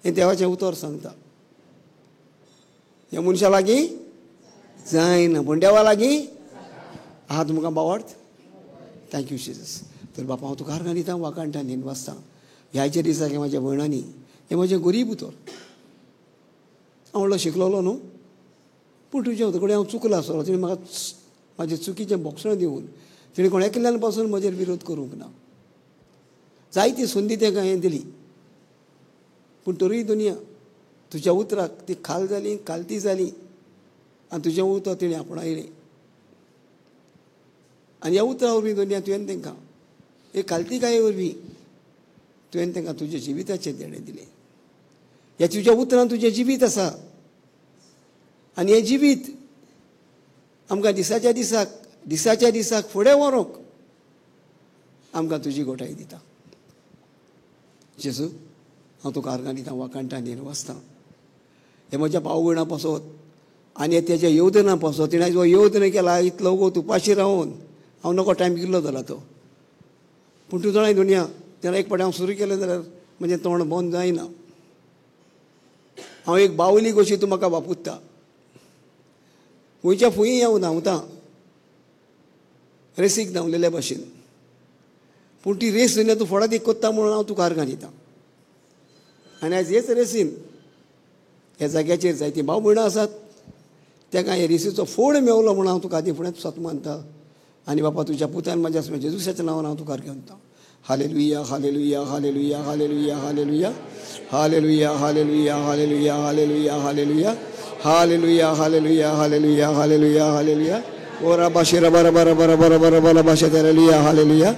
हें देवाचें उतर सांगता. ह्या मनशा लागीं जायना पूण देवा लागीं आहा. तुमकां भावार्थ? Thank you Jesus. तर बापा, हांव तुका आर्गां दिता, वाकाणटा न्हीद वाचता. ह्याच्या दिसाक हे म्हाज्या भयणांनी, हें म्हजें गरीब उतर. हांव व्हडलो शिकलोलो न्हू, पूण तुज्या कडेन हांव चुकलो आसतलो. तिणें म्हाका म्हाजें चुकीचें भोगसण दिवन तिणें कोण एकल्यान पासून म्हजेर विरोध करूंक ना. जायती संदी तेका हें दिली. पूण तरूय दुनिया तुज्या उतराक ती खाल जाली, कालती जाली आनी तुजें उतर तिणें आपणायलें. आनी ह्या उतरा वरवीं दुनिया तुवें तांकां एक कालतीकाये वरवीं तुवें तांकां तुज्या जिविताचें देणें दिलें. ह्या तुज्या उतरान तुजें जिवीत आसा. आनी हें जिवीत आमकां दिसाच्या दिसाक फुडें व्हरूंक आमकां तुजी घोटाय दिता. जेजू, हांव तुका आर्गां दिता, वाकाणटा न्हीद वाचता. हे म्हज्या भाव भयणां पासत आनी तेज्या येवदना पासत. तिणें जो येवदन केला इतलो वगत उपाशी रावन हांव नको टायम गेल्लो जाला तो. पूण तूं जाणाय दुनिया, तेन्ना एक फावटी हांव सुरू केलें जाल्यार म्हजें तोंड बंद जायना. हांव एक बावली कशी तूं म्हाका वापुत्ता. खंयच्या फुंयी हांव धांवतां रेसीक धांवलेल्या भाशेन. पूण ती रेस दुनिया तूं फुडार एक कोत्ता म्हणून हांव तुका आर्गां दितां. आनी आयज हेच रेसीन ह्या जाग्याचेर जायतीं भाव भयणां आसात. तेका हे रिसीचो फोड मेवलो म्हणून हांव तुका आदी फुडें सत मानता आनी बापा तुज्या पुतान म्हाज्या जेजुसाच्या नांवान हांव तुका घेवता. Hallelujah hallelujah hallelujah hallelujah hallelujah hallelujah hallelujah hallelujah hallelujah hallelujah hallelujah hallelujah hallelujah hallelujah hallelujah ओरा बाशेरा बरा बरा बरा बरा बरा बरा बाशा hallelujah hallelujah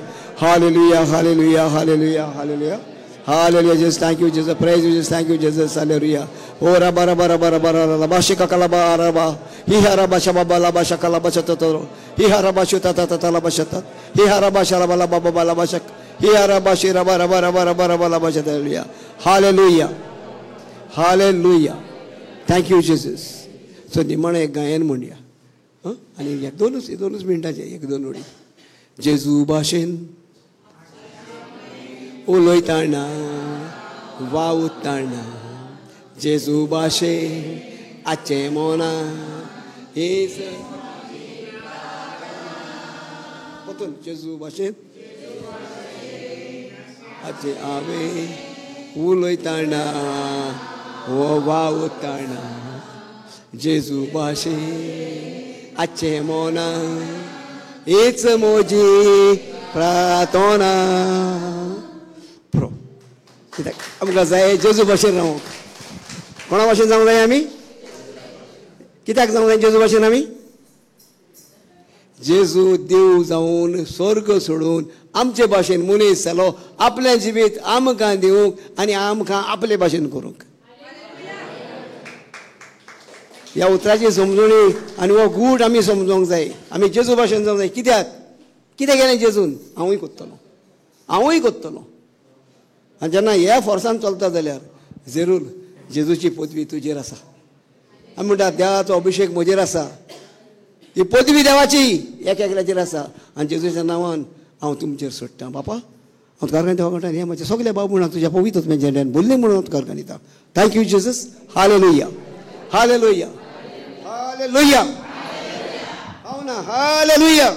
hallelujah hallelujah hallelujah hallelujah hallelujah. Jesus, thank you Jesus, praise you Jesus, thank you Jesus, hallelujah. Ora bara bara bara bara la bashika kala bara ba hi hara basha baba la basha kala basha totoro hi hara basha tata tata la basha tat hi hara basha la bala baba la basha hi hara basha ra bara bara bara bara bala basha hallelujah hallelujah hallelujah. Thank you Jesus. So निमण एक गायन म्हणूया आणि एक दोनच मिनटाचे एक दोन ओळी. जेजू भाशेन उलयताना वावुरताना जेजू भाशे आचे मोना हेच परतून जेजू भाशेन आचे आवे उलयताना वावुरताना जेजू भाशे आचे मोना हेच मोजी प्रार्थना. कित्याक आमकां जाय जेजू भाशेन रावंक. कोणा भाशेन जावंक जाय आमी? कित्याक जावंक जाय जेजू भाशेन आमी? जेजू देव जावन स्वर्ग सोडून आमचे भाशेन मनीस जालो आपलें जिवीत आमकां दिवंक आनी आमकां आपले भाशेन करूंक. ह्या उतराची समजुणी आनी हो गूढ आमी समजूंक जाय. आमी जेजू भाशेन जावंक जाय. कित्याक कितें केलें जेजून? हांवूय कोत्तलो. आनी जेन्ना ह्या फोर्सान चलता जाल्यार जरूर जेजूची पदवी तुजेर आसा. आमी म्हणटा देवाचो अभिशेक म्हजेर आसा. ही पदवी देवाची एकल्याचेर आसा आनी जेजूच्या नांवान हांव तुमचेर सोडटां. बापा हांव तुका अर्गां देवा हे म्हजे सगळे बाब म्हणून तुज्या पवित्र तुज्या बोल्ले म्हणून हांव तुका अर्गां दिता. Thank you Jesus. Hallelujah hallelujah hallelujah. हांव ना हालेलुया.